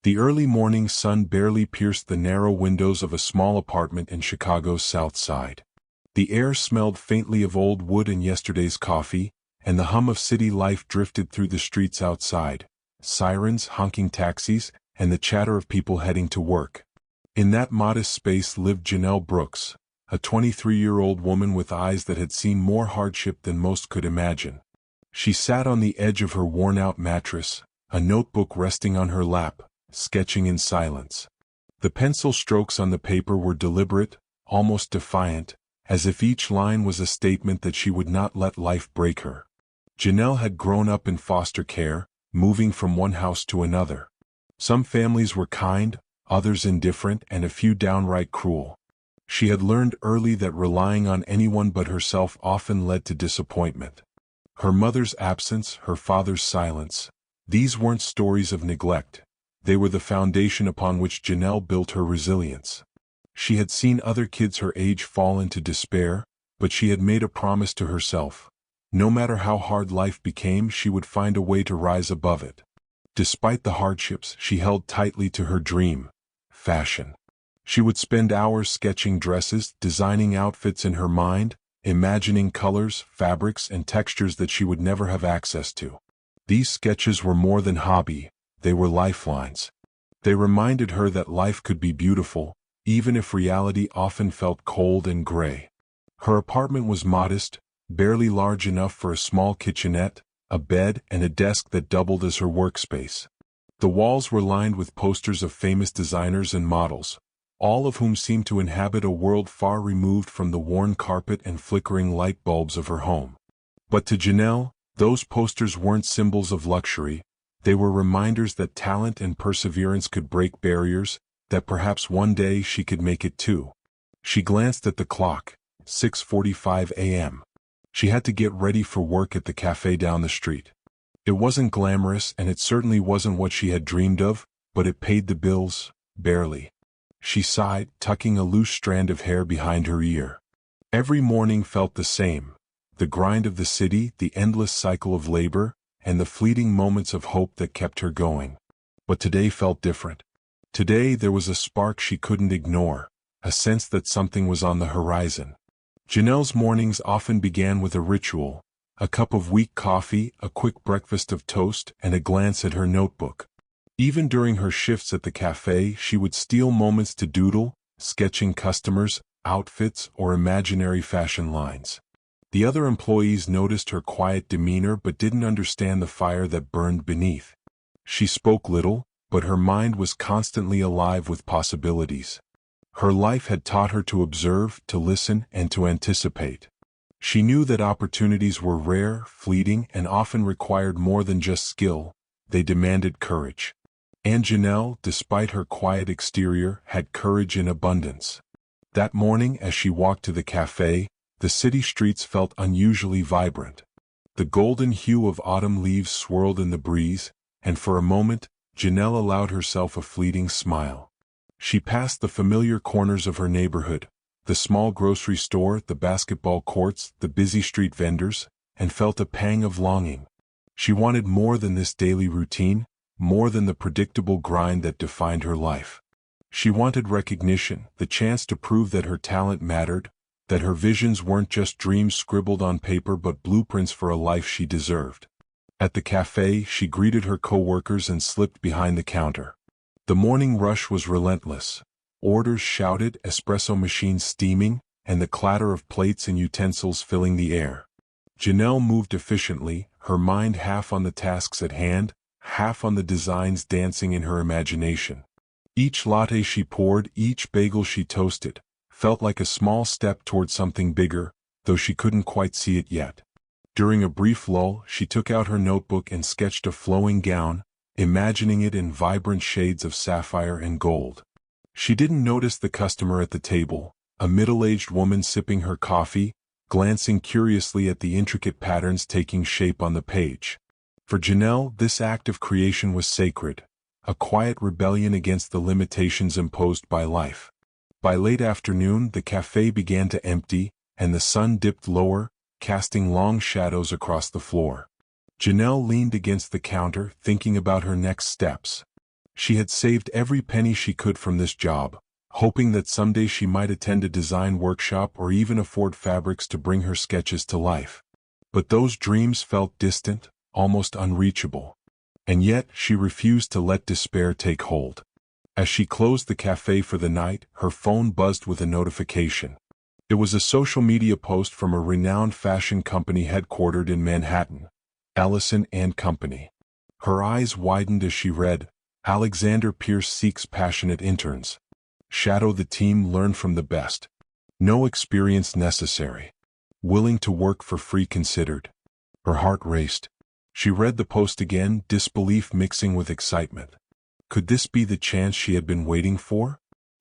The early morning sun barely pierced the narrow windows of a small apartment in Chicago's South Side. The air smelled faintly of old wood and yesterday's coffee, and the hum of city life drifted through the streets outside, sirens, honking taxis, and the chatter of people heading to work. In that modest space lived Janelle Brooks, a 23-year-old woman with eyes that had seen more hardship than most could imagine. She sat on the edge of her worn-out mattress, a notebook resting on her lap, sketching in silence. The pencil strokes on the paper were deliberate, almost defiant, as if each line was a statement that she would not let life break her. Janelle had grown up in foster care, moving from one house to another. Some families were kind, others indifferent, and a few downright cruel. She had learned early that relying on anyone but herself often led to disappointment. Her mother's absence, her father's silence, these weren't stories of neglect. They were the foundation upon which Janelle built her resilience. She had seen other kids her age fall into despair, but she had made a promise to herself. No matter how hard life became, she would find a way to rise above it. Despite the hardships, she held tightly to her dream: fashion. She would spend hours sketching dresses, designing outfits in her mind, imagining colors, fabrics, and textures that she would never have access to. These sketches were more than hobby, they were lifelines. They reminded her that life could be beautiful, even if reality often felt cold and gray. Her apartment was modest, barely large enough for a small kitchenette, a bed, and a desk that doubled as her workspace. The walls were lined with posters of famous designers and models, all of whom seemed to inhabit a world far removed from the worn carpet and flickering light bulbs of her home. But to Janelle, those posters weren't symbols of luxury. They were reminders that talent and perseverance could break barriers, that perhaps one day she could make it too. She glanced at the clock, 6:45 a.m. She had to get ready for work at the cafe down the street. It wasn't glamorous, and it certainly wasn't what she had dreamed of, but it paid the bills, barely. She sighed, tucking a loose strand of hair behind her ear. Every morning felt the same: the grind of the city, the endless cycle of labor, and the fleeting moments of hope that kept her going. But today felt different. Today there was a spark she couldn't ignore, a sense that something was on the horizon. Janelle's mornings often began with a ritual: a cup of weak coffee, a quick breakfast of toast, and a glance at her notebook. Even during her shifts at the cafe, she would steal moments to doodle, sketching customers, outfits, or imaginary fashion lines. The other employees noticed her quiet demeanor but didn't understand the fire that burned beneath. She spoke little, but her mind was constantly alive with possibilities. Her life had taught her to observe, to listen, and to anticipate. She knew that opportunities were rare, fleeting, and often required more than just skill. They demanded courage. And Janelle, despite her quiet exterior, had courage in abundance. That morning, as she walked to the cafe, the city streets felt unusually vibrant. The golden hue of autumn leaves swirled in the breeze, and for a moment, Janelle allowed herself a fleeting smile. She passed the familiar corners of her neighborhood, the small grocery store, the basketball courts, the busy street vendors, and felt a pang of longing. She wanted more than this daily routine, more than the predictable grind that defined her life. She wanted recognition, the chance to prove that her talent mattered, that her visions weren't just dreams scribbled on paper but blueprints for a life she deserved. At the cafe, she greeted her coworkers and slipped behind the counter. The morning rush was relentless. Orders shouted, espresso machines steaming, and the clatter of plates and utensils filling the air. Janelle moved efficiently, her mind half on the tasks at hand, half on the designs dancing in her imagination. Each latte she poured, each bagel she toasted, felt like a small step toward something bigger, though she couldn't quite see it yet. During a brief lull, she took out her notebook and sketched a flowing gown, imagining it in vibrant shades of sapphire and gold. She didn't notice the customer at the table, a middle-aged woman sipping her coffee, glancing curiously at the intricate patterns taking shape on the page. For Janelle, this act of creation was sacred, a quiet rebellion against the limitations imposed by life. By late afternoon, the cafe began to empty, and the sun dipped lower, casting long shadows across the floor. Janelle leaned against the counter, thinking about her next steps. She had saved every penny she could from this job, hoping that someday she might attend a design workshop or even afford fabrics to bring her sketches to life. But those dreams felt distant, almost unreachable. And yet she refused to let despair take hold. As she closed the cafe for the night, her phone buzzed with a notification. It was a social media post from a renowned fashion company headquartered in Manhattan, Allison & Company. Her eyes widened as she read, "Alexander Pierce seeks passionate interns. Shadow the team, learn from the best. No experience necessary. Willing to work for free considered." Her heart raced. She read the post again, disbelief mixing with excitement. Could this be the chance she had been waiting for?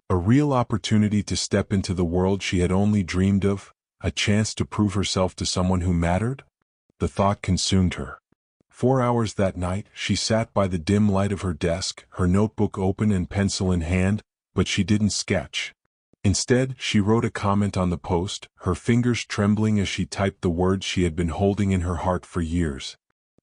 A real opportunity to step into the world she had only dreamed of, a chance to prove herself to someone who mattered? The thought consumed her. 4 hours that night, she sat by the dim light of her desk, her notebook open and pencil in hand, but she didn't sketch. Instead, she wrote a comment on the post, her fingers trembling as she typed the words she had been holding in her heart for years.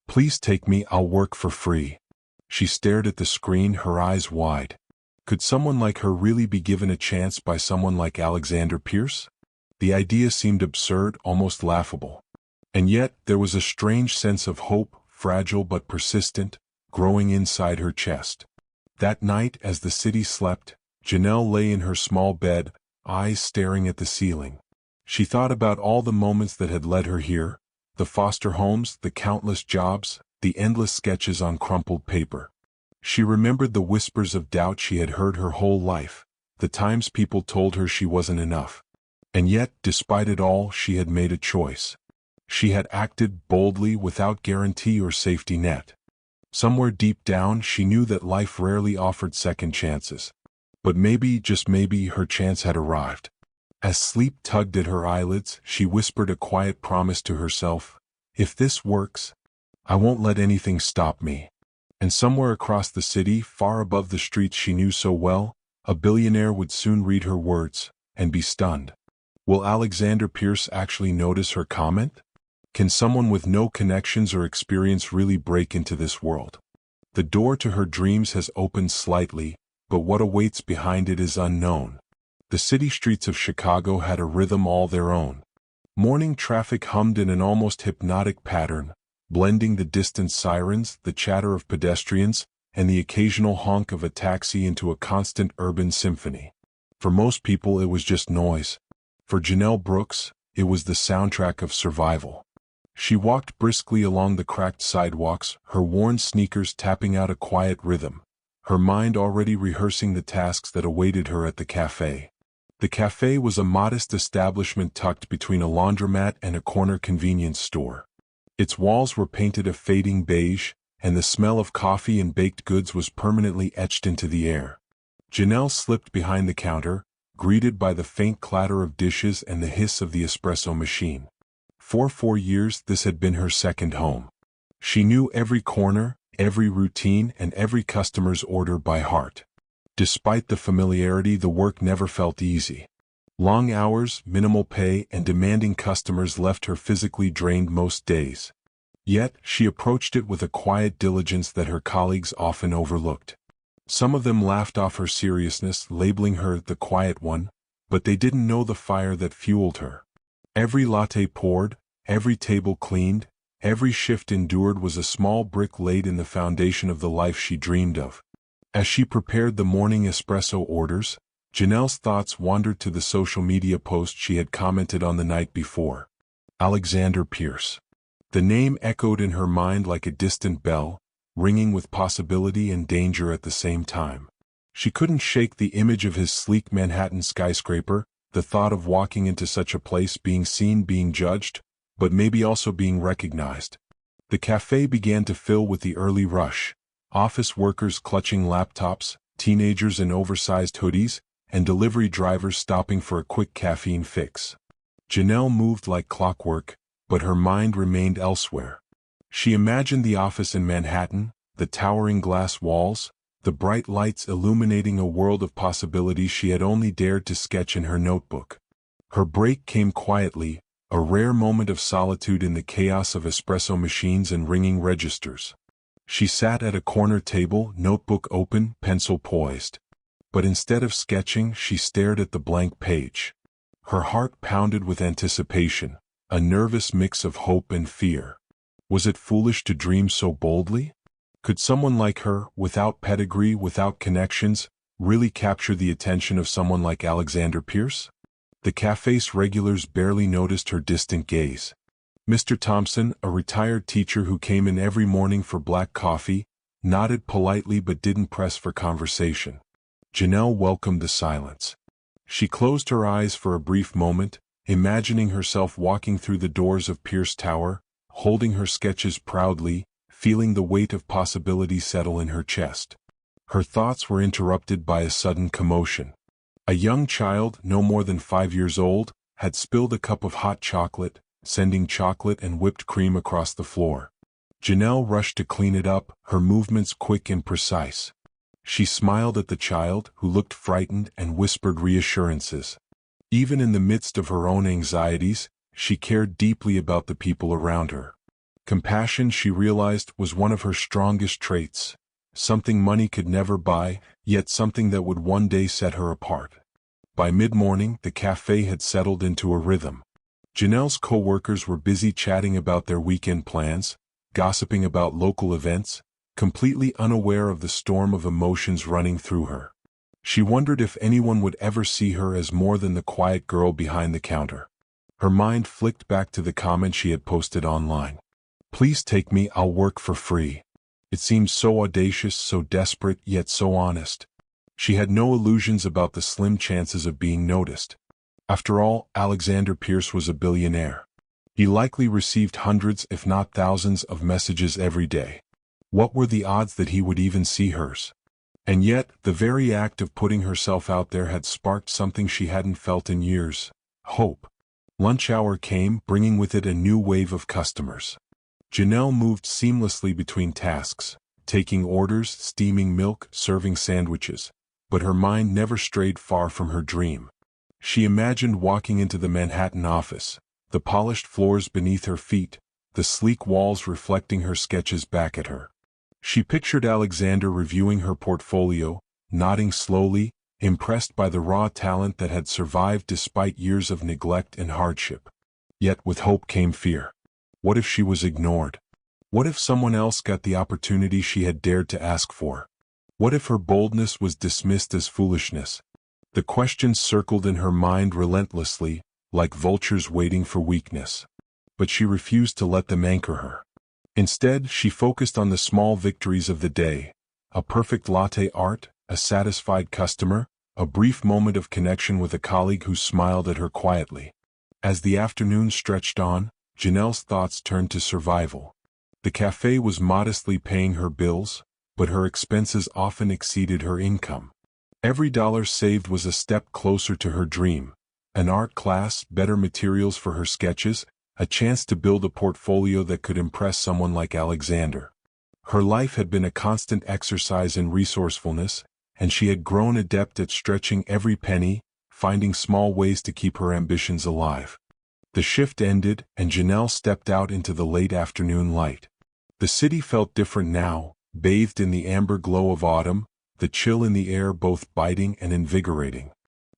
"Please take me, I'll work for free." She stared at the screen, her eyes wide. Could someone like her really be given a chance by someone like Alexander Pierce? The idea seemed absurd, almost laughable. And yet, there was a strange sense of hope, fragile but persistent, growing inside her chest. That night, as the city slept, Janelle lay in her small bed, eyes staring at the ceiling. She thought about all the moments that had led her here, the foster homes, the countless jobs, the endless sketches on crumpled paper. She remembered the whispers of doubt she had heard her whole life, the times people told her she wasn't enough. And yet, despite it all, she had made a choice. She had acted boldly without guarantee or safety net. Somewhere deep down, she knew that life rarely offered second chances. But maybe, just maybe, her chance had arrived. As sleep tugged at her eyelids, she whispered a quiet promise to herself, "If this works, I won't let anything stop me." And somewhere across the city, far above the streets she knew so well, a billionaire would soon read her words, and be stunned. Will Alexander Pierce actually notice her comment? Can someone with no connections or experience really break into this world? The door to her dreams has opened slightly, but what awaits behind it is unknown. The city streets of Chicago had a rhythm all their own. Morning traffic hummed in an almost hypnotic pattern, blending the distant sirens, the chatter of pedestrians, and the occasional honk of a taxi into a constant urban symphony. For most people it was just noise. For Janelle Brooks, it was the soundtrack of survival. She walked briskly along the cracked sidewalks, her worn sneakers tapping out a quiet rhythm, her mind already rehearsing the tasks that awaited her at the cafe. The cafe was a modest establishment tucked between a laundromat and a corner convenience store. Its walls were painted a fading beige, and the smell of coffee and baked goods was permanently etched into the air. Janelle slipped behind the counter, greeted by the faint clatter of dishes and the hiss of the espresso machine. For 4 years, this had been her second home. She knew every corner, every routine, and every customer's order by heart. Despite the familiarity, the work never felt easy. Long hours, minimal pay, and demanding customers left her physically drained most days. Yet, she approached it with a quiet diligence that her colleagues often overlooked. Some of them laughed off her seriousness, labeling her the quiet one, but they didn't know the fire that fueled her. Every latte poured, every table cleaned, every shift endured was a small brick laid in the foundation of the life she dreamed of. As she prepared the morning espresso orders, Janelle's thoughts wandered to the social media post she had commented on the night before. Alexander Pierce. The name echoed in her mind like a distant bell, ringing with possibility and danger at the same time. She couldn't shake the image of his sleek Manhattan skyscraper, the thought of walking into such a place, being seen, being judged, but maybe also being recognized. The cafe began to fill with the early rush, office workers clutching laptops, teenagers in oversized hoodies, and delivery drivers stopping for a quick caffeine fix. Janelle moved like clockwork, but her mind remained elsewhere. She imagined the office in Manhattan, the towering glass walls, the bright lights illuminating a world of possibilities she had only dared to sketch in her notebook. Her break came quietly, a rare moment of solitude in the chaos of espresso machines and ringing registers. She sat at a corner table, notebook open, pencil poised. But instead of sketching, she stared at the blank page. Her heart pounded with anticipation, a nervous mix of hope and fear. Was it foolish to dream so boldly? Could someone like her, without pedigree, without connections, really capture the attention of someone like Alexander Pierce? The cafe's regulars barely noticed her distant gaze. Mr. Thompson, a retired teacher who came in every morning for black coffee, nodded politely but didn't press for conversation. Janelle welcomed the silence. She closed her eyes for a brief moment, imagining herself walking through the doors of Pierce Tower, holding her sketches proudly, feeling the weight of possibility settle in her chest. Her thoughts were interrupted by a sudden commotion. A young child, no more than 5 years old, had spilled a cup of hot chocolate, sending chocolate and whipped cream across the floor. Janelle rushed to clean it up, her movements quick and precise. She smiled at the child, who looked frightened, and whispered reassurances. Even in the midst of her own anxieties, she cared deeply about the people around her. Compassion, she realized, was one of her strongest traits, something money could never buy, yet something that would one day set her apart. By mid-morning, the cafe had settled into a rhythm. Janelle's co-workers were busy chatting about their weekend plans, gossiping about local events, completely unaware of the storm of emotions running through her. She wondered if anyone would ever see her as more than the quiet girl behind the counter. Her mind flicked back to the comment she had posted online. "Please take me, I'll work for free." It seemed so audacious, so desperate, yet so honest. She had no illusions about the slim chances of being noticed. After all, Alexander Pierce was a billionaire. He likely received hundreds, if not thousands, of messages every day. What were the odds that he would even see hers? And yet, the very act of putting herself out there had sparked something she hadn't felt in years: hope. Lunch hour came, bringing with it a new wave of customers. Janelle moved seamlessly between tasks, taking orders, steaming milk, serving sandwiches, but her mind never strayed far from her dream. She imagined walking into the Manhattan office, the polished floors beneath her feet, the sleek walls reflecting her sketches back at her. She pictured Alexander reviewing her portfolio, nodding slowly, impressed by the raw talent that had survived despite years of neglect and hardship. Yet with hope came fear. What if she was ignored? What if someone else got the opportunity she had dared to ask for? What if her boldness was dismissed as foolishness? The questions circled in her mind relentlessly, like vultures waiting for weakness. But she refused to let them anchor her. Instead, she focused on the small victories of the day: a perfect latte art, a satisfied customer, a brief moment of connection with a colleague who smiled at her quietly. As the afternoon stretched on, Janelle's thoughts turned to survival. The cafe was modestly paying her bills, but her expenses often exceeded her income. Every dollar saved was a step closer to her dream: an art class, better materials for her sketches, a chance to build a portfolio that could impress someone like Alexander. Her life had been a constant exercise in resourcefulness, and she had grown adept at stretching every penny, finding small ways to keep her ambitions alive. The shift ended, and Janelle stepped out into the late afternoon light. The city felt different now, bathed in the amber glow of autumn, the chill in the air both biting and invigorating.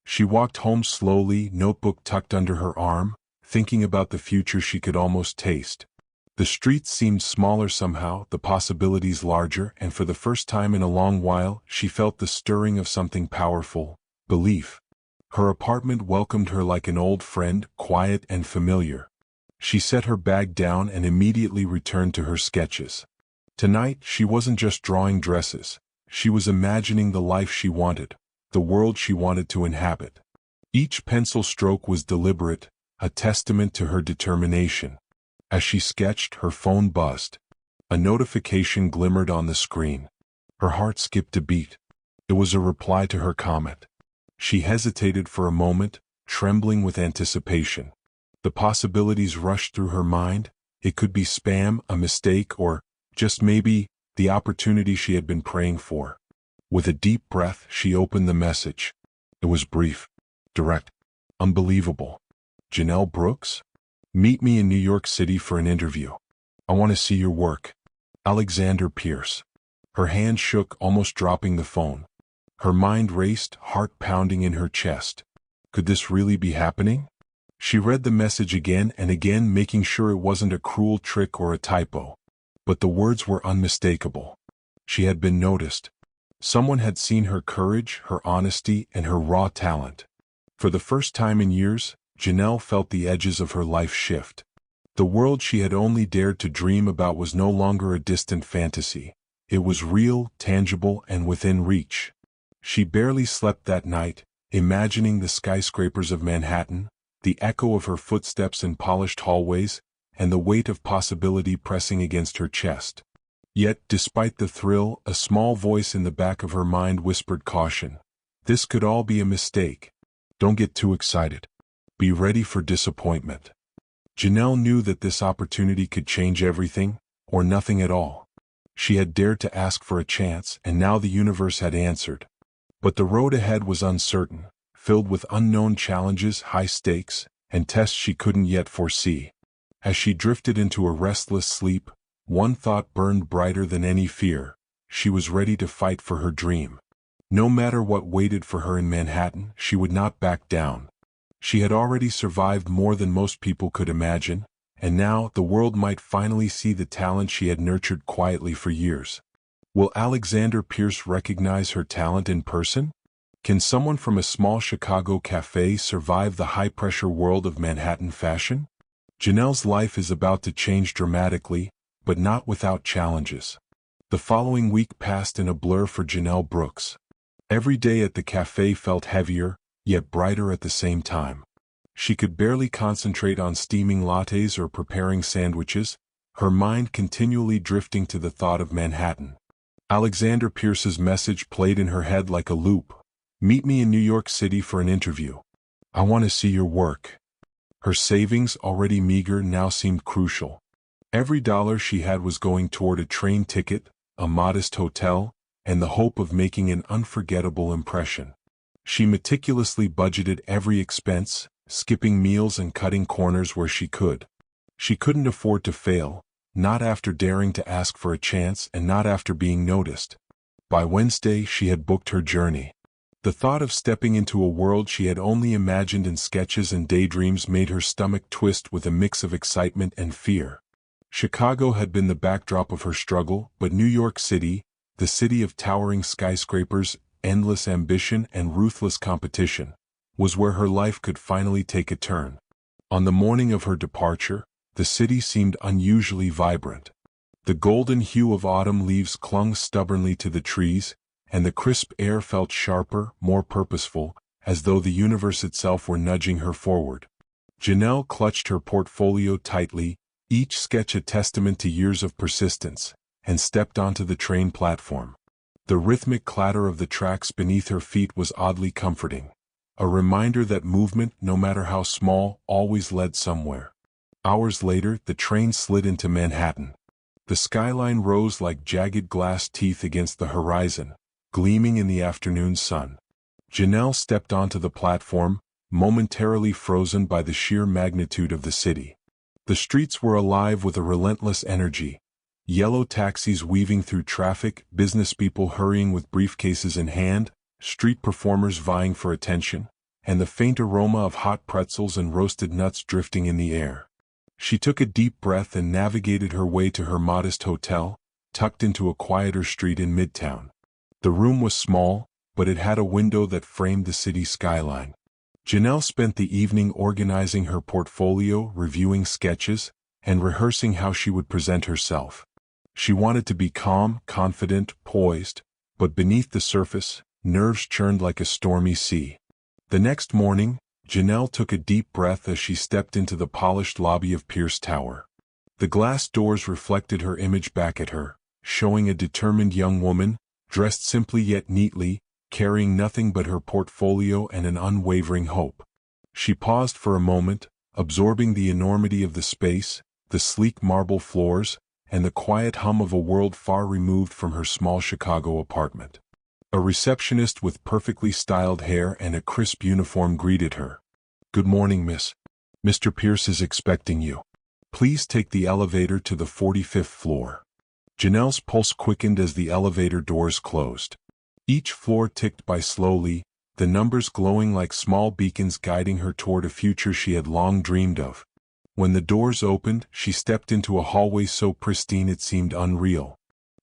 She walked home slowly, notebook tucked under her arm, thinking about the future she could almost taste. The streets seemed smaller somehow, the possibilities larger, and for the first time in a long while, she felt the stirring of something powerful: belief. Her apartment welcomed her like an old friend, quiet and familiar. She set her bag down and immediately returned to her sketches. Tonight, she wasn't just drawing dresses. She was imagining the life she wanted, the world she wanted to inhabit. Each pencil stroke was deliberate, a testament to her determination. As she sketched, her phone buzzed. A notification glimmered on the screen. Her heart skipped a beat. It was a reply to her comment. She hesitated for a moment, trembling with anticipation. The possibilities rushed through her mind. It could be spam, a mistake, or, just maybe, the opportunity she had been praying for. With a deep breath, she opened the message. It was brief, direct, unbelievable. Janelle Brooks? Meet me in New York City for an interview. I want to see your work. Alexander Pierce. Her hand shook, almost dropping the phone. Her mind raced, heart pounding in her chest. Could this really be happening? She read the message again and again, making sure it wasn't a cruel trick or a typo. But the words were unmistakable. She had been noticed. Someone had seen her courage, her honesty, and her raw talent. For the first time in years, Janelle felt the edges of her life shift. The world she had only dared to dream about was no longer a distant fantasy. It was real, tangible, and within reach. She barely slept that night, imagining the skyscrapers of Manhattan, the echo of her footsteps in polished hallways, and the weight of possibility pressing against her chest. Yet, despite the thrill, a small voice in the back of her mind whispered caution. This could all be a mistake. Don't get too excited. Be ready for disappointment. Janelle knew that this opportunity could change everything, or nothing at all. She had dared to ask for a chance, and now the universe had answered. But the road ahead was uncertain, filled with unknown challenges, high stakes, and tests she couldn't yet foresee. As she drifted into a restless sleep, one thought burned brighter than any fear. She was ready to fight for her dream. No matter what waited for her in Manhattan, she would not back down. She had already survived more than most people could imagine, and now the world might finally see the talent she had nurtured quietly for years. Will Alexander Pierce recognize her talent in person? Can someone from a small Chicago cafe survive the high-pressure world of Manhattan fashion? Janelle's life is about to change dramatically, but not without challenges. The following week passed in a blur for Janelle Brooks. Every day at the cafe felt heavier, yet brighter at the same time. She could barely concentrate on steaming lattes or preparing sandwiches, her mind continually drifting to the thought of Manhattan. Alexander Pierce's message played in her head like a loop. Meet me in New York City for an interview. I want to see your work. Her savings, already meager, now seemed crucial. Every dollar she had was going toward a train ticket, a modest hotel, and the hope of making an unforgettable impression. She meticulously budgeted every expense, skipping meals and cutting corners where she could. She couldn't afford to fail, not after daring to ask for a chance and not after being noticed. By Wednesday, she had booked her journey. The thought of stepping into a world she had only imagined in sketches and daydreams made her stomach twist with a mix of excitement and fear. Chicago had been the backdrop of her struggle, but New York City, the city of towering skyscrapers, endless ambition, and ruthless competition, was where her life could finally take a turn. On the morning of her departure, the city seemed unusually vibrant. The golden hue of autumn leaves clung stubbornly to the trees, and the crisp air felt sharper, more purposeful, as though the universe itself were nudging her forward. Janelle clutched her portfolio tightly, each sketch a testament to years of persistence, and stepped onto the train platform. The rhythmic clatter of the tracks beneath her feet was oddly comforting, a reminder that movement, no matter how small, always led somewhere. Hours later, the train slid into Manhattan. The skyline rose like jagged glass teeth against the horizon, gleaming in the afternoon sun. Janelle stepped onto the platform, momentarily frozen by the sheer magnitude of the city. The streets were alive with a relentless energy. Yellow taxis weaving through traffic, businesspeople hurrying with briefcases in hand, street performers vying for attention, and the faint aroma of hot pretzels and roasted nuts drifting in the air. She took a deep breath and navigated her way to her modest hotel, tucked into a quieter street in Midtown. The room was small, but it had a window that framed the city skyline. Janelle spent the evening organizing her portfolio, reviewing sketches, and rehearsing how she would present herself. She wanted to be calm, confident, poised, but beneath the surface, nerves churned like a stormy sea. The next morning, Janelle took a deep breath as she stepped into the polished lobby of Pierce Tower. The glass doors reflected her image back at her, showing a determined young woman, dressed simply yet neatly, carrying nothing but her portfolio and an unwavering hope. She paused for a moment, absorbing the enormity of the space, the sleek marble floors, and the quiet hum of a world far removed from her small Chicago apartment. A receptionist with perfectly styled hair and a crisp uniform greeted her. "Good morning, miss. Mr. Pierce is expecting you. Please take the elevator to the 45th floor." Janelle's pulse quickened as the elevator doors closed. Each floor ticked by slowly, the numbers glowing like small beacons guiding her toward a future she had long dreamed of. When the doors opened, she stepped into a hallway so pristine it seemed unreal.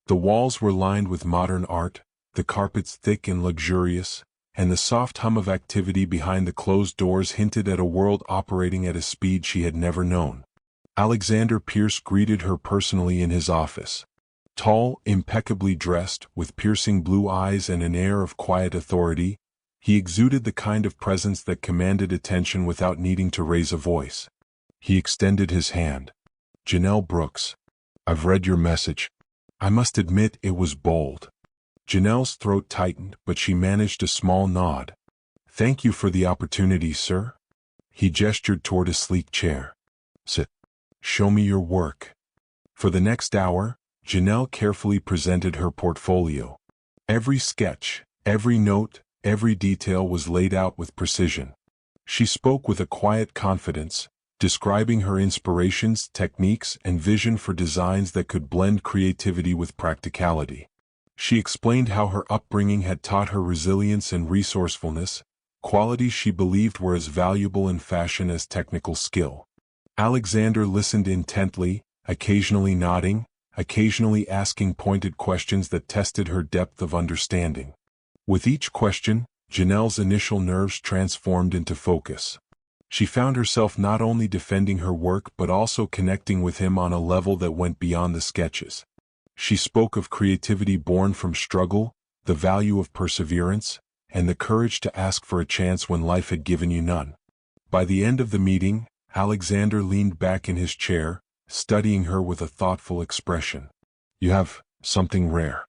The walls were lined with modern art, the carpets thick and luxurious, and the soft hum of activity behind the closed doors hinted at a world operating at a speed she had never known. Alexander Pierce greeted her personally in his office. Tall, impeccably dressed, with piercing blue eyes and an air of quiet authority, he exuded the kind of presence that commanded attention without needing to raise a voice. He extended his hand. "Janelle Brooks, I've read your message. I must admit it was bold." Janelle's throat tightened, but she managed a small nod. "Thank you for the opportunity, sir." He gestured toward a sleek chair. "Sit. Show me your work." For the next hour, Janelle carefully presented her portfolio. Every sketch, every note, every detail was laid out with precision. She spoke with a quiet confidence, describing her inspirations, techniques, and vision for designs that could blend creativity with practicality. She explained how her upbringing had taught her resilience and resourcefulness, qualities she believed were as valuable in fashion as technical skill. Alexander listened intently, occasionally nodding, occasionally asking pointed questions that tested her depth of understanding. With each question, Janelle's initial nerves transformed into focus. She found herself not only defending her work but also connecting with him on a level that went beyond the sketches. She spoke of creativity born from struggle, the value of perseverance, and the courage to ask for a chance when life had given you none. By the end of the meeting, Alexander leaned back in his chair, studying her with a thoughtful expression. "You have something rare.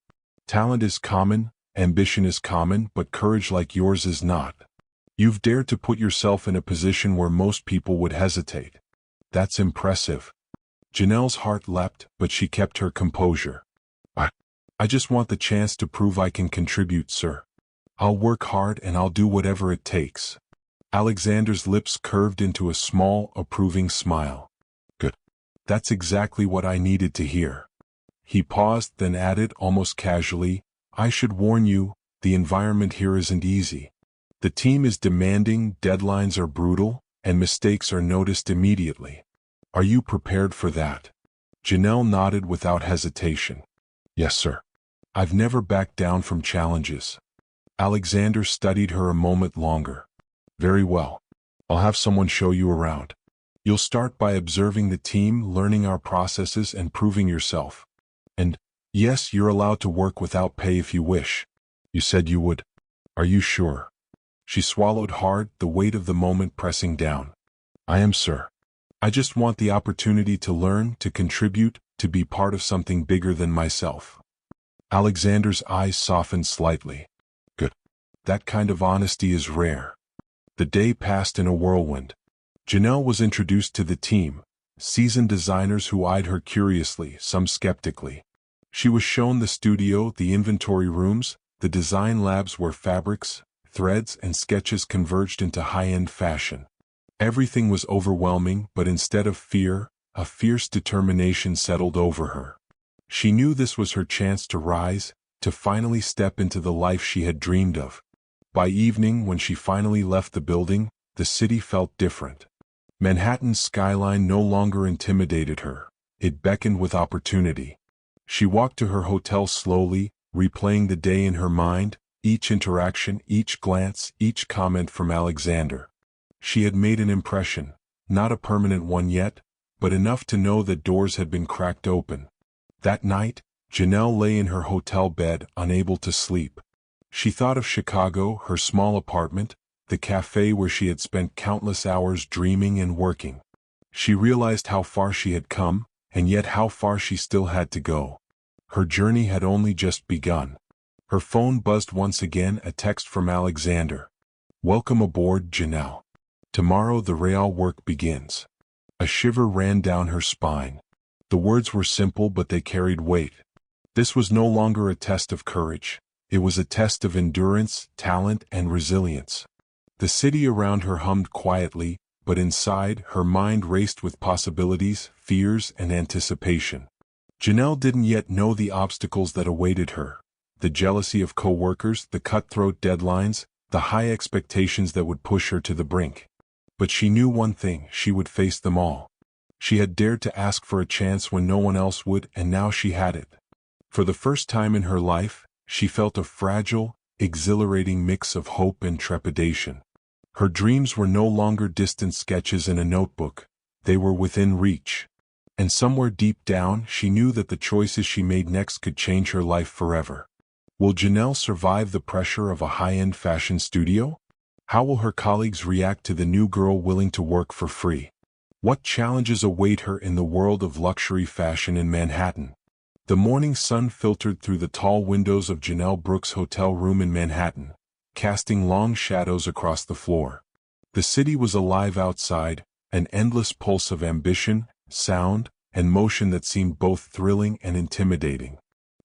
Talent is common, ambition is common, but courage like yours is not. You've dared to put yourself in a position where most people would hesitate. That's impressive." Janelle's heart leapt, but she kept her composure. I just want the chance to prove I can contribute, sir. I'll work hard and I'll do whatever it takes." Alexander's lips curved into a small, approving smile. "Good. That's exactly what I needed to hear." He paused, then added almost casually, "I should warn you, the environment here isn't easy. The team is demanding, deadlines are brutal, and mistakes are noticed immediately. Are you prepared for that?" Janelle nodded without hesitation. "Yes, sir. I've never backed down from challenges." Alexander studied her a moment longer. "Very well. I'll have someone show you around. You'll start by observing the team, learning our processes, and proving yourself. And, yes, you're allowed to work without pay if you wish. You said you would. Are you sure?" She swallowed hard, the weight of the moment pressing down. "I am, sir. I just want the opportunity to learn, to contribute, to be part of something bigger than myself." Alexander's eyes softened slightly. "Good. That kind of honesty is rare." The day passed in a whirlwind. Janelle was introduced to the team, seasoned designers who eyed her curiously, some skeptically. She was shown the studio, the inventory rooms, the design labs where fabrics, threads, and sketches converged into high-end fashion. Everything was overwhelming, but instead of fear, a fierce determination settled over her. She knew this was her chance to rise, to finally step into the life she had dreamed of. By evening, when she finally left the building, the city felt different. Manhattan's skyline no longer intimidated her. It beckoned with opportunity. She walked to her hotel slowly, replaying the day in her mind, each interaction, each glance, each comment from Alexander. She had made an impression, not a permanent one yet, but enough to know that doors had been cracked open. That night, Janelle lay in her hotel bed, unable to sleep. She thought of Chicago, her small apartment, the cafe where she had spent countless hours dreaming and working. She realized how far she had come, and yet how far she still had to go. Her journey had only just begun. Her phone buzzed once again, a text from Alexander. "Welcome aboard, Janelle. Tomorrow the real work begins." A shiver ran down her spine. The words were simple, but they carried weight. This was no longer a test of courage. It was a test of endurance, talent, and resilience. The city around her hummed quietly, but inside, her mind raced with possibilities, fears, and anticipation. Janelle didn't yet know the obstacles that awaited her: the jealousy of co-workers, the cutthroat deadlines, the high expectations that would push her to the brink. But she knew one thing: she would face them all. She had dared to ask for a chance when no one else would, and now she had it. For the first time in her life, she felt a fragile, exhilarating mix of hope and trepidation. Her dreams were no longer distant sketches in a notebook; they were within reach. And somewhere deep down, she knew that the choices she made next could change her life forever. Will Janelle survive the pressure of a high-end fashion studio? How will her colleagues react to the new girl willing to work for free? What challenges await her in the world of luxury fashion in Manhattan? The morning sun filtered through the tall windows of Janelle Brooks' hotel room in Manhattan, casting long shadows across the floor. The city was alive outside, an endless pulse of ambition, sound, and motion that seemed both thrilling and intimidating.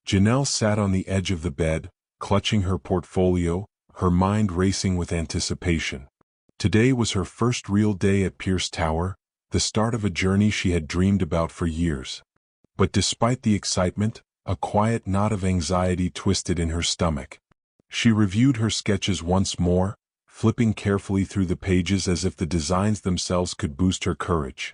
Janelle sat on the edge of the bed, clutching her portfolio, her mind racing with anticipation. Today was her first real day at Pierce Tower, the start of a journey she had dreamed about for years. But despite the excitement, a quiet knot of anxiety twisted in her stomach. She reviewed her sketches once more, flipping carefully through the pages as if the designs themselves could boost her courage.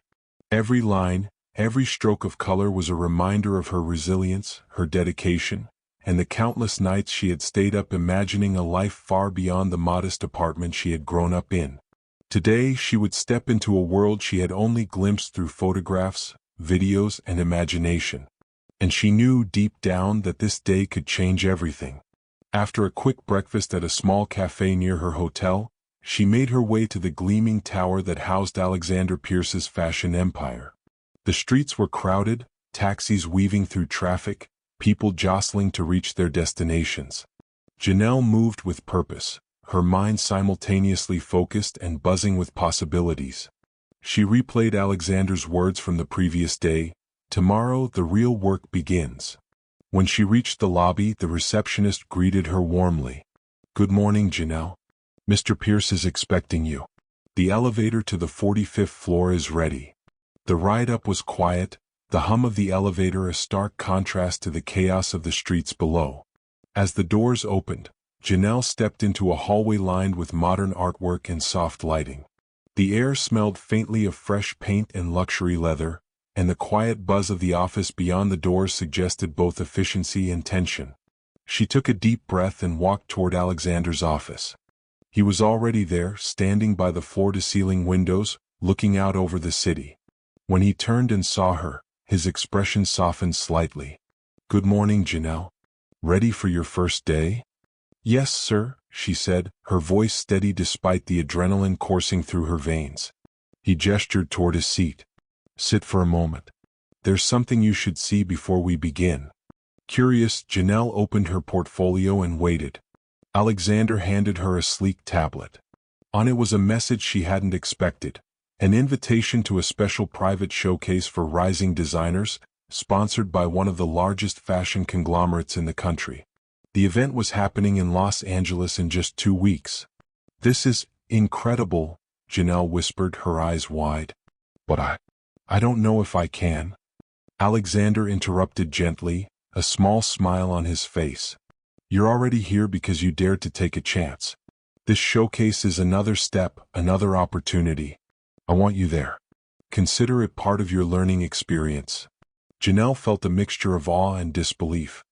Every line, every stroke of color was a reminder of her resilience, her dedication, and the countless nights she had stayed up imagining a life far beyond the modest apartment she had grown up in. Today she would step into a world she had only glimpsed through photographs, videos, and imagination. And she knew deep down that this day could change everything. After a quick breakfast at a small cafe near her hotel, she made her way to the gleaming tower that housed Alexander Pierce's fashion empire. The streets were crowded, taxis weaving through traffic, people jostling to reach their destinations. Janelle moved with purpose, her mind simultaneously focused and buzzing with possibilities. She replayed Alexander's words from the previous day: "Tomorrow the real work begins." When she reached the lobby, the receptionist greeted her warmly. "Good morning, Janelle. Mr. Pierce is expecting you. The elevator to the 45th floor is ready." The ride-up was quiet, the hum of the elevator a stark contrast to the chaos of the streets below. As the doors opened, Janelle stepped into a hallway lined with modern artwork and soft lighting. The air smelled faintly of fresh paint and luxury leather, and the quiet buzz of the office beyond the doors suggested both efficiency and tension. She took a deep breath and walked toward Alexander's office. He was already there, standing by the floor-to-ceiling windows, looking out over the city. When he turned and saw her, his expression softened slightly. "Good morning, Janelle. Ready for your first day?" "Yes, sir," she said, her voice steady despite the adrenaline coursing through her veins. He gestured toward his seat. "Sit for a moment. There's something you should see before we begin." Curious, Janelle opened her portfolio and waited. Alexander handed her a sleek tablet. On it was a message she hadn't expected: an invitation to a special private showcase for rising designers, sponsored by one of the largest fashion conglomerates in the country. The event was happening in Los Angeles in just 2 weeks. "This is incredible," Janelle whispered, her eyes wide. "But I don't know if I can." Alexander interrupted gently, a small smile on his face. "You're already here because you dared to take a chance. This showcase is another step, another opportunity. I want you there. Consider it part of your learning experience." Janelle felt a mixture of awe and disbelief.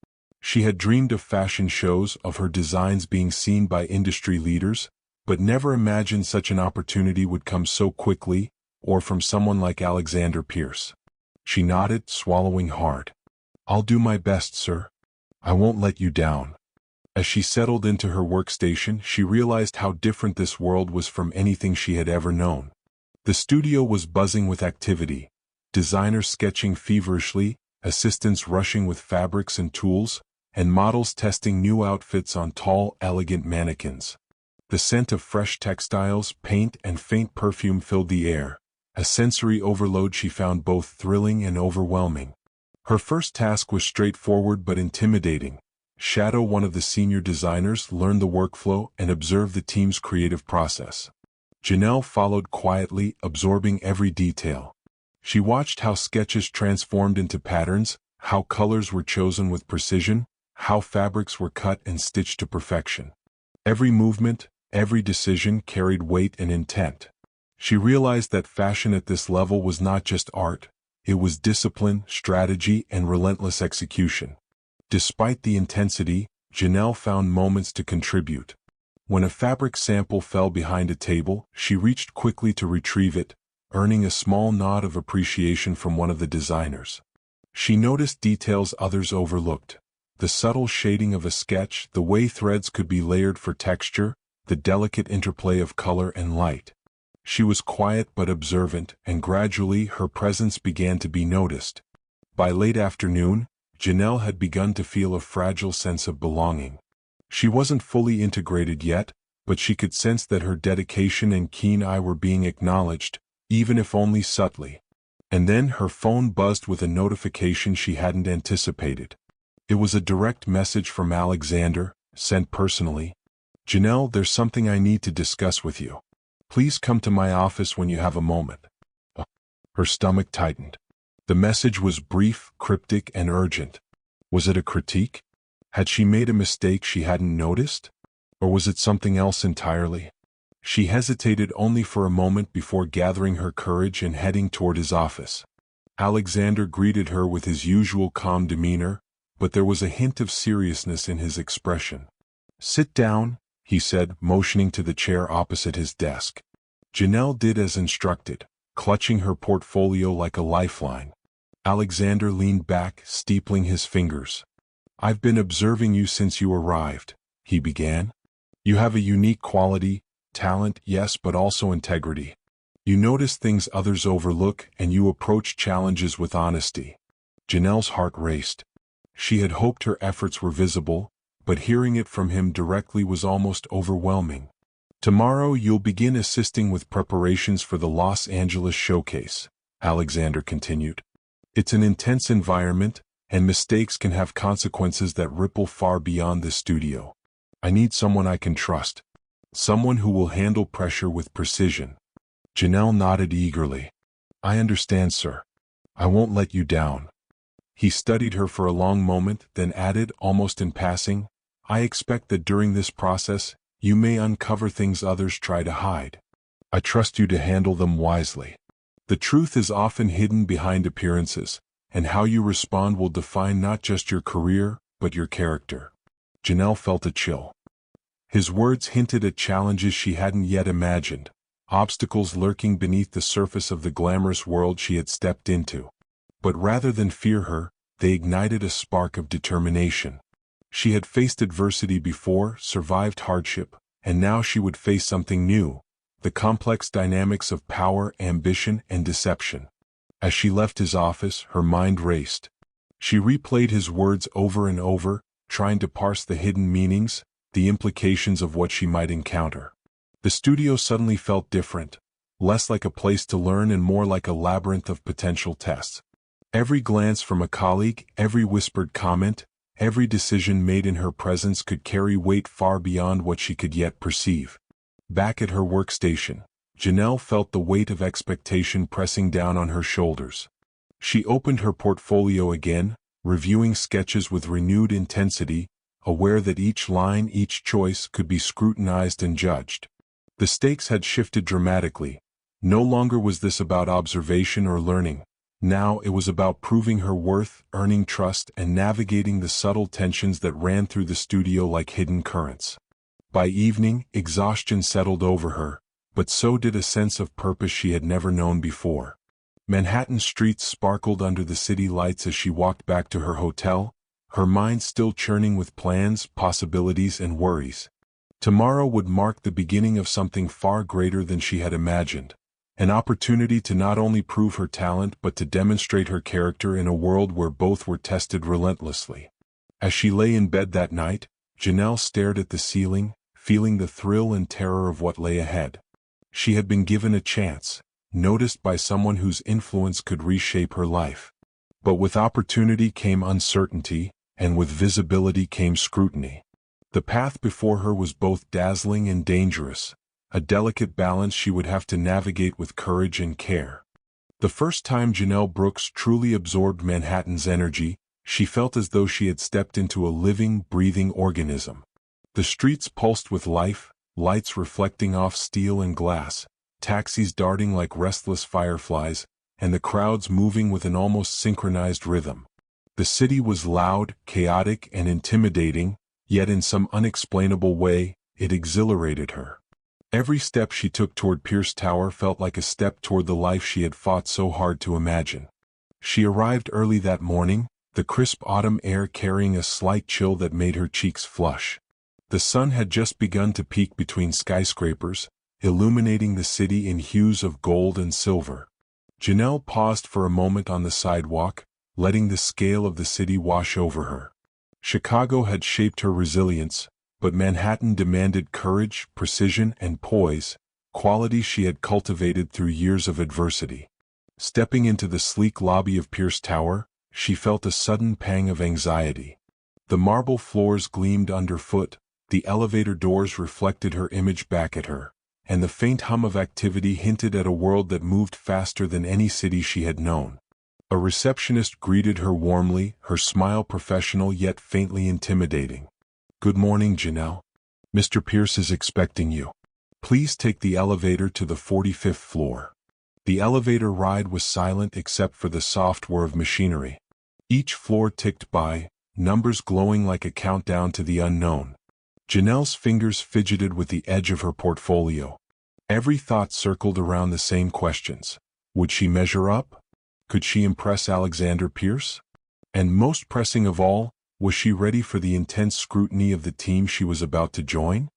She had dreamed of fashion shows, of her designs being seen by industry leaders, but never imagined such an opportunity would come so quickly, or from someone like Alexander Pierce. She nodded, swallowing hard. "I'll do my best, sir. I won't let you down." As she settled into her workstation, she realized how different this world was from anything she had ever known. The studio was buzzing with activity, designers sketching feverishly, assistants rushing with fabrics and tools, and models testing new outfits on tall, elegant mannequins. The scent of fresh textiles, paint, and faint perfume filled the air, a sensory overload she found both thrilling and overwhelming. Her first task was straightforward but intimidating: shadow one of the senior designers, learn the workflow, and observe the team's creative process. Janelle followed quietly, absorbing every detail. She watched how sketches transformed into patterns, how colors were chosen with precision, how fabrics were cut and stitched to perfection. Every movement, every decision carried weight and intent. She realized that fashion at this level was not just art, it was discipline, strategy, and relentless execution. Despite the intensity, Janelle found moments to contribute. When a fabric sample fell behind a table, she reached quickly to retrieve it, earning a small nod of appreciation from one of the designers. She noticed details others overlooked: the subtle shading of a sketch, the way threads could be layered for texture, the delicate interplay of color and light. She was quiet but observant, and gradually her presence began to be noticed. By late afternoon, Janelle had begun to feel a fragile sense of belonging. She wasn't fully integrated yet, but she could sense that her dedication and keen eye were being acknowledged, even if only subtly. And then her phone buzzed with a notification she hadn't anticipated. It was a direct message from Alexander, sent personally. "Janelle, there's something I need to discuss with you. Please come to my office when you have a moment." Her stomach tightened. The message was brief, cryptic, and urgent. Was it a critique? Had she made a mistake she hadn't noticed? Or was it something else entirely? She hesitated only for a moment before gathering her courage and heading toward his office. Alexander greeted her with his usual calm demeanor, but there was a hint of seriousness in his expression. "Sit down," he said, motioning to the chair opposite his desk. Janelle did as instructed, clutching her portfolio like a lifeline. Alexander leaned back, steepling his fingers. "I've been observing you since you arrived," he began. "You have a unique quality, talent, yes, but also integrity. You notice things others overlook, and you approach challenges with honesty." Janelle's heart raced. She had hoped her efforts were visible, but hearing it from him directly was almost overwhelming. "Tomorrow you'll begin assisting with preparations for the Los Angeles showcase," Alexander continued. "It's an intense environment, and mistakes can have consequences that ripple far beyond the studio. I need someone I can trust. Someone who will handle pressure with precision." Janelle nodded eagerly. "I understand, sir. I won't let you down." He studied her for a long moment, then added, almost in passing, "I expect that during this process, you may uncover things others try to hide. I trust you to handle them wisely. The truth is often hidden behind appearances, and how you respond will define not just your career, but your character." Janelle felt a chill. His words hinted at challenges she hadn't yet imagined, obstacles lurking beneath the surface of the glamorous world she had stepped into. But rather than fear her, they ignited a spark of determination. She had faced adversity before, survived hardship, and now she would face something new: the complex dynamics of power, ambition, and deception. As she left his office, her mind raced. She replayed his words over and over, trying to parse the hidden meanings, the implications of what she might encounter. The studio suddenly felt different, less like a place to learn and more like a labyrinth of potential tests. Every glance from a colleague, every whispered comment, every decision made in her presence could carry weight far beyond what she could yet perceive. Back at her workstation, Janelle felt the weight of expectation pressing down on her shoulders. She opened her portfolio again, reviewing sketches with renewed intensity, aware that each line, each choice could be scrutinized and judged. The stakes had shifted dramatically. No longer was this about observation or learning. Now it was about proving her worth, earning trust, and navigating the subtle tensions that ran through the studio like hidden currents. By evening, exhaustion settled over her, but so did a sense of purpose she had never known before. Manhattan streets sparkled under the city lights as she walked back to her hotel, her mind still churning with plans, possibilities, and worries. Tomorrow would mark the beginning of something far greater than she had imagined. An opportunity to not only prove her talent but to demonstrate her character in a world where both were tested relentlessly. As she lay in bed that night, Janelle stared at the ceiling, feeling the thrill and terror of what lay ahead. She had been given a chance, noticed by someone whose influence could reshape her life. But with opportunity came uncertainty, and with visibility came scrutiny. The path before her was both dazzling and dangerous, a delicate balance she would have to navigate with courage and care. The first time Janelle Brooks truly absorbed Manhattan's energy, She felt as though she had stepped into a living, breathing organism. The streets pulsed with life, lights reflecting off steel and glass, taxis darting like restless fireflies, and the crowds moving with an almost synchronized rhythm. The city was loud, chaotic, and intimidating, yet in some unexplainable way, it exhilarated her. Every step she took toward Pierce Tower felt like a step toward the life she had fought so hard to imagine. She arrived early that morning, the crisp autumn air carrying a slight chill that made her cheeks flush. The sun had just begun to peek between skyscrapers, illuminating the city in hues of gold and silver. Janelle paused for a moment on the sidewalk, letting the scale of the city wash over her. Chicago had shaped her resilience, but Manhattan demanded courage, precision, and poise, qualities she had cultivated through years of adversity. Stepping into the sleek lobby of Pierce Tower, she felt a sudden pang of anxiety. The marble floors gleamed underfoot, the elevator doors reflected her image back at her, and the faint hum of activity hinted at a world that moved faster than any city she had known. A receptionist greeted her warmly, her smile professional yet faintly intimidating. "Good morning, Janelle. Mr. Pierce is expecting you. Please take the elevator to the 45th floor." The elevator ride was silent except for the soft whir of machinery. Each floor ticked by, numbers glowing like a countdown to the unknown. Janelle's fingers fidgeted with the edge of her portfolio. Every thought circled around the same questions. Would she measure up? Could she impress Alexander Pierce? And most pressing of all, was she ready for the intense scrutiny of the team she was about to join?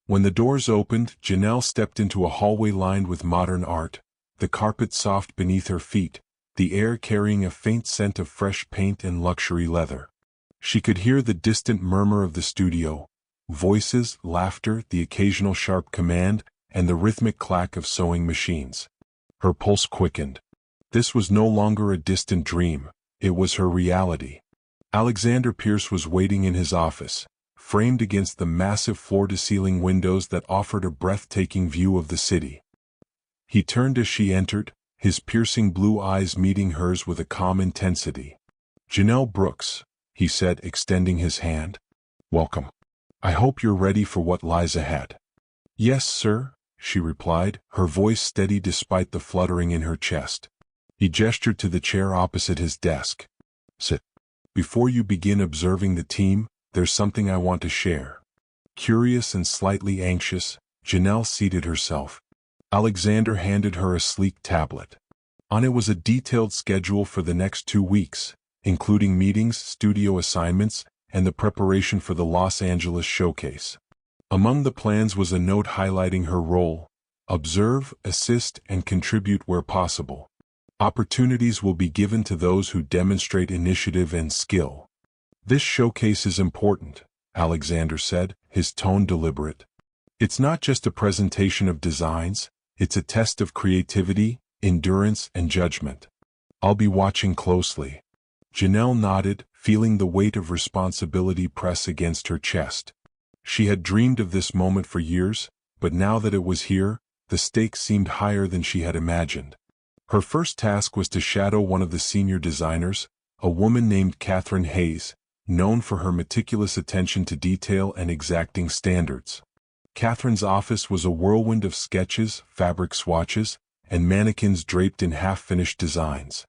When the doors opened, Janelle stepped into a hallway lined with modern art, the carpet soft beneath her feet, the air carrying a faint scent of fresh paint and luxury leather. She could hear the distant murmur of the studio, voices, laughter, the occasional sharp command, and the rhythmic clack of sewing machines. Her pulse quickened. This was no longer a distant dream, it was her reality. Alexander Pierce was waiting in his office, framed against the massive floor-to-ceiling windows that offered a breathtaking view of the city. He turned as she entered, his piercing blue eyes meeting hers with a calm intensity. "Janelle Brooks," he said, extending his hand. "Welcome. I hope you're ready for what lies ahead." "Yes, sir," she replied, her voice steady despite the fluttering in her chest. He gestured to the chair opposite his desk. "Sit. Before you begin observing the team, there's something I want to share." Curious and slightly anxious, Janelle seated herself. Alexander handed her a sleek tablet. On it was a detailed schedule for the next 2 weeks, including meetings, studio assignments, and the preparation for the Los Angeles showcase. Among the plans was a note highlighting her role: observe, assist, and contribute where possible. Opportunities will be given to those who demonstrate initiative and skill. "This showcase is important," Alexander said, his tone deliberate. "It's not just a presentation of designs, it's a test of creativity, endurance, and judgment. I'll be watching closely." Janelle nodded, feeling the weight of responsibility press against her chest. She had dreamed of this moment for years, but now that it was here, the stakes seemed higher than she had imagined. Her first task was to shadow one of the senior designers, a woman named Catherine Hayes, known for her meticulous attention to detail and exacting standards. Catherine's office was a whirlwind of sketches, fabric swatches, and mannequins draped in half-finished designs.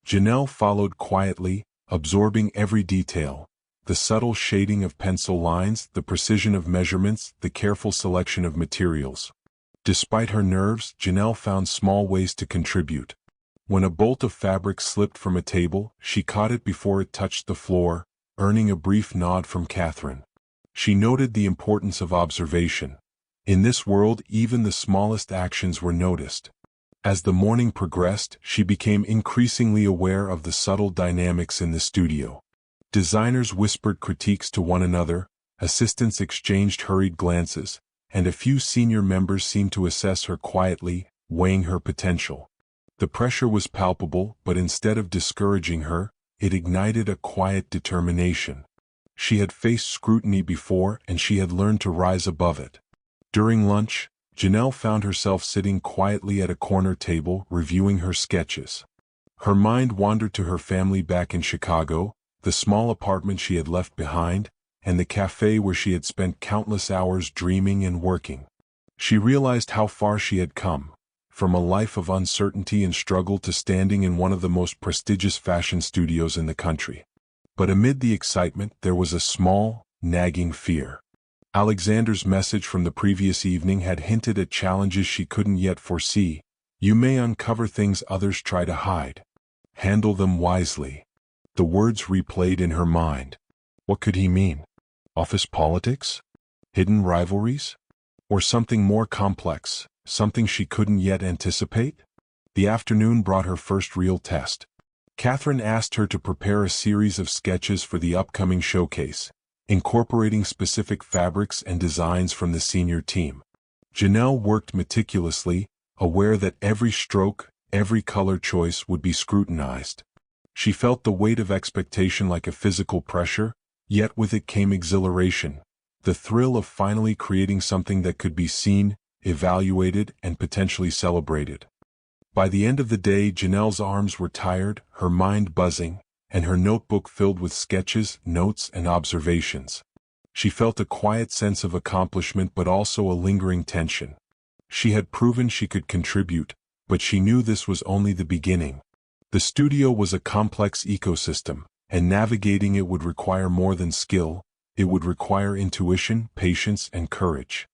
Janelle followed quietly, absorbing every detail: the subtle shading of pencil lines, the precision of measurements, the careful selection of materials. Despite her nerves, Janelle found small ways to contribute. When a bolt of fabric slipped from a table, she caught it before it touched the floor, earning a brief nod from Catherine. She noted the importance of observation. In this world, even the smallest actions were noticed. As the morning progressed, she became increasingly aware of the subtle dynamics in the studio. Designers whispered critiques to one another, assistants exchanged hurried glances, and a few senior members seemed to assess her quietly, weighing her potential. The pressure was palpable, but instead of discouraging her, it ignited a quiet determination. She had faced scrutiny before, and she had learned to rise above it. During lunch, Janelle found herself sitting quietly at a corner table, reviewing her sketches. Her mind wandered to her family back in Chicago, the small apartment she had left behind, and the cafe where she had spent countless hours dreaming and working. She realized how far she had come, from a life of uncertainty and struggle to standing in one of the most prestigious fashion studios in the country. But amid the excitement, there was a small, nagging fear. Alexander's message from the previous evening had hinted at challenges she couldn't yet foresee. You may uncover things others try to hide. Handle them wisely. The words replayed in her mind. What could he mean? Office politics? Hidden rivalries? Or something more complex, something she couldn't yet anticipate? The afternoon brought her first real test. Catherine asked her to prepare a series of sketches for the upcoming showcase, incorporating specific fabrics and designs from the senior team. Janelle worked meticulously, aware that every stroke, every color choice would be scrutinized. She felt the weight of expectation like a physical pressure, yet with it came exhilaration, the thrill of finally creating something that could be seen, evaluated, and potentially celebrated. By the end of the day, Janelle's arms were tired, her mind buzzing, and her notebook filled with sketches, notes, and observations. She felt a quiet sense of accomplishment but also a lingering tension. She had proven she could contribute, but she knew this was only the beginning. The studio was a complex ecosystem, and navigating it would require more than skill. It would require intuition, patience, and courage.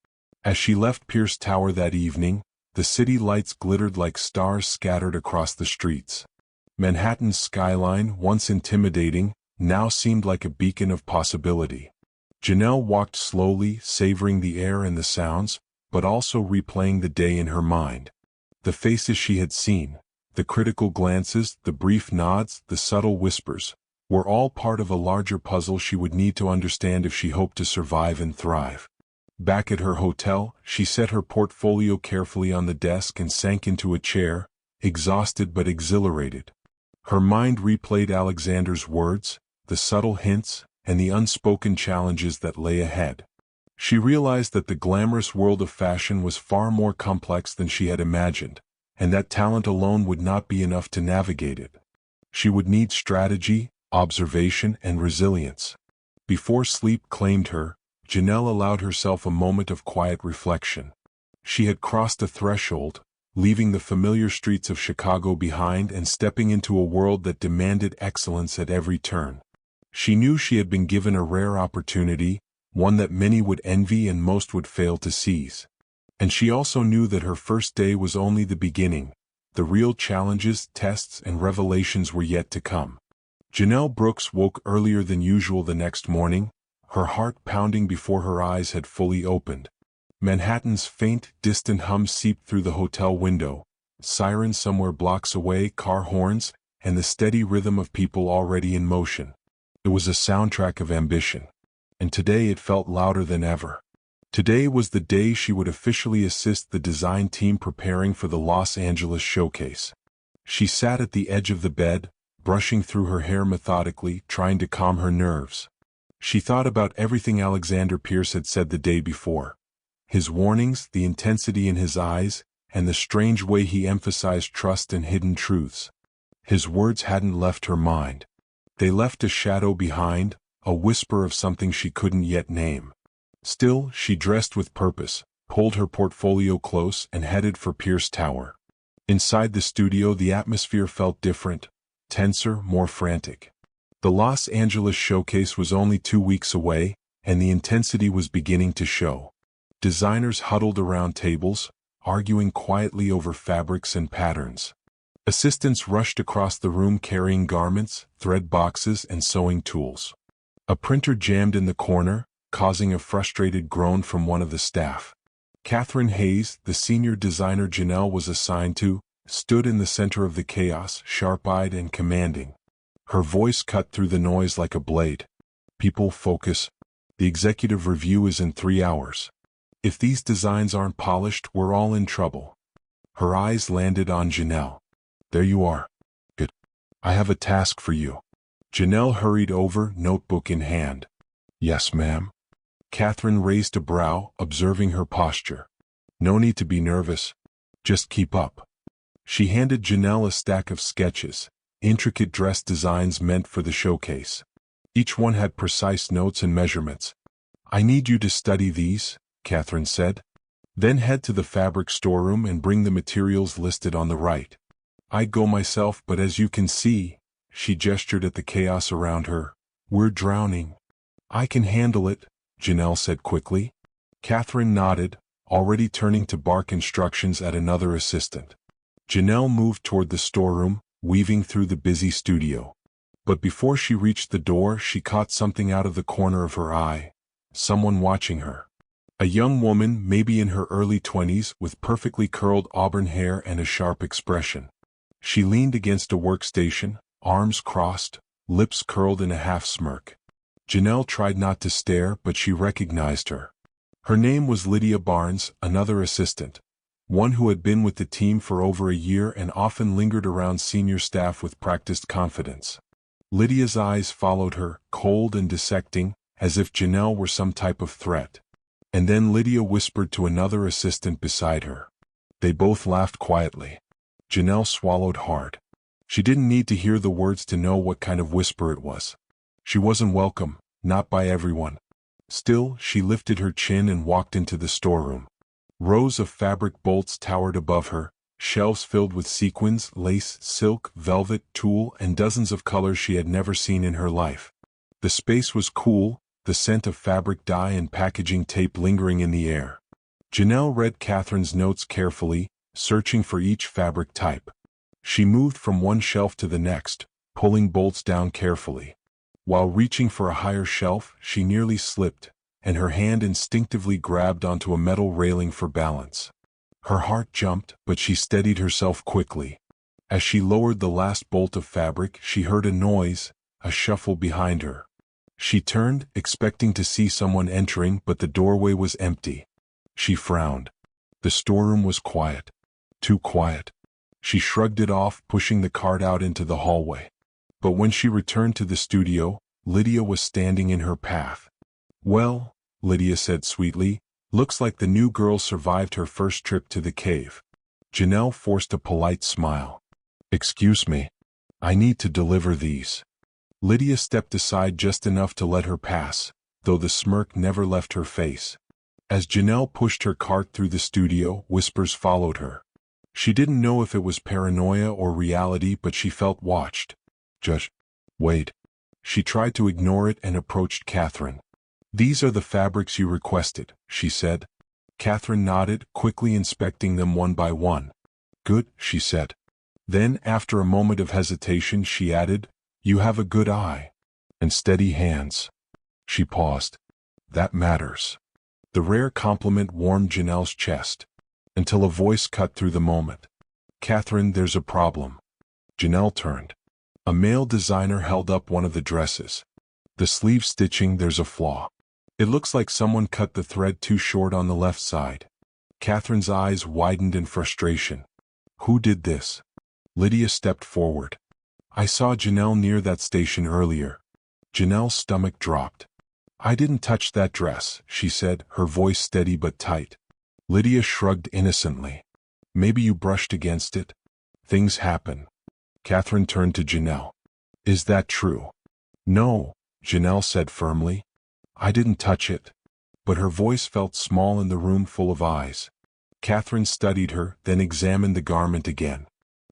As she left Pierce Tower that evening, the city lights glittered like stars scattered across the streets. Manhattan's skyline, once intimidating, now seemed like a beacon of possibility. Janelle walked slowly, savoring the air and the sounds, but also replaying the day in her mind. The faces she had seen, the critical glances, the brief nods, the subtle whispers, were all part of a larger puzzle she would need to understand if she hoped to survive and thrive. Back at her hotel, she set her portfolio carefully on the desk and sank into a chair, exhausted but exhilarated. Her mind replayed Alexander's words, the subtle hints, and the unspoken challenges that lay ahead. She realized that the glamorous world of fashion was far more complex than she had imagined, and that talent alone would not be enough to navigate it. She would need strategy, observation, and resilience. Before sleep claimed her, Janelle allowed herself a moment of quiet reflection. She had crossed a threshold, leaving the familiar streets of Chicago behind and stepping into a world that demanded excellence at every turn. She knew she had been given a rare opportunity, one that many would envy and most would fail to seize. And she also knew that her first day was only the beginning. The real challenges, tests, and revelations were yet to come. Janelle Brooks woke earlier than usual the next morning, her heart pounding before her eyes had fully opened. Manhattan's faint, distant hum seeped through the hotel window, sirens somewhere blocks away, car horns, and the steady rhythm of people already in motion. It was a soundtrack of ambition. And today it felt louder than ever. Today was the day she would officially assist the design team preparing for the Los Angeles showcase. She sat at the edge of the bed, brushing through her hair methodically, trying to calm her nerves. She thought about everything Alexander Pierce had said the day before. His warnings, the intensity in his eyes, and the strange way he emphasized trust and hidden truths. His words hadn't left her mind. They left a shadow behind, a whisper of something she couldn't yet name. Still, she dressed with purpose, pulled her portfolio close, and headed for Pierce Tower. Inside the studio, the atmosphere felt different, tenser, more frantic. The Los Angeles showcase was only 2 weeks away, and the intensity was beginning to show. Designers huddled around tables, arguing quietly over fabrics and patterns. Assistants rushed across the room carrying garments, thread boxes, and sewing tools. A printer jammed in the corner, causing a frustrated groan from one of the staff. Catherine Hayes, the senior designer Janelle was assigned to, stood in the center of the chaos, sharp-eyed and commanding. Her voice cut through the noise like a blade. People, focus. The executive review is in 3 hours. If these designs aren't polished, we're all in trouble. Her eyes landed on Janelle. There you are. Good. I have a task for you. Janelle hurried over, notebook in hand. Yes, ma'am. Catherine raised a brow, observing her posture. No need to be nervous. Just keep up. She handed Janelle a stack of sketches, intricate dress designs meant for the showcase. Each one had precise notes and measurements. "I need you to study these," Catherine said. "Then head to the fabric storeroom and bring the materials listed on the right. I'd go myself, but as you can see," she gestured at the chaos around her, "we're drowning." "I can handle it," Janelle said quickly. Catherine nodded, already turning to bark instructions at another assistant. Janelle moved toward the storeroom, weaving through the busy studio. But before she reached the door, she caught something out of the corner of her eye. Someone watching her. A young woman, maybe in her early 20s, with perfectly curled auburn hair and a sharp expression. She leaned against a workstation, arms crossed, lips curled in a half-smirk. Janelle tried not to stare, but she recognized her. Her name was Lydia Barnes, another assistant, one who had been with the team for over a year and often lingered around senior staff with practiced confidence. Lydia's eyes followed her, cold and dissecting, as if Janelle were some type of threat. And then Lydia whispered to another assistant beside her. They both laughed quietly. Janelle swallowed hard. She didn't need to hear the words to know what kind of whisper it was. She wasn't welcome, not by everyone. Still, she lifted her chin and walked into the storeroom. Rows of fabric bolts towered above her, shelves filled with sequins, lace, silk, velvet, tulle, and dozens of colors she had never seen in her life. The space was cool, the scent of fabric dye and packaging tape lingering in the air. Janelle read Catherine's notes carefully, searching for each fabric type. She moved from one shelf to the next, pulling bolts down carefully. While reaching for a higher shelf, she nearly slipped, and her hand instinctively grabbed onto a metal railing for balance. Her heart jumped, but she steadied herself quickly. As she lowered the last bolt of fabric, she heard a noise, a shuffle behind her. She turned, expecting to see someone entering, but the doorway was empty. She frowned. The storeroom was quiet. Too quiet. She shrugged it off, pushing the cart out into the hallway. But when she returned to the studio, Lydia was standing in her path. "Well," Lydia said sweetly, "looks like the new girl survived her first trip to the cave." Janelle forced a polite smile. "Excuse me. I need to deliver these." Lydia stepped aside just enough to let her pass, though the smirk never left her face. As Janelle pushed her cart through the studio, whispers followed her. She didn't know if it was paranoia or reality, but she felt watched. "Just wait." She tried to ignore it and approached Catherine. "These are the fabrics you requested," she said. Catherine nodded, quickly inspecting them one by one. "Good," she said. Then, after a moment of hesitation, she added, "You have a good eye. And steady hands." She paused. "That matters." The rare compliment warmed Janelle's chest. Until a voice cut through the moment. "Catherine, there's a problem." Janelle turned. A male designer held up one of the dresses. "The sleeve stitching, there's a flaw. It looks like someone cut the thread too short on the left side." Catherine's eyes widened in frustration. "Who did this?" Lydia stepped forward. "I saw Janelle near that station earlier." Janelle's stomach dropped. "I didn't touch that dress," she said, her voice steady but tight. Lydia shrugged innocently. "Maybe you brushed against it. Things happen." Catherine turned to Janelle. "Is that true?" "No," Janelle said firmly. "I didn't touch it." But her voice felt small in the room full of eyes. Catherine studied her, then examined the garment again.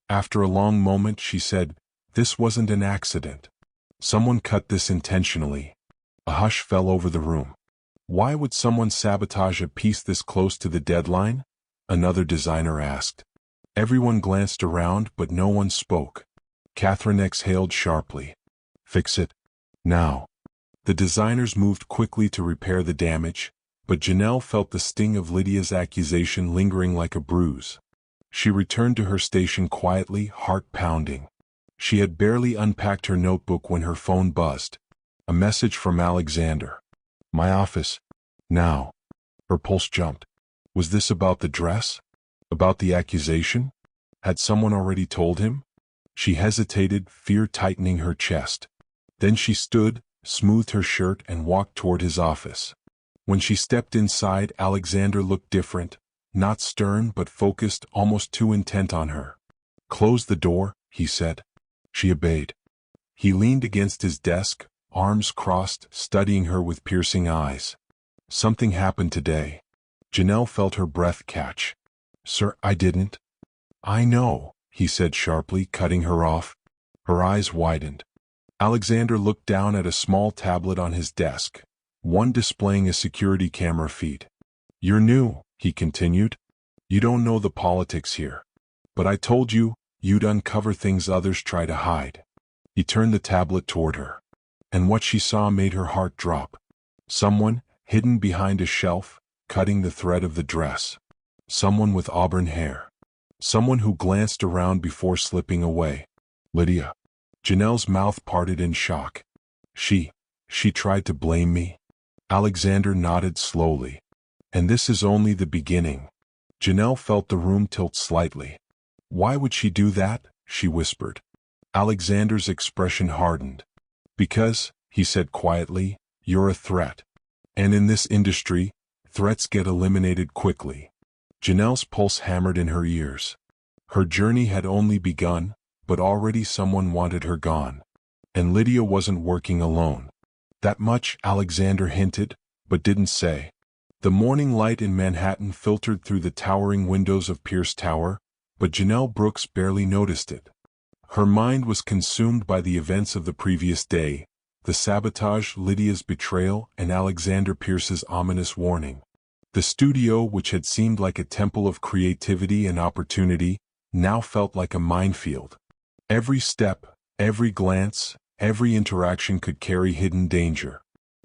After a long moment, she said, "This wasn't an accident. Someone cut this intentionally." A hush fell over the room. "Why would someone sabotage a piece this close to the deadline?" another designer asked. Everyone glanced around, but no one spoke. Catherine exhaled sharply. "Fix it. Now." The designers moved quickly to repair the damage, but Janelle felt the sting of Lydia's accusation lingering like a bruise. She returned to her station quietly, heart pounding. She had barely unpacked her notebook when her phone buzzed. A message from Alexander. "My office. Now." Her pulse jumped. Was this about the dress? About the accusation? Had someone already told him? She hesitated, fear tightening her chest. Then she stood, smoothed her shirt, and walked toward his office. When she stepped inside, Alexander looked different, not stern but focused, almost too intent on her. "Close the door," he said. She obeyed. He leaned against his desk, arms crossed, studying her with piercing eyes. Something happened today. Janelle felt her breath catch. Sir, I didn't. I know, he said sharply, cutting her off. Her eyes widened. Alexander looked down at a small tablet on his desk, one displaying a security camera feed. You're new, he continued. You don't know the politics here. But I told you, you'd uncover things others try to hide. He turned the tablet toward her. And what she saw made her heart drop. Someone, hidden behind a shelf, cutting the thread of the dress. Someone with auburn hair. Someone who glanced around before slipping away. Lydia. Janelle's mouth parted in shock. She tried to blame me? Alexander nodded slowly. And this is only the beginning. Janelle felt the room tilt slightly. Why would she do that? She whispered. Alexander's expression hardened. Because, he said quietly, you're a threat. And in this industry, threats get eliminated quickly. Janelle's pulse hammered in her ears. Her journey had only begun, but already someone wanted her gone. And Lydia wasn't working alone. That much Alexander hinted, but didn't say. The morning light in Manhattan filtered through the towering windows of Pierce Tower, but Janelle Brooks barely noticed it. Her mind was consumed by the events of the previous day, the sabotage, Lydia's betrayal, and Alexander Pierce's ominous warning. The studio, which had seemed like a temple of creativity and opportunity, now felt like a minefield. Every step, every glance, every interaction could carry hidden danger.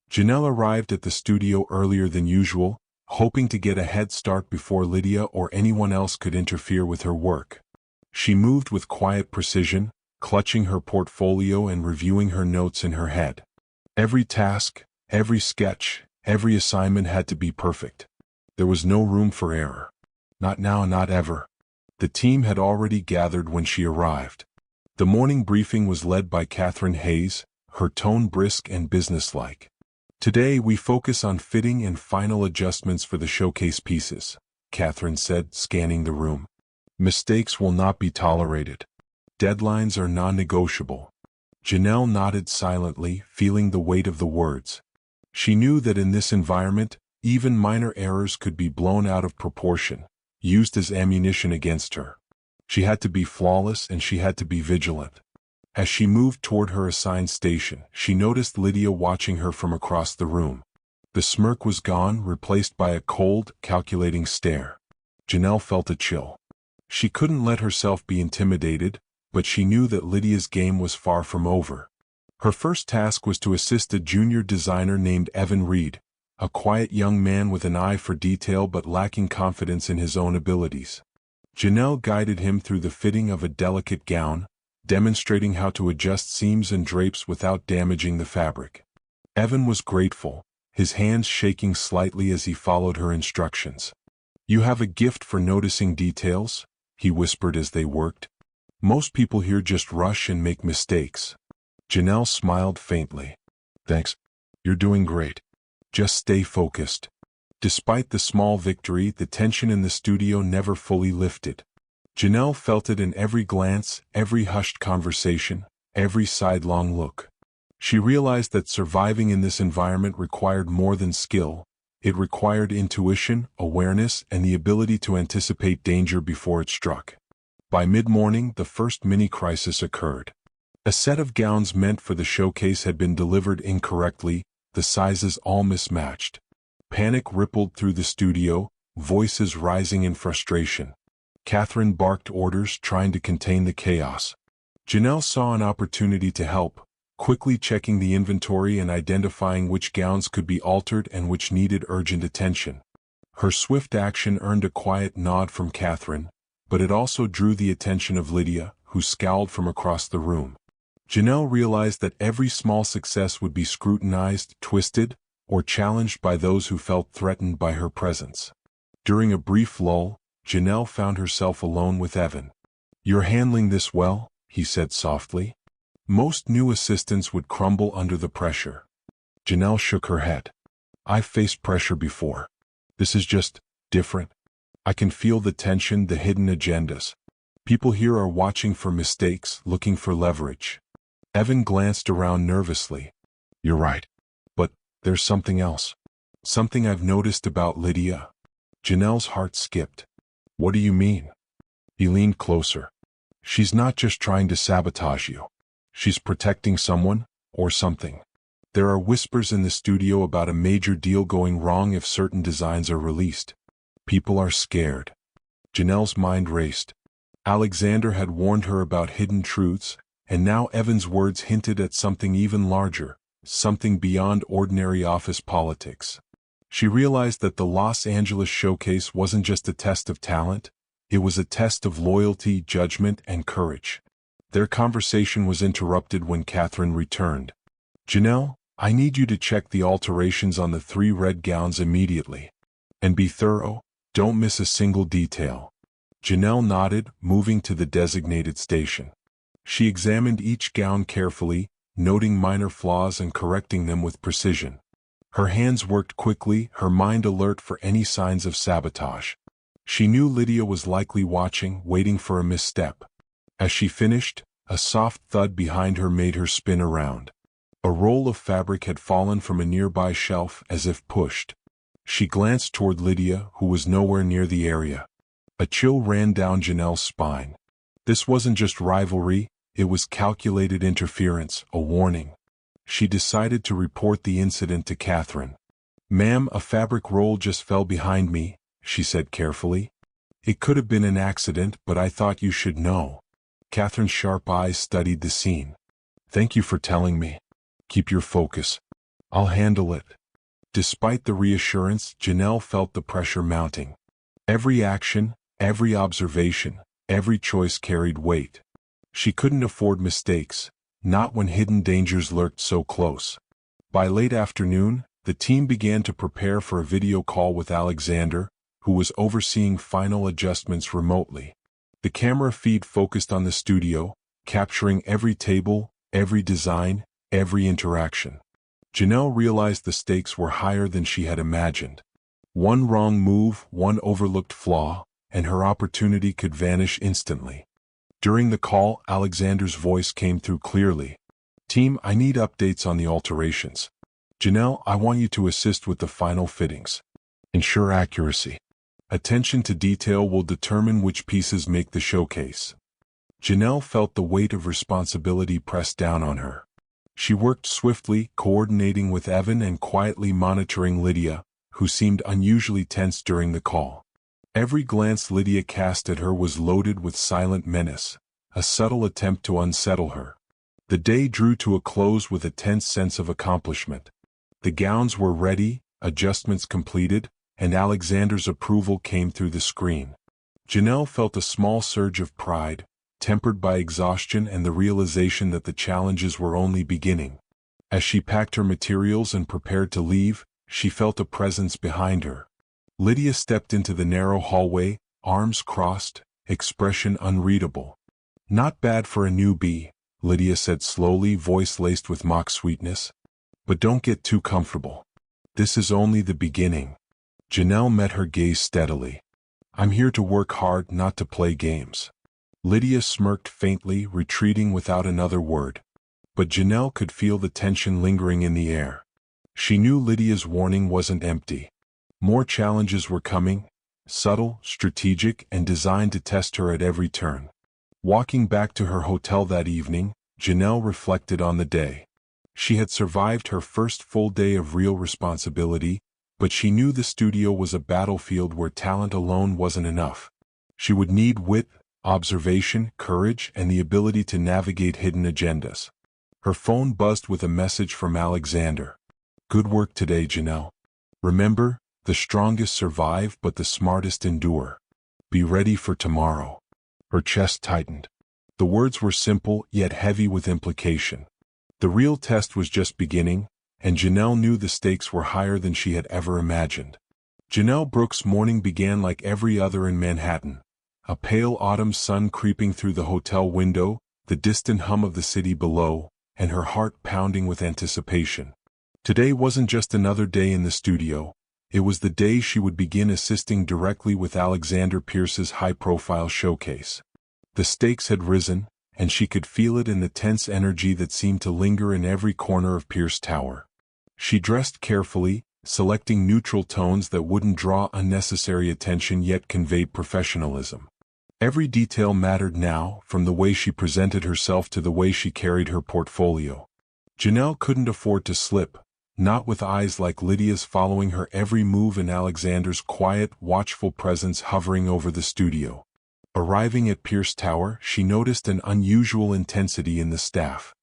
Janelle arrived at the studio earlier than usual, hoping to get a head start before Lydia or anyone else could interfere with her work. She moved with quiet precision, clutching her portfolio and reviewing her notes in her head. Every task, every sketch, every assignment had to be perfect. There was no room for error. Not now, not ever. The team had already gathered when she arrived. The morning briefing was led by Catherine Hayes, her tone brisk and businesslike. Today we focus on fitting and final adjustments for the showcase pieces, Catherine said, scanning the room. Mistakes will not be tolerated. Deadlines are non-negotiable. Janelle nodded silently, feeling the weight of the words. She knew that in this environment, even minor errors could be blown out of proportion, used as ammunition against her. She had to be flawless and she had to be vigilant. As she moved toward her assigned station, she noticed Lydia watching her from across the room. The smirk was gone, replaced by a cold, calculating stare. Janelle felt a chill. She couldn't let herself be intimidated, but she knew that Lydia's game was far from over. Her first task was to assist a junior designer named Evan Reed, a quiet young man with an eye for detail but lacking confidence in his own abilities. Janelle guided him through the fitting of a delicate gown, demonstrating how to adjust seams and drapes without damaging the fabric. Evan was grateful, his hands shaking slightly as he followed her instructions. You have a gift for noticing details, he whispered as they worked. Most people here just rush and make mistakes. Janelle smiled faintly. Thanks. You're doing great. Just stay focused. Despite the small victory, the tension in the studio never fully lifted. Janelle felt it in every glance, every hushed conversation, every sidelong look. She realized that surviving in this environment required more than skill. It required intuition, awareness, and the ability to anticipate danger before it struck. By mid-morning, the first mini-crisis occurred. A set of gowns meant for the showcase had been delivered incorrectly, the sizes all mismatched. Panic rippled through the studio, voices rising in frustration. Catherine barked orders, trying to contain the chaos. Janelle saw an opportunity to help, quickly checking the inventory and identifying which gowns could be altered and which needed urgent attention. Her swift action earned a quiet nod from Catherine, but it also drew the attention of Lydia, who scowled from across the room. Janelle realized that every small success would be scrutinized, twisted, or challenged by those who felt threatened by her presence. During a brief lull, Janelle found herself alone with Evan. You're handling this well, he said softly. Most new assistants would crumble under the pressure. Janelle shook her head. I've faced pressure before. This is just different. I can feel the tension, the hidden agendas. People here are watching for mistakes, looking for leverage. Evan glanced around nervously. You're right. But there's something else. Something I've noticed about Lydia. Janelle's heart skipped. What do you mean? He leaned closer. She's not just trying to sabotage you. She's protecting someone, or something. There are whispers in the studio about a major deal going wrong if certain designs are released. People are scared. Janelle's mind raced. Alexander had warned her about hidden truths, and now Evan's words hinted at something even larger, something beyond ordinary office politics. She realized that the Los Angeles showcase wasn't just a test of talent, it was a test of loyalty, judgment, and courage. Their conversation was interrupted when Catherine returned. Janelle, I need you to check the alterations on the 3 red gowns immediately. And be thorough, don't miss a single detail. Janelle nodded, moving to the designated station. She examined each gown carefully, noting minor flaws and correcting them with precision. Her hands worked quickly, her mind alert for any signs of sabotage. She knew Lydia was likely watching, waiting for a misstep. As she finished, a soft thud behind her made her spin around. A roll of fabric had fallen from a nearby shelf as if pushed. She glanced toward Lydia, who was nowhere near the area. A chill ran down Janelle's spine. This wasn't just rivalry, it was calculated interference, a warning. She decided to report the incident to Catherine. "Ma'am, a fabric roll just fell behind me," she said carefully. "It could have been an accident, but I thought you should know." Catherine's sharp eyes studied the scene. "Thank you for telling me. Keep your focus. I'll handle it." Despite the reassurance, Janelle felt the pressure mounting. Every action, every observation, every choice carried weight. She couldn't afford mistakes, not when hidden dangers lurked so close. By late afternoon, the team began to prepare for a video call with Alexander, who was overseeing final adjustments remotely. The camera feed focused on the studio, capturing every table, every design, every interaction. Janelle realized the stakes were higher than she had imagined. One wrong move, one overlooked flaw, and her opportunity could vanish instantly. During the call, Alexander's voice came through clearly. "Team, I need updates on the alterations. Janelle, I want you to assist with the final fittings. Ensure accuracy. Attention to detail will determine which pieces make the showcase." Janelle felt the weight of responsibility press down on her. She worked swiftly, coordinating with Evan and quietly monitoring Lydia, who seemed unusually tense during the call. Every glance Lydia cast at her was loaded with silent menace, a subtle attempt to unsettle her. The day drew to a close with a tense sense of accomplishment. The gowns were ready, adjustments completed, and Alexander's approval came through the screen. Janelle felt a small surge of pride, tempered by exhaustion and the realization that the challenges were only beginning. As she packed her materials and prepared to leave, she felt a presence behind her. Lydia stepped into the narrow hallway, arms crossed, expression unreadable. "Not bad for a newbie," Lydia said slowly, voice laced with mock sweetness. "But don't get too comfortable. This is only the beginning." Janelle met her gaze steadily. "I'm here to work hard, not to play games." Lydia smirked faintly, retreating without another word. But Janelle could feel the tension lingering in the air. She knew Lydia's warning wasn't empty. More challenges were coming, subtle, strategic, and designed to test her at every turn. Walking back to her hotel that evening, Janelle reflected on the day. She had survived her first full day of real responsibility, but she knew the studio was a battlefield where talent alone wasn't enough. She would need wit, observation, courage, and the ability to navigate hidden agendas. Her phone buzzed with a message from Alexander. "Good work today, Janelle. Remember, the strongest survive but the smartest endure. Be ready for tomorrow." Her chest tightened. The words were simple, yet heavy with implication. The real test was just beginning, and Janelle knew the stakes were higher than she had ever imagined. Janelle Brooks' morning began like every other in Manhattan. A pale autumn sun creeping through the hotel window, the distant hum of the city below, and her heart pounding with anticipation. Today wasn't just another day in the studio, it was the day she would begin assisting directly with Alexander Pierce's high-profile showcase. The stakes had risen, and she could feel it in the tense energy that seemed to linger in every corner of Pierce Tower. She dressed carefully, selecting neutral tones that wouldn't draw unnecessary attention yet conveyed professionalism. Every detail mattered now, from the way she presented herself to the way she carried her portfolio. Janelle couldn't afford to slip, not with eyes like Lydia's following her every move and Alexander's quiet, watchful presence hovering over the studio. Arriving at Pierce Tower, she noticed an unusual intensity in the staff.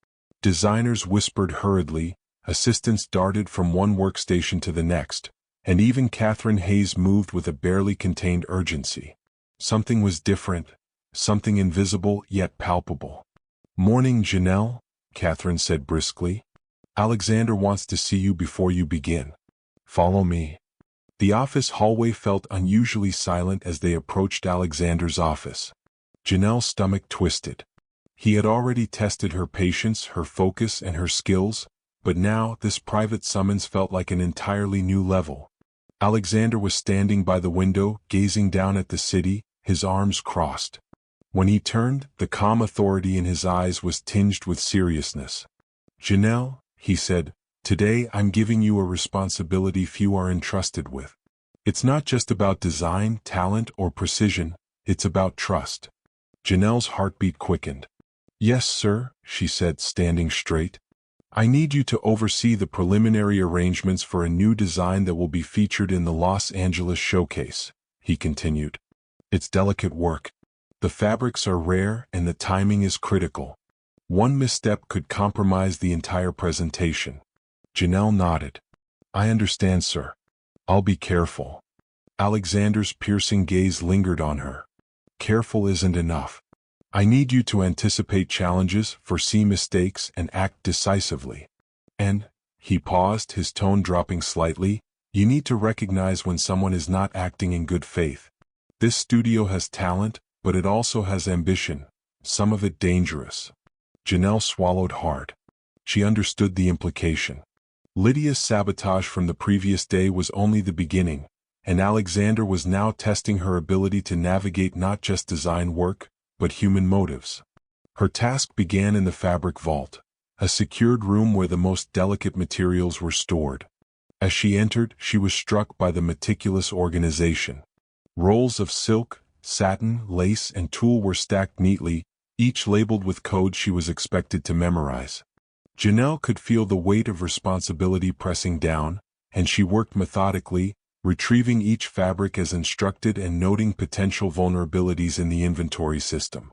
Designers whispered hurriedly, assistants darted from one workstation to the next, and even Catherine Hayes moved with a barely contained urgency. Something was different, something invisible yet palpable. "Morning, Janelle," Catherine said briskly. "Alexander wants to see you before you begin. Follow me." The office hallway felt unusually silent as they approached Alexander's office. Janelle's stomach twisted. He had already tested her patience, her focus, and her skills, but now this private summons felt like an entirely new level. Alexander was standing by the window, gazing down at the city, his arms crossed. When he turned, the calm authority in his eyes was tinged with seriousness. "Janelle," he said, "today I'm giving you a responsibility few are entrusted with. It's not just about design, talent, or precision, it's about trust." Janelle's heartbeat quickened. "Yes, sir," she said, standing straight. "I need you to oversee the preliminary arrangements for a new design that will be featured in the Los Angeles showcase," he continued. "It's delicate work. The fabrics are rare and the timing is critical. One misstep could compromise the entire presentation." Janelle nodded. "I understand, sir. I'll be careful." Alexander's piercing gaze lingered on her. "Careful isn't enough. I need you to anticipate challenges, foresee mistakes, and act decisively. And," he paused, his tone dropping slightly, "you need to recognize when someone is not acting in good faith. This studio has talent, but it also has ambition, some of it dangerous." Janelle swallowed hard. She understood the implication. Lydia's sabotage from the previous day was only the beginning, and Alexander was now testing her ability to navigate not just design work, but human motives. Her task began in the fabric vault, a secured room where the most delicate materials were stored. As she entered, she was struck by the meticulous organization. Rolls of silk, satin, lace, and tulle were stacked neatly, each labeled with codes she was expected to memorize. Janelle could feel the weight of responsibility pressing down, and she worked methodically, retrieving each fabric as instructed and noting potential vulnerabilities in the inventory system.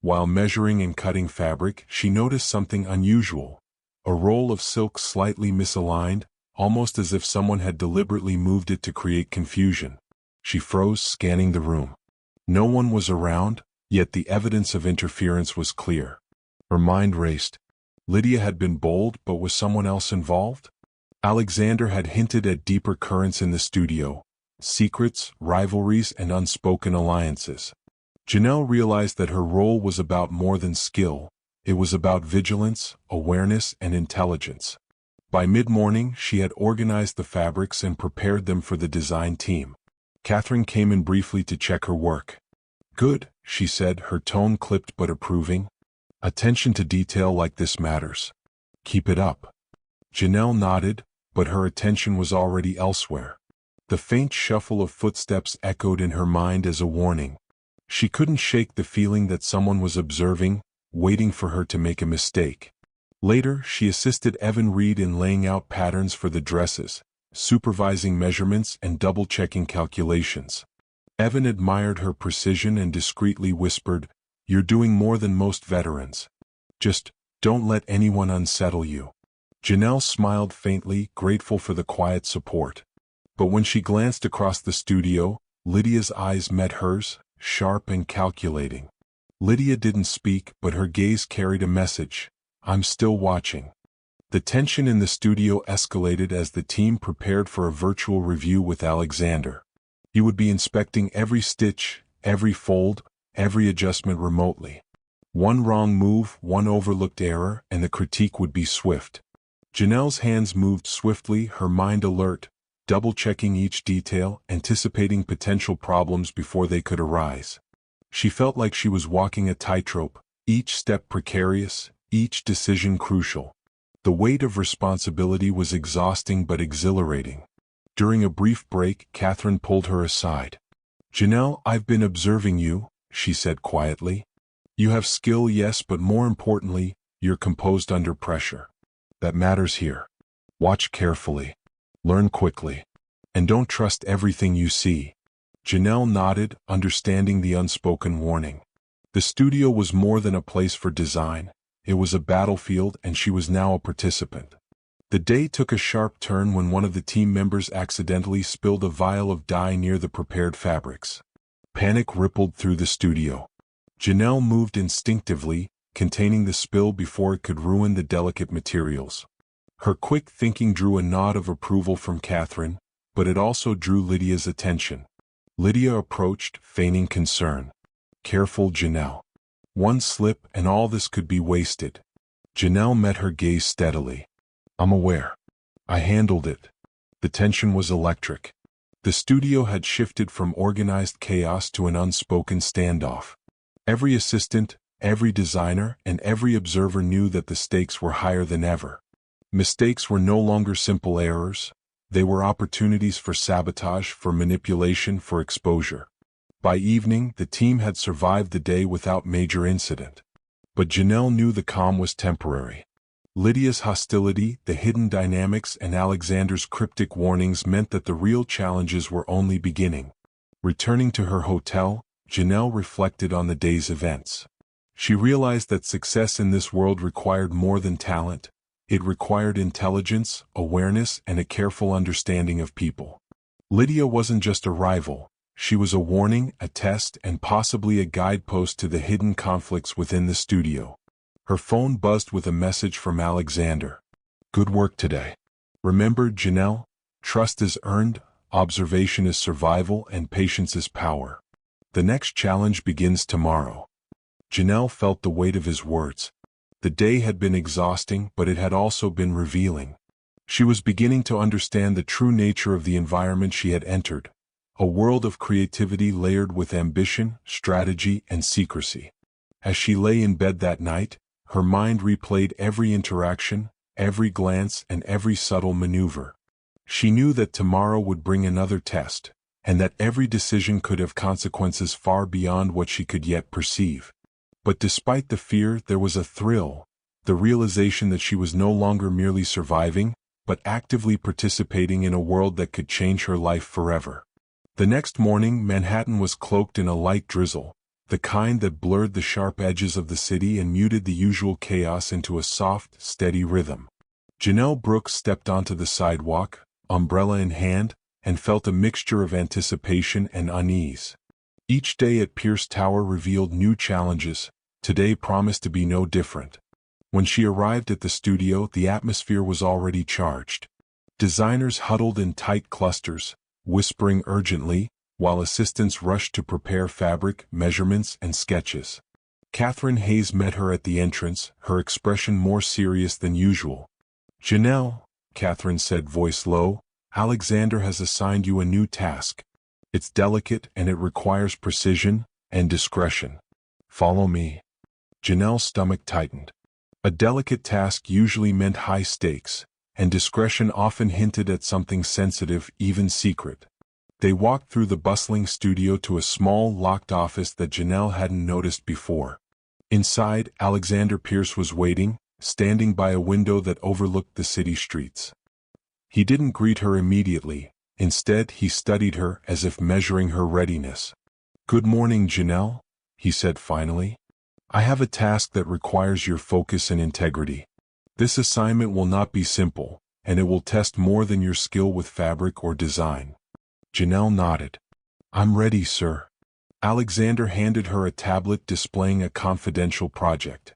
While measuring and cutting fabric, she noticed something unusual. A roll of silk slightly misaligned, almost as if someone had deliberately moved it to create confusion. She froze, scanning the room. No one was around, yet the evidence of interference was clear. Her mind raced. Lydia had been bold, but was someone else involved? Alexander had hinted at deeper currents in the studio, secrets, rivalries, and unspoken alliances. Janelle realized that her role was about more than skill. It was about vigilance, awareness, and intelligence. By mid-morning, she had organized the fabrics and prepared them for the design team. Catherine came in briefly to check her work. "Good," she said, her tone clipped but approving. "Attention to detail like this matters. Keep it up." Janelle nodded, but her attention was already elsewhere. The faint shuffle of footsteps echoed in her mind as a warning. She couldn't shake the feeling that someone was observing, waiting for her to make a mistake. Later, she assisted Evan Reed in laying out patterns for the dresses, supervising measurements and double-checking calculations. Evan admired her precision and discreetly whispered, "You're doing more than most veterans. Just don't let anyone unsettle you." Janelle smiled faintly, grateful for the quiet support. But when she glanced across the studio, Lydia's eyes met hers, sharp and calculating. Lydia didn't speak, but her gaze carried a message. "I'm still watching." The tension in the studio escalated as the team prepared for a virtual review with Alexander. He would be inspecting every stitch, every fold, every adjustment remotely. One wrong move, one overlooked error, and the critique would be swift. Janelle's hands moved swiftly, her mind alert, double-checking each detail, anticipating potential problems before they could arise. She felt like she was walking a tightrope, Each step precarious, each decision crucial. The weight of responsibility was exhausting but exhilarating. During a brief break, Catherine pulled her aside. "Janelle, I've been observing you," she said quietly. "You have skill, yes, but more importantly, you're composed under pressure. That matters here. Watch carefully. Learn quickly. And don't trust everything you see." Janelle nodded, understanding the unspoken warning. The studio was more than a place for design. It was a battlefield, and she was now a participant. The day took a sharp turn when one of the team members accidentally spilled a vial of dye near the prepared fabrics. Panic rippled through the studio. Janelle moved instinctively, containing the spill before it could ruin the delicate materials. Her quick thinking drew a nod of approval from Catherine, but it also drew Lydia's attention. Lydia approached, feigning concern. "Careful, Janelle. One slip and all this could be wasted." Janelle met her gaze steadily. "I'm aware. I handled it." The tension was electric. The studio had shifted from organized chaos to an unspoken standoff. Every assistant, every designer, and every observer knew that the stakes were higher than ever. Mistakes were no longer simple errors. They were opportunities for sabotage, for manipulation, for exposure. By evening, the team had survived the day without major incident. But Janelle knew the calm was temporary. Lydia's hostility, the hidden dynamics, and Alexander's cryptic warnings meant that the real challenges were only beginning. Returning to her hotel, Janelle reflected on the day's events. She realized that success in this world required more than talent. It required intelligence, awareness, and a careful understanding of people. Lydia wasn't just a rival. She was a warning, a test, and possibly a guidepost to the hidden conflicts within the studio. Her phone buzzed with a message from Alexander. "Good work today. Remember, Janelle, trust is earned, observation is survival, and patience is power. The next challenge begins tomorrow." Janelle felt the weight of his words. The day had been exhausting, but it had also been revealing. She was beginning to understand the true nature of the environment she had entered, a world of creativity layered with ambition, strategy, and secrecy. As she lay in bed that night, her mind replayed every interaction, every glance, and every subtle maneuver. She knew that tomorrow would bring another test, and that every decision could have consequences far beyond what she could yet perceive. But despite the fear, there was a thrill, the realization that she was no longer merely surviving, but actively participating in a world that could change her life forever. The next morning, Manhattan was cloaked in a light drizzle, the kind that blurred the sharp edges of the city and muted the usual chaos into a soft, steady rhythm. Janelle Brooks stepped onto the sidewalk, umbrella in hand, and felt a mixture of anticipation and unease. Each day at Pierce Tower revealed new challenges. Today promised to be no different. When she arrived at the studio, the atmosphere was already charged. Designers huddled in tight clusters, whispering urgently, while assistants rushed to prepare fabric, measurements, and sketches. Catherine Hayes met her at the entrance, her expression more serious than usual. "Janelle," Catherine said, voice low, "Alexander has assigned you a new task. It's delicate and it requires precision and discretion. Follow me." Janelle's stomach tightened. A delicate task usually meant high stakes, and discretion often hinted at something sensitive, even secret. They walked through the bustling studio to a small, locked office that Janelle hadn't noticed before. Inside, Alexander Pierce was waiting, standing by a window that overlooked the city streets. He didn't greet her immediately. Instead, he studied her as if measuring her readiness. "Good morning, Janelle," he said finally. "I have a task that requires your focus and integrity. This assignment will not be simple, and it will test more than your skill with fabric or design." Janelle nodded. "I'm ready, sir." Alexander handed her a tablet displaying a confidential project.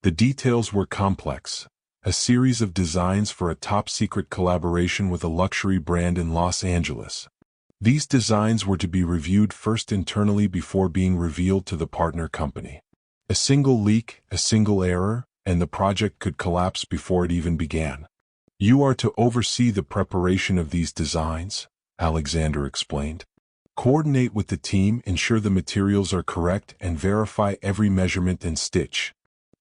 The details were complex. A series of designs for a top-secret collaboration with a luxury brand in Los Angeles. These designs were to be reviewed first internally before being revealed to the partner company. A single leak, a single error, and the project could collapse before it even began. "You are to oversee the preparation of these designs," Alexander explained. "Coordinate with the team, ensure the materials are correct, and verify every measurement and stitch.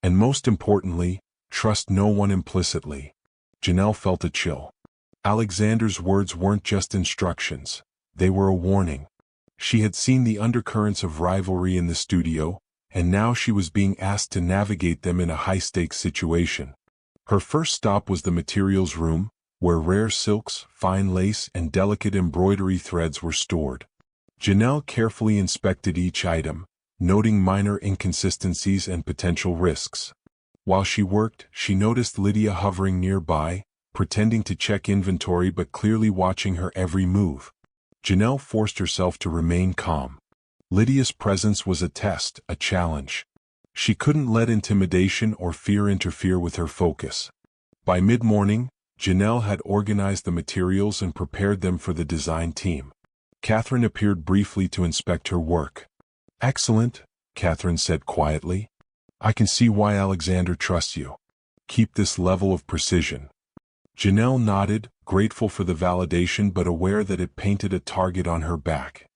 And most importantly, trust no one implicitly. Janelle felt a chill. Alexander's words weren't just instructions, they were a warning. She had seen the undercurrents of rivalry in the studio, and now she was being asked to navigate them in a high-stakes situation. Her first stop was the materials room, where rare silks, fine lace, and delicate embroidery threads were stored. Janelle carefully inspected each item, noting minor inconsistencies and potential risks. While she worked, she noticed Lydia hovering nearby, pretending to check inventory but clearly watching her every move. Janelle forced herself to remain calm. Lydia's presence was a test, a challenge. She couldn't let intimidation or fear interfere with her focus. By mid-morning, Janelle had organized the materials and prepared them for the design team. Catherine appeared briefly to inspect her work. "Excellent," Catherine said quietly. "I can see why Alexander trusts you. Keep this level of precision." Janelle nodded, grateful for the validation but aware that it painted a target on her back.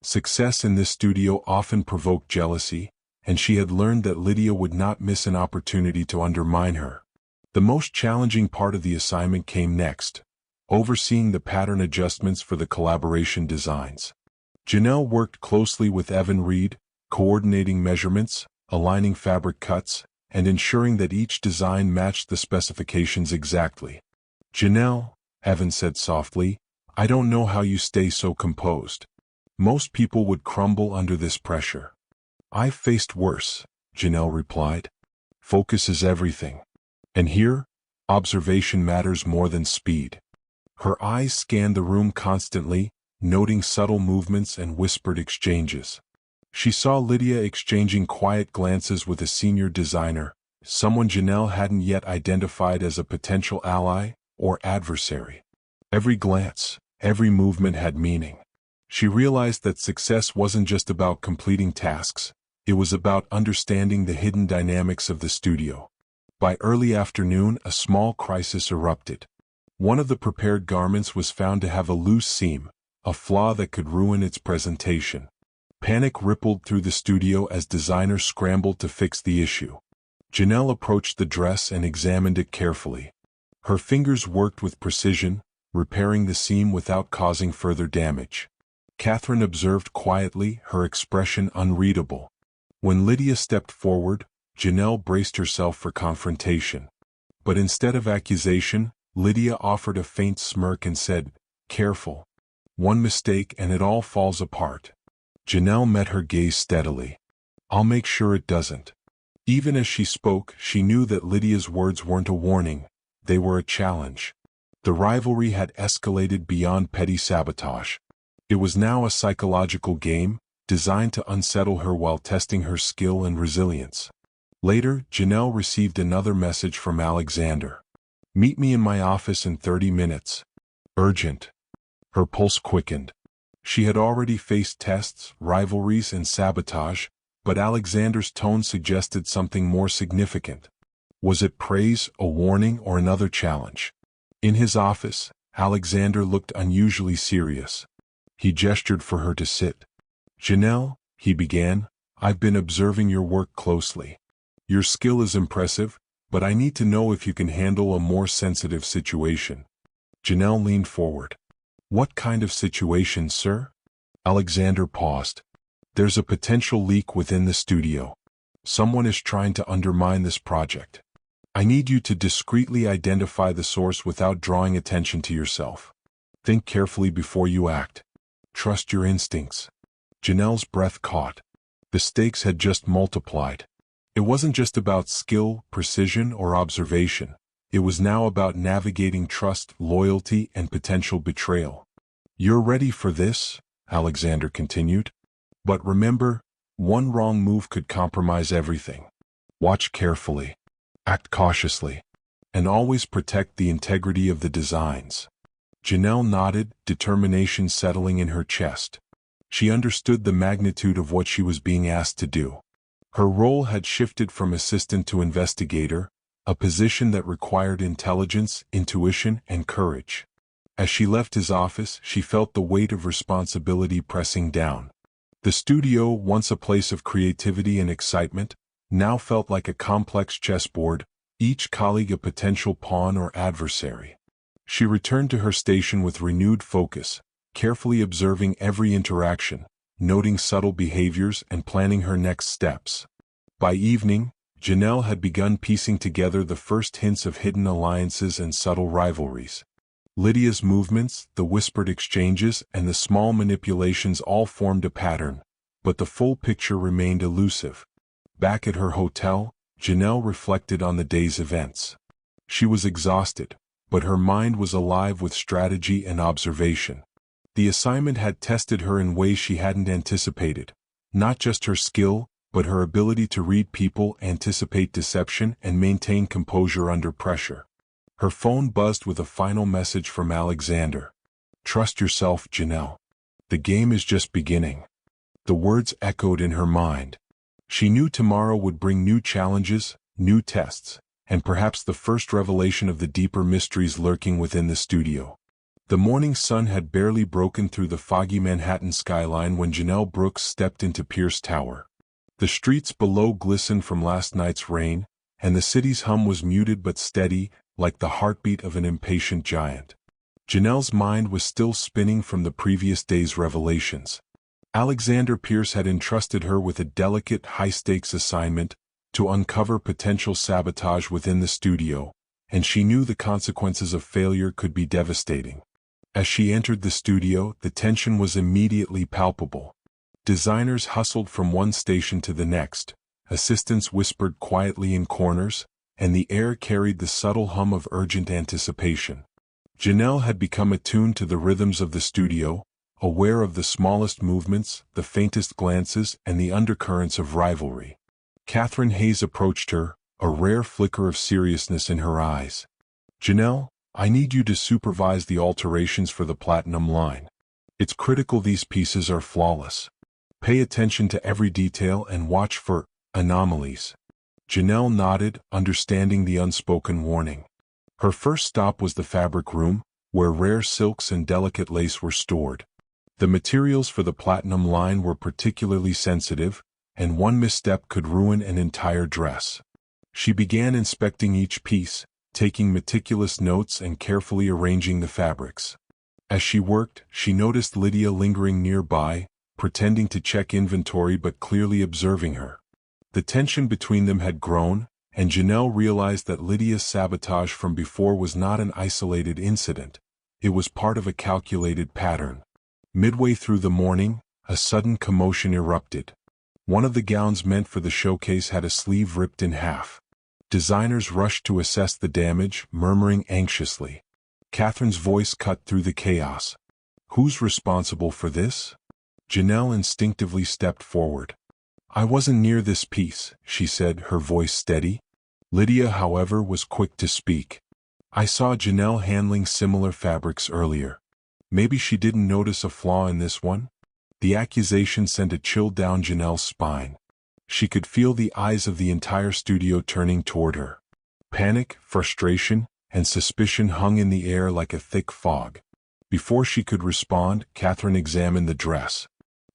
Success in this studio often provoked jealousy, and she had learned that Lydia would not miss an opportunity to undermine her. The most challenging part of the assignment came next, overseeing the pattern adjustments for the collaboration designs. Janelle worked closely with Evan Reed, coordinating measurements, aligning fabric cuts, and ensuring that each design matched the specifications exactly. "Janelle," Evan said softly, "I don't know how you stay so composed. Most people would crumble under this pressure." "I've faced worse," Janelle replied. "Focus is everything. And here, observation matters more than speed." Her eyes scanned the room constantly, noting subtle movements and whispered exchanges. She saw Lydia exchanging quiet glances with a senior designer, someone Janelle hadn't yet identified as a potential ally or adversary. Every glance, every movement had meaning. She realized that success wasn't just about completing tasks, it was about understanding the hidden dynamics of the studio. By early afternoon, a small crisis erupted. One of the prepared garments was found to have a loose seam, a flaw that could ruin its presentation. Panic rippled through the studio as designers scrambled to fix the issue. Janelle approached the dress and examined it carefully. Her fingers worked with precision, repairing the seam without causing further damage. Catherine observed quietly, her expression unreadable. When Lydia stepped forward, Janelle braced herself for confrontation. But instead of accusation, Lydia offered a faint smirk and said, "Careful. One mistake and it all falls apart." Janelle met her gaze steadily. "I'll make sure it doesn't." Even as she spoke, she knew that Lydia's words weren't a warning, they were a challenge. The rivalry had escalated beyond petty sabotage. It was now a psychological game, designed to unsettle her while testing her skill and resilience. Later, Janelle received another message from Alexander. "Meet me in my office in 30 minutes. Urgent." Her pulse quickened. She had already faced tests, rivalries, and sabotage, but Alexander's tone suggested something more significant. Was it praise, a warning, or another challenge? In his office, Alexander looked unusually serious. He gestured for her to sit. "Janelle," he began, "I've been observing your work closely. Your skill is impressive, but I need to know if you can handle a more sensitive situation." Janelle leaned forward. "What kind of situation, sir?" Alexander paused. "There's a potential leak within the studio. Someone is trying to undermine this project. I need you to discreetly identify the source without drawing attention to yourself. Think carefully before you act. Trust your instincts." Janelle's breath caught. The stakes had just multiplied. It wasn't just about skill, precision, or observation. It was now about navigating trust, loyalty, and potential betrayal. "You're ready for this?" Alexander continued. "But remember, one wrong move could compromise everything. Watch carefully. Act cautiously. And always protect the integrity of the designs." Janelle nodded, determination settling in her chest. She understood the magnitude of what she was being asked to do. Her role had shifted from assistant to investigator, a position that required intelligence, intuition, and courage. As she left his office, she felt the weight of responsibility pressing down. The studio, once a place of creativity and excitement, now felt like a complex chessboard, each colleague a potential pawn or adversary. She returned to her station with renewed focus, carefully observing every interaction, noting subtle behaviors and planning her next steps. By evening, Janelle had begun piecing together the first hints of hidden alliances and subtle rivalries. Lydia's movements, the whispered exchanges, and the small manipulations all formed a pattern, but the full picture remained elusive. Back at her hotel, Janelle reflected on the day's events. She was exhausted, but her mind was alive with strategy and observation. The assignment had tested her in ways she hadn't anticipated, not just her skill, but her ability to read people, anticipate deception, and maintain composure under pressure. Her phone buzzed with a final message from Alexander. "Trust yourself, Janelle. The game is just beginning." The words echoed in her mind. She knew tomorrow would bring new challenges, new tests, and perhaps the first revelation of the deeper mysteries lurking within the studio. The morning sun had barely broken through the foggy Manhattan skyline when Janelle Brooks stepped into Pierce Tower. The streets below glistened from last night's rain, and the city's hum was muted but steady, like the heartbeat of an impatient giant. Janelle's mind was still spinning from the previous day's revelations. Alexander Pierce had entrusted her with a delicate, high-stakes assignment to uncover potential sabotage within the studio, and she knew the consequences of failure could be devastating. As she entered the studio, the tension was immediately palpable. Designers hustled from one station to the next, assistants whispered quietly in corners, and the air carried the subtle hum of urgent anticipation. Janelle had become attuned to the rhythms of the studio, aware of the smallest movements, the faintest glances, and the undercurrents of rivalry. Catherine Hayes approached her, a rare flicker of seriousness in her eyes. "Janelle, I need you to supervise the alterations for the Platinum line. It's critical these pieces are flawless. Pay attention to every detail and watch for anomalies." Janelle nodded, understanding the unspoken warning. Her first stop was the fabric room, where rare silks and delicate lace were stored. The materials for the Platinum line were particularly sensitive, and one misstep could ruin an entire dress. She began inspecting each piece, taking meticulous notes and carefully arranging the fabrics. As she worked, she noticed Lydia lingering nearby, pretending to check inventory but clearly observing her. The tension between them had grown, and Janelle realized that Lydia's sabotage from before was not an isolated incident. It was part of a calculated pattern. Midway through the morning, a sudden commotion erupted. One of the gowns meant for the showcase had a sleeve ripped in half. Designers rushed to assess the damage, murmuring anxiously. Catherine's voice cut through the chaos. "Who's responsible for this?" Janelle instinctively stepped forward. "I wasn't near this piece," she said, her voice steady. Lydia, however, was quick to speak. "I saw Janelle handling similar fabrics earlier. Maybe she didn't notice a flaw in this one?" The accusation sent a chill down Janelle's spine. She could feel the eyes of the entire studio turning toward her. Panic, frustration, and suspicion hung in the air like a thick fog. Before she could respond, Catherine examined the dress.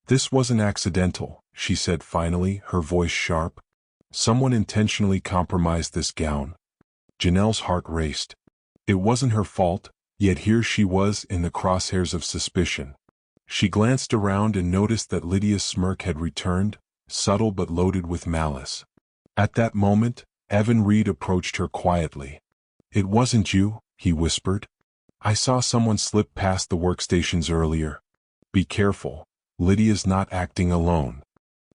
"This wasn't accidental," she said finally, her voice sharp. "Someone intentionally compromised this gown." Janelle's heart raced. It wasn't her fault, yet here she was in the crosshairs of suspicion. She glanced around and noticed that Lydia's smirk had returned, subtle but loaded with malice. At that moment, Evan Reed approached her quietly. "It wasn't you," he whispered. "I saw someone slip past the workstations earlier. Be careful, Lydia's not acting alone."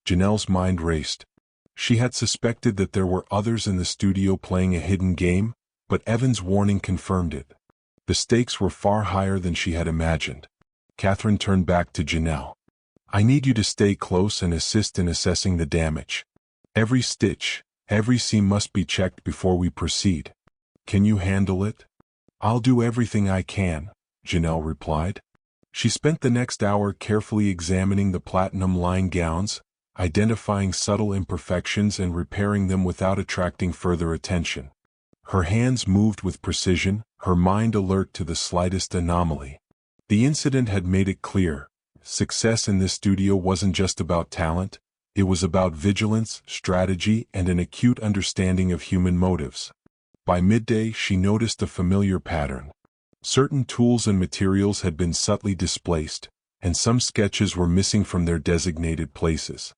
Janelle's mind raced. She had suspected that there were others in the studio playing a hidden game, but Evan's warning confirmed it. The stakes were far higher than she had imagined. Catherine turned back to Janelle. "I need you to stay close and assist in assessing the damage. Every stitch, every seam must be checked before we proceed. Can you handle it?" "I'll do everything I can," Janelle replied. She spent the next hour carefully examining the Platinum line gowns, identifying subtle imperfections and repairing them without attracting further attention. Her hands moved with precision, her mind alert to the slightest anomaly. The incident had made it clear. Success in this studio wasn't just about talent, It was about vigilance, strategy, and an acute understanding of human motives. By midday, she noticed a familiar pattern. Certain tools and materials had been subtly displaced, and some sketches were missing from their designated places.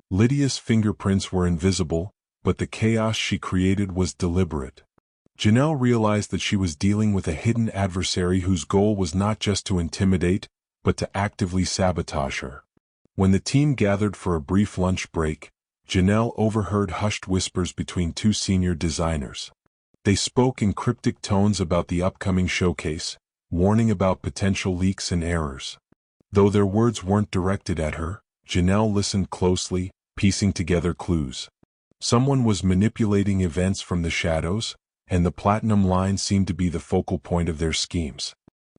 Lydia's fingerprints were invisible, but the chaos she created was deliberate. Janelle realized that she was dealing with a hidden adversary whose goal was not just to intimidate, but to actively sabotage her. When the team gathered for a brief lunch break, Janelle overheard hushed whispers between two senior designers. They spoke in cryptic tones about the upcoming showcase, warning about potential leaks and errors. Though their words weren't directed at her, Janelle listened closely, piecing together clues. Someone was manipulating events from the shadows, and the platinum line seemed to be the focal point of their schemes.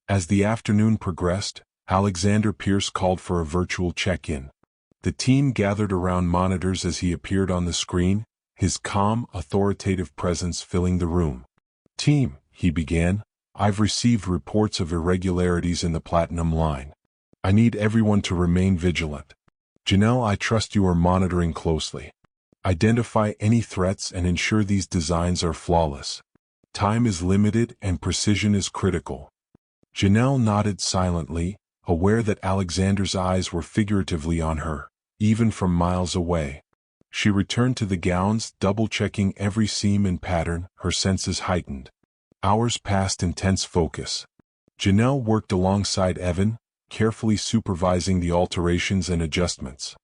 As the afternoon progressed, Alexander Pierce called for a virtual check-in. The team gathered around monitors as he appeared on the screen, his calm, authoritative presence filling the room. "Team," he began, "I've received reports of irregularities in the platinum line. I need everyone to remain vigilant. Janelle, I trust you are monitoring closely. Identify any threats and ensure these designs are flawless. Time is limited and precision is critical." Janelle nodded silently, aware that Alexander's eyes were figuratively on her, even from miles away. She returned to the gowns, double-checking every seam and pattern, her senses heightened. Hours passed in tense focus. Janelle worked alongside Evan, carefully supervising the alterations and adjustments.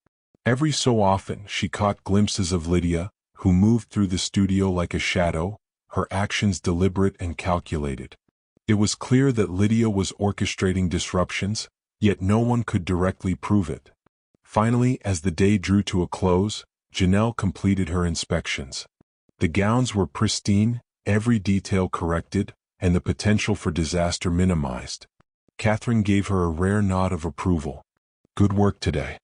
Every so often, she caught glimpses of Lydia, who moved through the studio like a shadow, her actions deliberate and calculated. It was clear that Lydia was orchestrating disruptions, yet no one could directly prove it. Finally, as the day drew to a close, Janelle completed her inspections. The gowns were pristine, every detail corrected, and the potential for disaster minimized. Catherine gave her a rare nod of approval. "Good work today.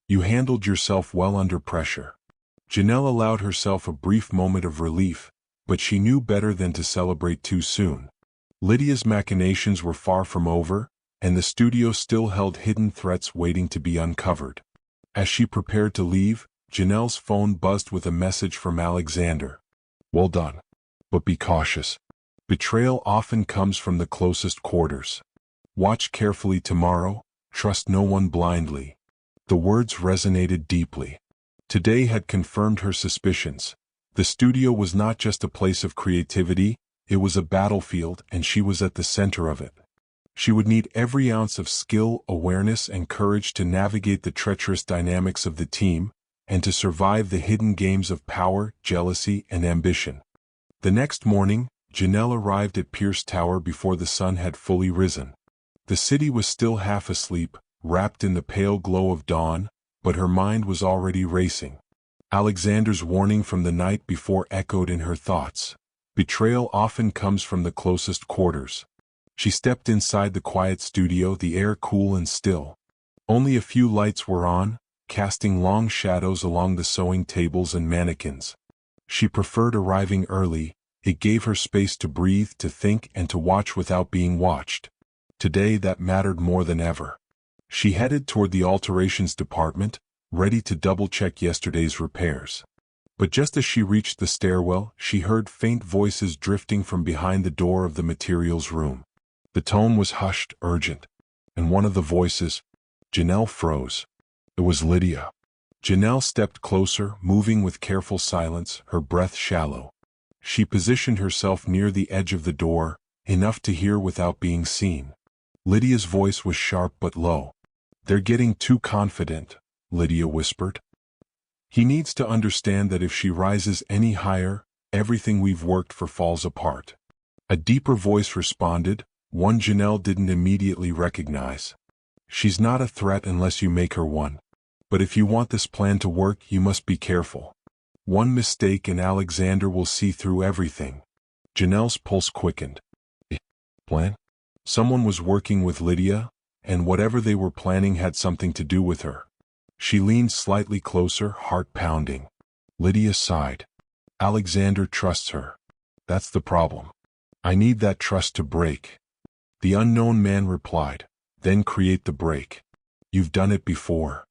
You handled yourself well under pressure." Janelle allowed herself a brief moment of relief, but she knew better than to celebrate too soon. Lydia's machinations were far from over, and the studio still held hidden threats waiting to be uncovered. As she prepared to leave, Janelle's phone buzzed with a message from Alexander. "Well done. But be cautious. Betrayal often comes from the closest quarters. Watch carefully tomorrow, trust no one blindly." The words resonated deeply. Today had confirmed her suspicions. The studio was not just a place of creativity, it was a battlefield, and she was at the center of it. She would need every ounce of skill, awareness, and courage to navigate the treacherous dynamics of the team, and to survive the hidden games of power, jealousy, and ambition. The next morning, Janelle arrived at Pierce Tower before the sun had fully risen. The city was still half asleep, wrapped in the pale glow of dawn, but her mind was already racing. Alexander's warning from the night before echoed in her thoughts. Betrayal often comes from the closest quarters. She stepped inside the quiet studio, the air cool and still. Only a few lights were on, casting long shadows along the sewing tables and mannequins. She preferred arriving early. It gave her space to breathe, to think, and to watch without being watched. Today that mattered more than ever. She headed toward the alterations department, ready to double-check yesterday's repairs. But just as she reached the stairwell, she heard faint voices drifting from behind the door of the materials room. The tone was hushed, urgent, and one of the voices, Janelle froze. It was Lydia. Janelle stepped closer, moving with careful silence, her breath shallow. She positioned herself near the edge of the door, enough to hear without being seen. Lydia's voice was sharp but low. "They're getting too confident," Lydia whispered. "He needs to understand that if she rises any higher, everything we've worked for falls apart." A deeper voice responded, one Janelle didn't immediately recognize. "She's not a threat unless you make her one. But if you want this plan to work, you must be careful. One mistake and Alexander will see through everything." Janelle's pulse quickened. Plan? Someone was working with Lydia, and whatever they were planning had something to do with her. She leaned slightly closer, heart pounding. Lydia sighed. "Alexander trusts her. That's the problem. I need that trust to break." The unknown man replied, "Then create the break. You've done it before."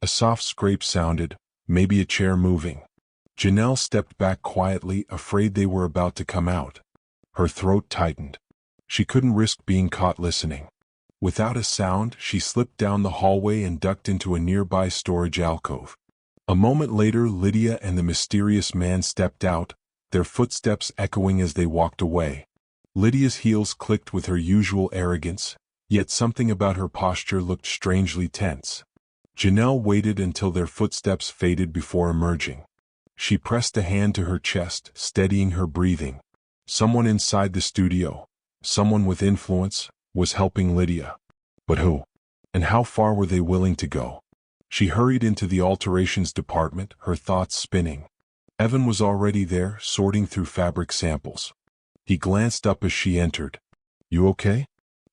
A soft scrape sounded, maybe a chair moving. Janelle stepped back quietly, afraid they were about to come out. Her throat tightened. She couldn't risk being caught listening. Without a sound, she slipped down the hallway and ducked into a nearby storage alcove. A moment later, Lydia and the mysterious man stepped out, their footsteps echoing as they walked away. Lydia's heels clicked with her usual arrogance, yet something about her posture looked strangely tense. Janelle waited until their footsteps faded before emerging. She pressed a hand to her chest, steadying her breathing. Someone inside the studio, someone with influence, was helping Lydia. But who? And how far were they willing to go? She hurried into the alterations department, her thoughts spinning. Evan was already there, sorting through fabric samples. He glanced up as she entered. "You okay?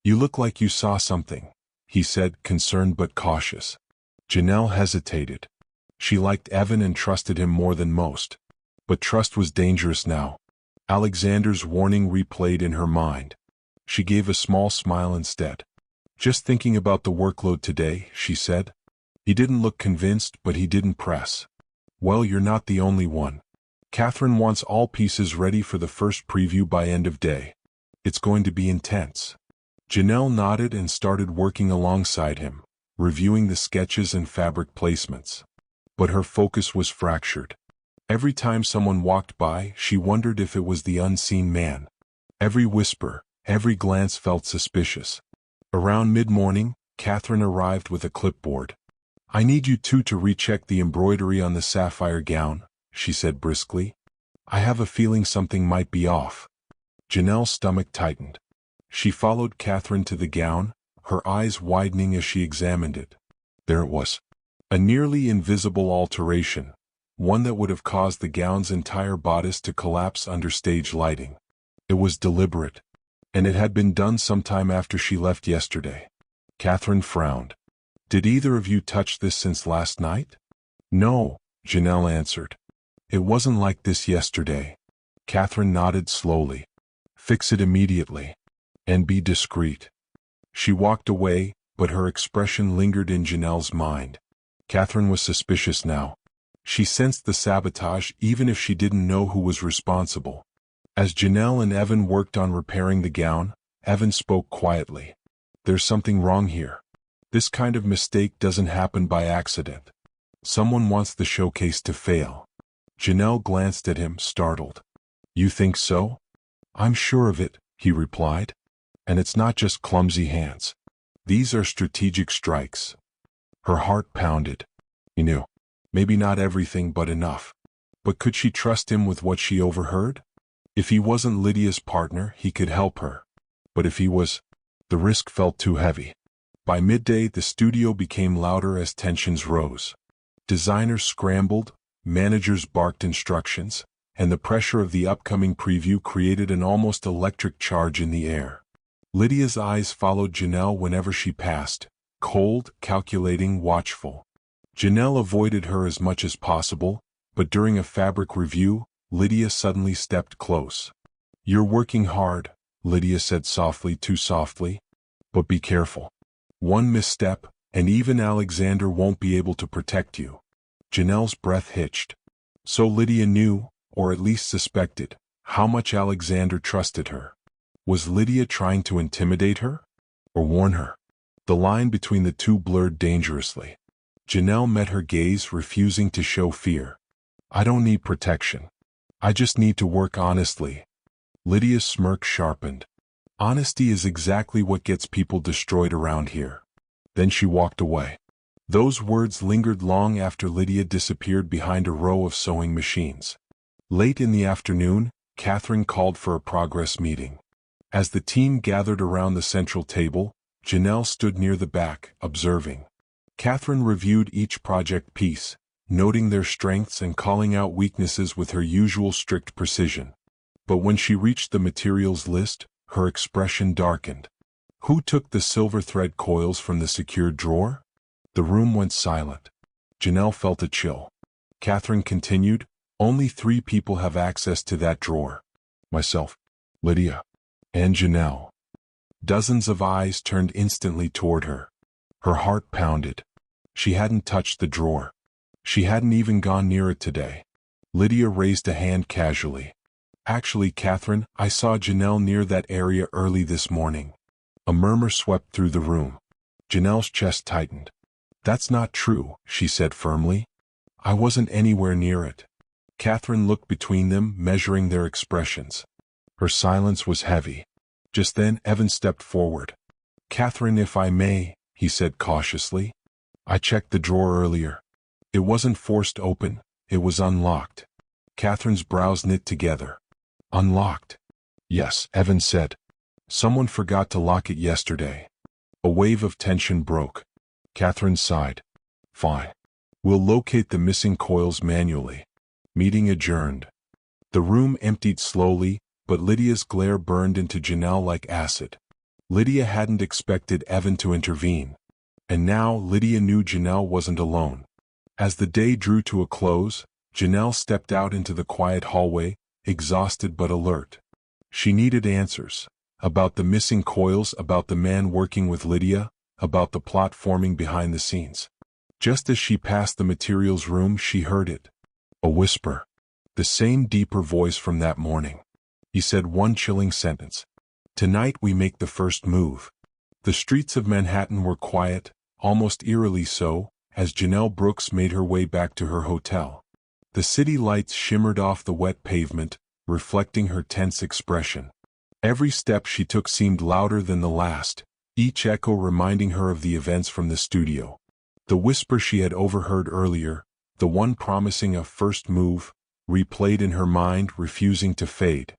You look like you saw something," he said, concerned but cautious. Janelle hesitated. She liked Evan and trusted him more than most. But trust was dangerous now. Alexander's warning replayed in her mind. She gave a small smile instead. "Just thinking about the workload today," she said. He didn't look convinced, but he didn't press. "Well, you're not the only one. Catherine wants all pieces ready for the first preview by end of day. It's going to be intense." Janelle nodded and started working alongside him, reviewing the sketches and fabric placements. But her focus was fractured. Every time someone walked by, she wondered if it was the unseen man. Every whisper, every glance felt suspicious. Around mid-morning, Catherine arrived with a clipboard. "I need you two to recheck the embroidery on the sapphire gown," she said briskly. "I have a feeling something might be off." Janelle's stomach tightened. She followed Catherine to the gown, her eyes widening as she examined it. There it was. A nearly invisible alteration, one that would have caused the gown's entire bodice to collapse under stage lighting. It was deliberate, and it had been done sometime after she left yesterday. Catherine frowned. "Did either of you touch this since last night?" "No," Janelle answered. "It wasn't like this yesterday." Catherine nodded slowly. "Fix it immediately. And be discreet." She walked away, but her expression lingered in Janelle's mind. Catherine was suspicious now. She sensed the sabotage even if she didn't know who was responsible. As Janelle and Evan worked on repairing the gown, Evan spoke quietly. "There's something wrong here. This kind of mistake doesn't happen by accident. Someone wants the showcase to fail." Janelle glanced at him, startled. "You think so?" "I'm sure of it," he replied. "And it's not just clumsy hands. These are strategic strikes." Her heart pounded. He knew. Maybe not everything, but enough. But could she trust him with what she overheard? If he wasn't Lydia's partner, he could help her. But if he was, the risk felt too heavy. By midday, the studio became louder as tensions rose. Designers scrambled, managers barked instructions, and the pressure of the upcoming preview created an almost electric charge in the air. Lydia's eyes followed Janelle whenever she passed, cold, calculating, watchful. Janelle avoided her as much as possible, but during a fabric review, Lydia suddenly stepped close. "You're working hard," Lydia said softly, too softly. "But be careful. One misstep, and even Alexander won't be able to protect you." Janelle's breath hitched. So Lydia knew, or at least suspected, how much Alexander trusted her. Was Lydia trying to intimidate her? Or warn her? The line between the two blurred dangerously. Janelle met her gaze, refusing to show fear. "I don't need protection. I just need to work honestly." Lydia's smirk sharpened. "Honesty is exactly what gets people destroyed around here." Then she walked away. Those words lingered long after Lydia disappeared behind a row of sewing machines. Late in the afternoon, Catherine called for a progress meeting. As the team gathered around the central table, Janelle stood near the back, observing. Catherine reviewed each project piece, noting their strengths and calling out weaknesses with her usual strict precision. But when she reached the materials list, her expression darkened. Who took the silver thread coils from the secured drawer? The room went silent. Janelle felt a chill. Catherine continued, "Only 3 people have access to that drawer. Myself, Lydia, and Janelle." Dozens of eyes turned instantly toward her. Her heart pounded. She hadn't touched the drawer. She hadn't even gone near it today. Lydia raised a hand casually. Actually, Catherine, I saw Janelle near that area early this morning. A murmur swept through the room. Janelle's chest tightened. That's not true, she said firmly. I wasn't anywhere near it. Catherine looked between them, measuring their expressions. Her silence was heavy. Just then, Evan stepped forward. Catherine, if I may, he said cautiously. I checked the drawer earlier. It wasn't forced open, it was unlocked. Catherine's brows knit together. Unlocked? Yes, Evan said. Someone forgot to lock it yesterday. A wave of tension broke. Catherine sighed. Fine. We'll locate the missing coils manually. Meeting adjourned. The room emptied slowly, but Lydia's glare burned into Janelle like acid. Lydia hadn't expected Evan to intervene. And now Lydia knew Janelle wasn't alone. As the day drew to a close, Janelle stepped out into the quiet hallway, exhausted but alert. She needed answers. About the missing coils, about the man working with Lydia, about the plot forming behind the scenes. Just as she passed the materials room, she heard it. A whisper. The same deeper voice from that morning. He said one chilling sentence. Tonight we make the first move. The streets of Manhattan were quiet, almost eerily so, as Janelle Brooks made her way back to her hotel. The city lights shimmered off the wet pavement, reflecting her tense expression. Every step she took seemed louder than the last, each echo reminding her of the events from the studio. The whisper she had overheard earlier, the one promising a first move, replayed in her mind, refusing to fade.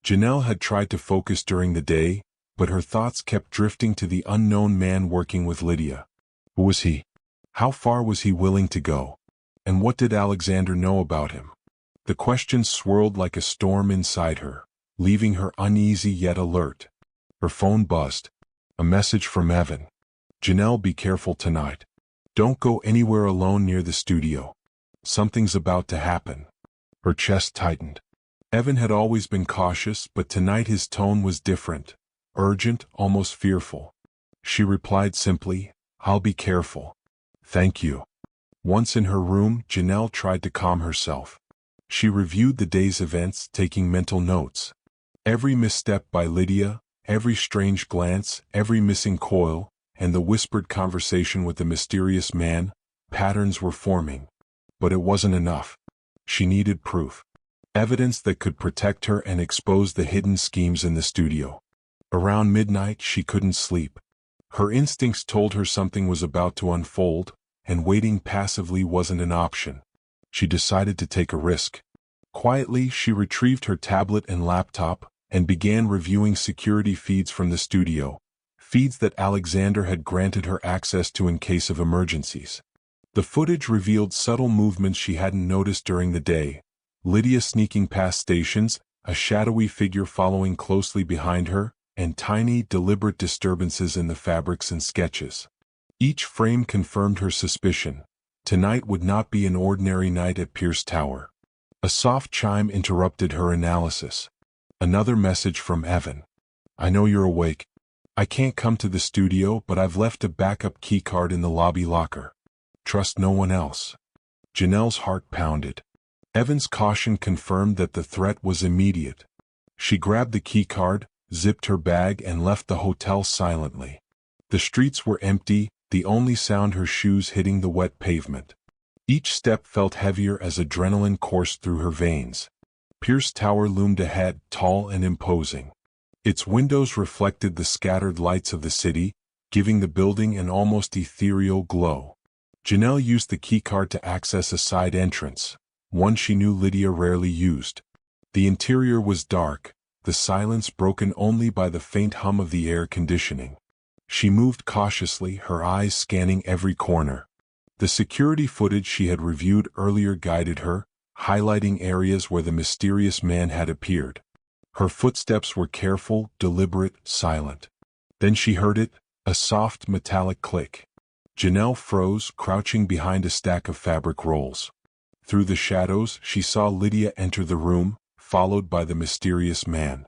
Janelle had tried to focus during the day, but her thoughts kept drifting to the unknown man working with Lydia. Who was he? How far was he willing to go? And what did Alexander know about him? The questions swirled like a storm inside her, leaving her uneasy yet alert. Her phone buzzed. A message from Evan. Janelle, be careful tonight. Don't go anywhere alone near the studio. Something's about to happen. Her chest tightened. Evan had always been cautious, but tonight his tone was different. Urgent, almost fearful. She replied simply, I'll be careful. Thank you. Once in her room, Janelle tried to calm herself. She reviewed the day's events, taking mental notes. Every misstep by Lydia, every strange glance, every missing coil, and the whispered conversation with the mysterious man, patterns were forming. But it wasn't enough. She needed proof. Evidence that could protect her and expose the hidden schemes in the studio. Around midnight, she couldn't sleep. Her instincts told her something was about to unfold, and waiting passively wasn't an option. She decided to take a risk. Quietly, she retrieved her tablet and laptop, and began reviewing security feeds from the studio, feeds that Alexander had granted her access to in case of emergencies. The footage revealed subtle movements she hadn't noticed during the day. Lydia sneaking past stations, a shadowy figure following closely behind her, and tiny, deliberate disturbances in the fabrics and sketches. Each frame confirmed her suspicion. Tonight would not be an ordinary night at Pierce Tower. A soft chime interrupted her analysis. Another message from Evan. I know you're awake. I can't come to the studio, but I've left a backup keycard in the lobby locker. Trust no one else. Janelle's heart pounded. Evan's caution confirmed that the threat was immediate. She grabbed the keycard, zipped her bag, and left the hotel silently. The streets were empty, the only sound her shoes hitting the wet pavement. Each step felt heavier as adrenaline coursed through her veins. Pierce Tower loomed ahead, tall and imposing. Its windows reflected the scattered lights of the city, giving the building an almost ethereal glow. Janelle used the keycard to access a side entrance, one she knew Lydia rarely used. The interior was dark, the silence broken only by the faint hum of the air conditioning. She moved cautiously, her eyes scanning every corner. The security footage she had reviewed earlier guided her, highlighting areas where the mysterious man had appeared. Her footsteps were careful, deliberate, silent. Then she heard it, a soft metallic click. Janelle froze, crouching behind a stack of fabric rolls. Through the shadows, she saw Lydia enter the room, followed by the mysterious man.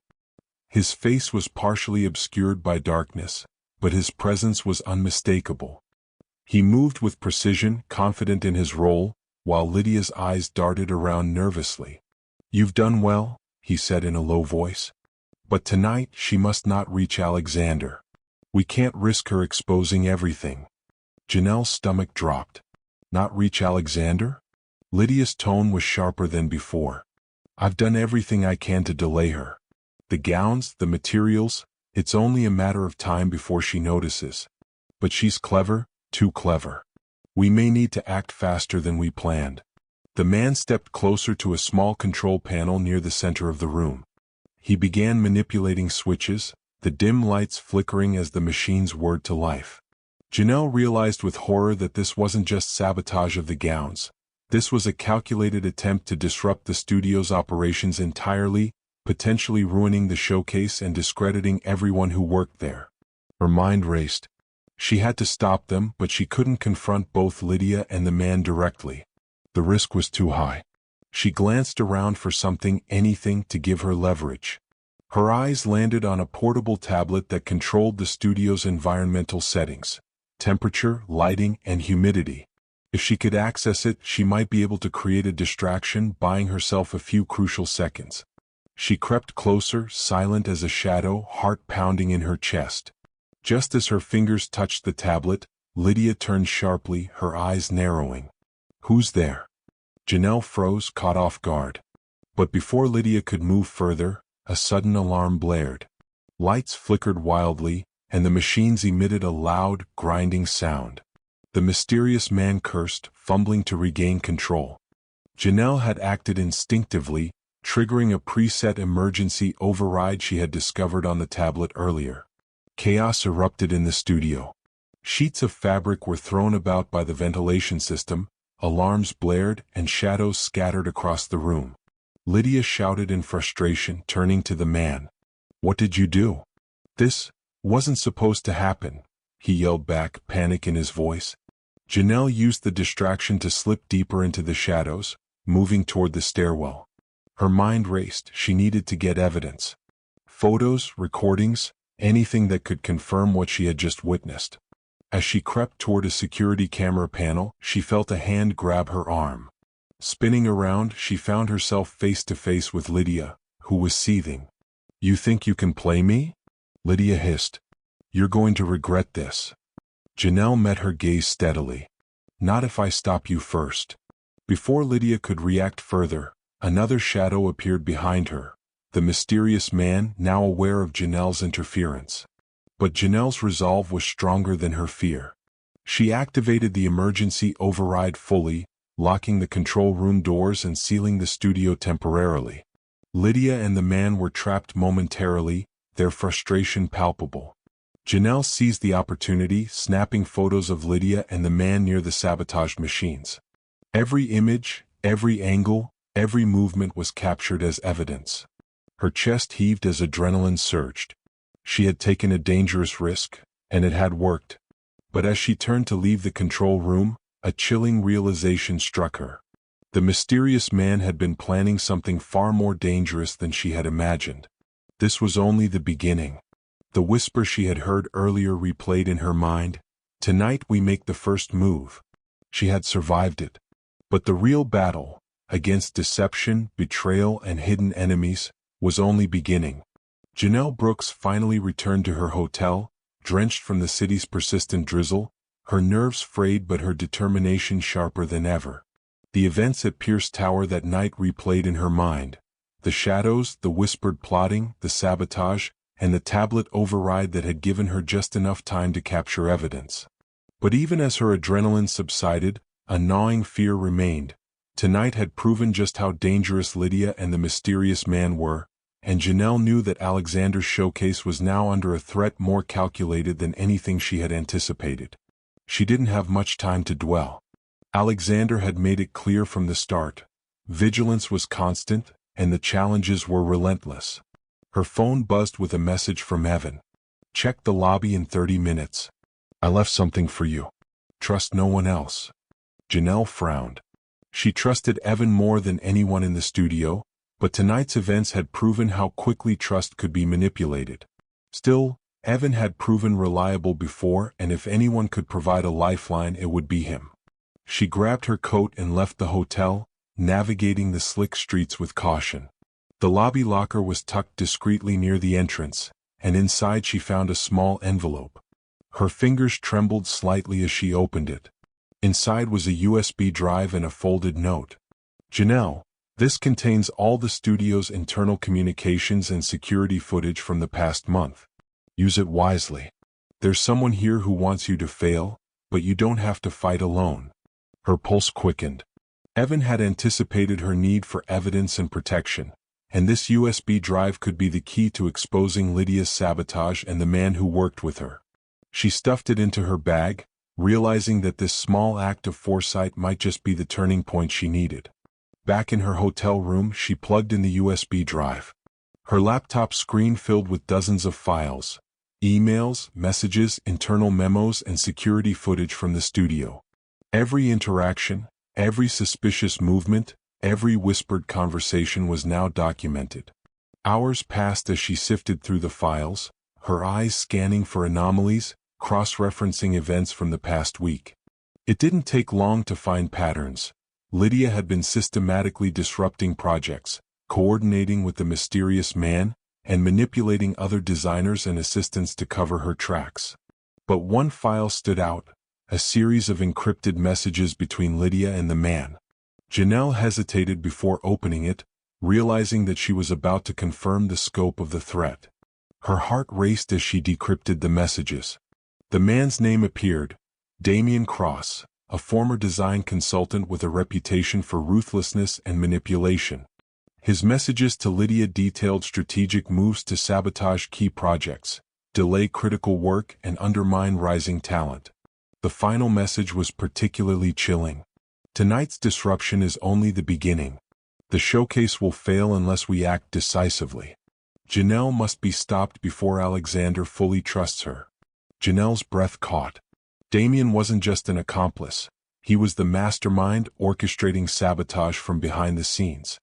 His face was partially obscured by darkness, but his presence was unmistakable. He moved with precision, confident in his role, while Lydia's eyes darted around nervously. "You've done well," he said in a low voice. "But tonight she must not reach Alexander. We can't risk her exposing everything." Janelle's stomach dropped. "Not reach Alexander?" Lydia's tone was sharper than before. "I've done everything I can to delay her. The gowns, the materials, it's only a matter of time before she notices. But she's clever, too clever. We may need to act faster than we planned." The man stepped closer to a small control panel near the center of the room. He began manipulating switches, the dim lights flickering as the machines whirred to life. Janelle realized with horror that this wasn't just sabotage of the gowns. This was a calculated attempt to disrupt the studio's operations entirely, potentially ruining the showcase and discrediting everyone who worked there. Her mind raced. She had to stop them, but she couldn't confront both Lydia and the man directly. The risk was too high. She glanced around for something, anything, to give her leverage. Her eyes landed on a portable tablet that controlled the studio's environmental settings: temperature, lighting, and humidity. If she could access it, she might be able to create a distraction, buying herself a few crucial seconds. She crept closer, silent as a shadow, heart pounding in her chest. Just as her fingers touched the tablet, Lydia turned sharply, her eyes narrowing. "Who's there?" Janelle froze, caught off guard. But before Lydia could move further, a sudden alarm blared. Lights flickered wildly, and the machines emitted a loud, grinding sound. The mysterious man cursed, fumbling to regain control. Janelle had acted instinctively, triggering a preset emergency override she had discovered on the tablet earlier. Chaos erupted in the studio. Sheets of fabric were thrown about by the ventilation system, alarms blared, and shadows scattered across the room. Lydia shouted in frustration, turning to the man. "What did you do?" "This wasn't supposed to happen," he yelled back, panic in his voice. Janelle used the distraction to slip deeper into the shadows, moving toward the stairwell. Her mind raced. She needed to get evidence. Photos, recordings, anything that could confirm what she had just witnessed. As she crept toward a security camera panel, she felt a hand grab her arm. Spinning around, she found herself face to face with Lydia, who was seething. "You think you can play me?" Lydia hissed. "You're going to regret this." Janelle met her gaze steadily. "Not if I stop you first." Before Lydia could react further, another shadow appeared behind her, the mysterious man, now aware of Janelle's interference. But Janelle's resolve was stronger than her fear. She activated the emergency override fully, locking the control room doors and sealing the studio temporarily. Lydia and the man were trapped momentarily, their frustration palpable. Janelle seized the opportunity, snapping photos of Lydia and the man near the sabotaged machines. Every image, every angle, every movement was captured as evidence. Her chest heaved as adrenaline surged. She had taken a dangerous risk, and it had worked. But as she turned to leave the control room, a chilling realization struck her. The mysterious man had been planning something far more dangerous than she had imagined. This was only the beginning. The whisper she had heard earlier replayed in her mind. "Tonight we make the first move." She had survived it. But the real battle, against deception, betrayal, and hidden enemies, was only beginning. Janelle Brooks finally returned to her hotel, drenched from the city's persistent drizzle, her nerves frayed but her determination sharper than ever. The events at Pierce Tower that night replayed in her mind. The shadows, the whispered plotting, the sabotage, and the tablet override that had given her just enough time to capture evidence. But even as her adrenaline subsided, a gnawing fear remained. Tonight had proven just how dangerous Lydia and the mysterious man were, and Janelle knew that Alexander's showcase was now under a threat more calculated than anything she had anticipated. She didn't have much time to dwell. Alexander had made it clear from the start. Vigilance was constant, and the challenges were relentless. Her phone buzzed with a message from Evan. "Check the lobby in 30 minutes. I left something for you. Trust no one else." Janelle frowned. She trusted Evan more than anyone in the studio, but tonight's events had proven how quickly trust could be manipulated. Still, Evan had proven reliable before, and if anyone could provide a lifeline, it would be him. She grabbed her coat and left the hotel, navigating the slick streets with caution. The lobby locker was tucked discreetly near the entrance, and inside she found a small envelope. Her fingers trembled slightly as she opened it. Inside was a USB drive and a folded note. "Janelle, this contains all the studio's internal communications and security footage from the past month. Use it wisely. There's someone here who wants you to fail, but you don't have to fight alone." Her pulse quickened. Evan had anticipated her need for evidence and protection, and this USB drive could be the key to exposing Lydia's sabotage and the man who worked with her. She stuffed it into her bag, realizing that this small act of foresight might just be the turning point she needed. Back in her hotel room, she plugged in the USB drive. Her laptop screen filled with dozens of files, emails, messages, internal memos, and security footage from the studio. Every interaction, every suspicious movement, every whispered conversation was now documented. Hours passed as she sifted through the files, her eyes scanning for anomalies, cross-referencing events from the past week. It didn't take long to find patterns. Lydia had been systematically disrupting projects, coordinating with the mysterious man, and manipulating other designers and assistants to cover her tracks. But one file stood out, a series of encrypted messages between Lydia and the man. Janelle hesitated before opening it, realizing that she was about to confirm the scope of the threat. Her heart raced as she decrypted the messages. The man's name appeared: Damien Cross, a former design consultant with a reputation for ruthlessness and manipulation. His messages to Lydia detailed strategic moves to sabotage key projects, delay critical work, and undermine rising talent. The final message was particularly chilling. "Tonight's disruption is only the beginning. The showcase will fail unless we act decisively. Janelle must be stopped before Alexander fully trusts her." Janelle's breath caught. Damien wasn't just an accomplice. He was the mastermind orchestrating sabotage from behind the scenes.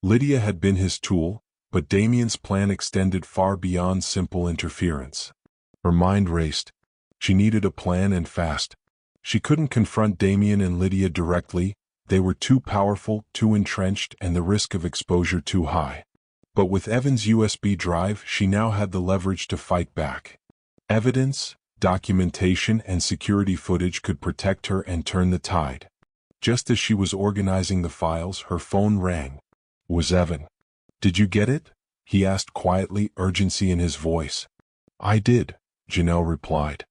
Lydia had been his tool, but Damien's plan extended far beyond simple interference. Her mind raced. She needed a plan, and fast. She couldn't confront Damien and Lydia directly. They were too powerful, too entrenched, and the risk of exposure too high. But with Evan's USB drive, she now had the leverage to fight back. Evidence, documentation, and security footage could protect her and turn the tide. Just as she was organizing the files, her phone rang. It was Evan. "Did you get it?" he asked quietly, urgency in his voice. "I did," Janelle replied.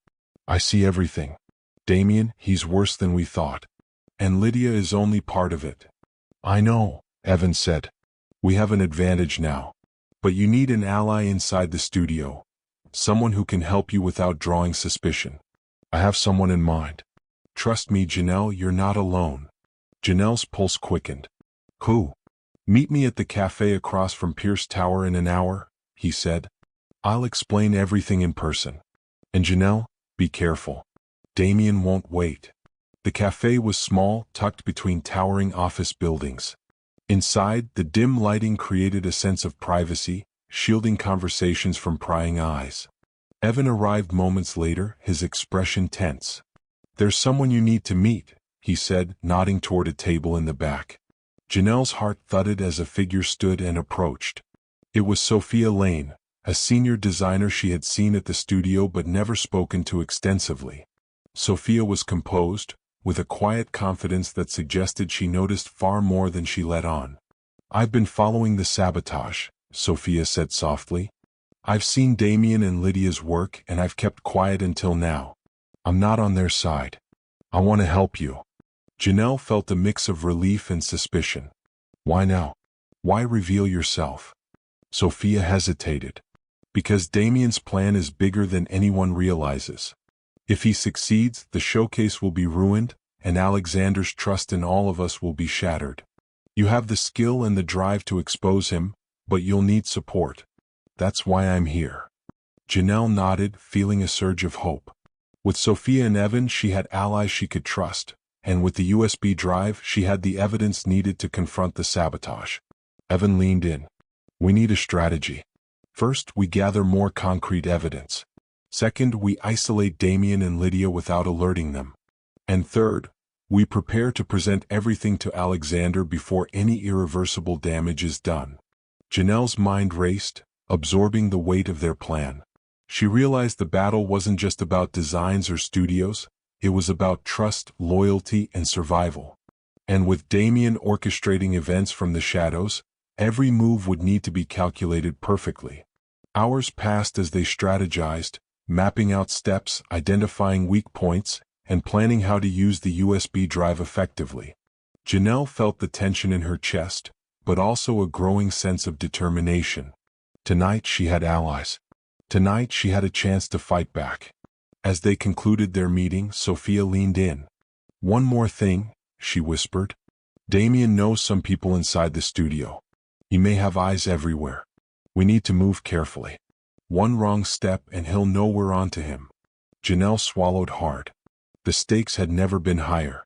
"I see everything. Damien, he's worse than we thought. And Lydia is only part of it." "I know," Evan said. "We have an advantage now. But you need an ally inside the studio. Someone who can help you without drawing suspicion." "I have someone in mind. Trust me, Janelle, you're not alone." Janelle's pulse quickened. "Who?" "Meet me at the cafe across from Pierce Tower in an hour," he said. "I'll explain everything in person. And Janelle, be careful. Damien won't wait." The cafe was small, tucked between towering office buildings. Inside, the dim lighting created a sense of privacy, shielding conversations from prying eyes. Evan arrived moments later, his expression tense. "There's someone you need to meet," he said, nodding toward a table in the back. Janelle's heart thudded as a figure stood and approached. It was Sophia Lane, a senior designer she had seen at the studio but never spoken to extensively. Sophia was composed, with a quiet confidence that suggested she noticed far more than she let on. "I've been following the sabotage," Sophia said softly. "I've seen Damien and Lydia's work, and I've kept quiet until now. I'm not on their side. I want to help you." Janelle felt a mix of relief and suspicion. "Why now? Why reveal yourself?" Sophia hesitated. "Because Damien's plan is bigger than anyone realizes. If he succeeds, the showcase will be ruined, and Alexander's trust in all of us will be shattered. You have the skill and the drive to expose him, but you'll need support. That's why I'm here." Janelle nodded, feeling a surge of hope. With Sophia and Evan, she had allies she could trust, and with the USB drive, she had the evidence needed to confront the sabotage. Evan leaned in. "We need a strategy. First, we gather more concrete evidence. Second, we isolate Damien and Lydia without alerting them. And third, We prepare to present everything to Alexander before any irreversible damage is done. Janelle's mind raced, absorbing the weight of their plan. She realized the battle wasn't just about designs or studios, it was about trust, loyalty, and survival. And with Damien orchestrating events from the shadows, every move would need to be calculated perfectly. Hours passed as they strategized, mapping out steps, identifying weak points, and planning how to use the USB drive effectively. Janelle felt the tension in her chest, but also a growing sense of determination. Tonight she had allies. Tonight she had a chance to fight back. As they concluded their meeting, Sophia leaned in. "One more thing," she whispered. "Damien knows some people inside the studio. He may have eyes everywhere. We need to move carefully. One wrong step and he'll know we're on to him." Janelle swallowed hard. The stakes had never been higher.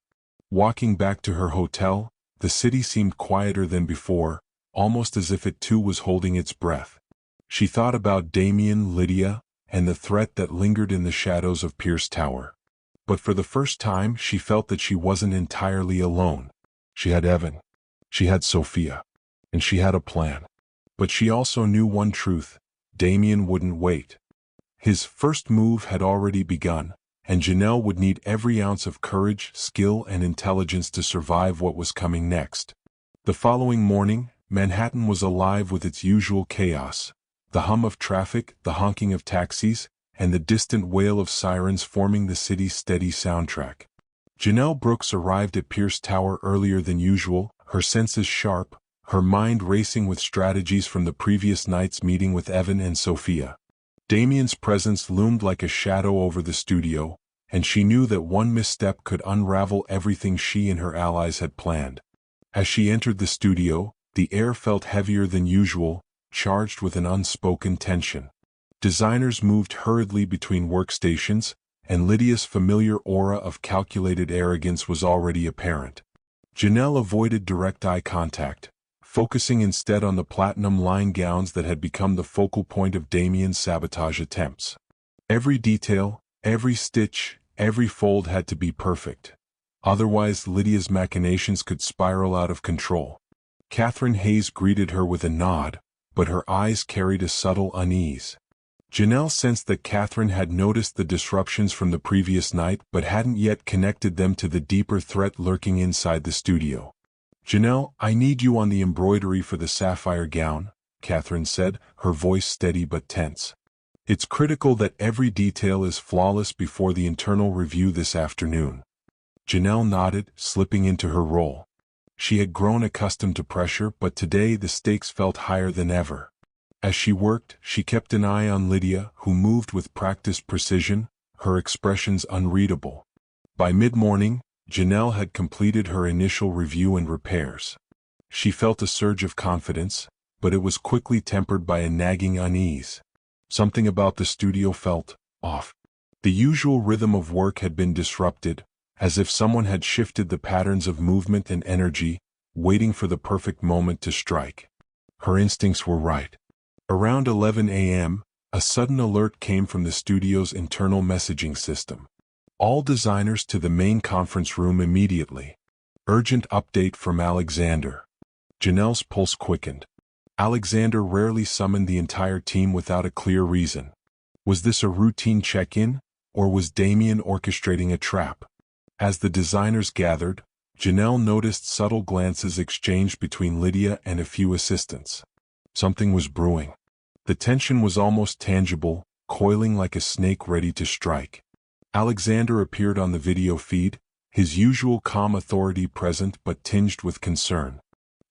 Walking back to her hotel, the city seemed quieter than before, almost as if it too was holding its breath. She thought about Damien, Lydia, and the threat that lingered in the shadows of Pierce Tower. But for the first time she felt that she wasn't entirely alone. She had Evan. She had Sophia. And she had a plan. But she also knew one truth: Damien wouldn't wait. His first move had already begun, and Janelle would need every ounce of courage, skill, and intelligence to survive what was coming next. The following morning, Manhattan was alive with its usual chaos. The hum of traffic, the honking of taxis, and the distant wail of sirens forming the city's steady soundtrack. Janelle Brooks arrived at Pierce Tower earlier than usual, her senses sharp, her mind racing with strategies from the previous night's meeting with Evan and Sophia. Damien's presence loomed like a shadow over the studio, and she knew that one misstep could unravel everything she and her allies had planned. As she entered the studio, the air felt heavier than usual, charged with an unspoken tension. Designers moved hurriedly between workstations, and Lydia's familiar aura of calculated arrogance was already apparent. Janelle avoided direct eye contact, focusing instead on the platinum line gowns that had become the focal point of Damien's sabotage attempts. Every detail, every stitch, every fold had to be perfect. Otherwise, Lydia's machinations could spiral out of control. Catherine Hayes greeted her with a nod, but her eyes carried a subtle unease. Janelle sensed that Catherine had noticed the disruptions from the previous night but hadn't yet connected them to the deeper threat lurking inside the studio. "Janelle, I need you on the embroidery for the sapphire gown," Catherine said, her voice steady but tense. "It's critical that every detail is flawless before the internal review this afternoon." Janelle nodded, slipping into her role. She had grown accustomed to pressure, but today the stakes felt higher than ever. As she worked, she kept an eye on Lydia, who moved with practiced precision, her expressions unreadable. By mid-morning, Janelle had completed her initial review and repairs. She felt a surge of confidence, but it was quickly tempered by a nagging unease. Something about the studio felt off. The usual rhythm of work had been disrupted, as if someone had shifted the patterns of movement and energy, waiting for the perfect moment to strike. Her instincts were right. Around 11 a.m., a sudden alert came from the studio's internal messaging system. "All designers to the main conference room immediately. Urgent update from Alexander." Janelle's pulse quickened. Alexander rarely summoned the entire team without a clear reason. Was this a routine check-in, or was Damien orchestrating a trap? As the designers gathered, Janelle noticed subtle glances exchanged between Lydia and a few assistants. Something was brewing. The tension was almost tangible, coiling like a snake ready to strike. Alexander appeared on the video feed, his usual calm authority present but tinged with concern.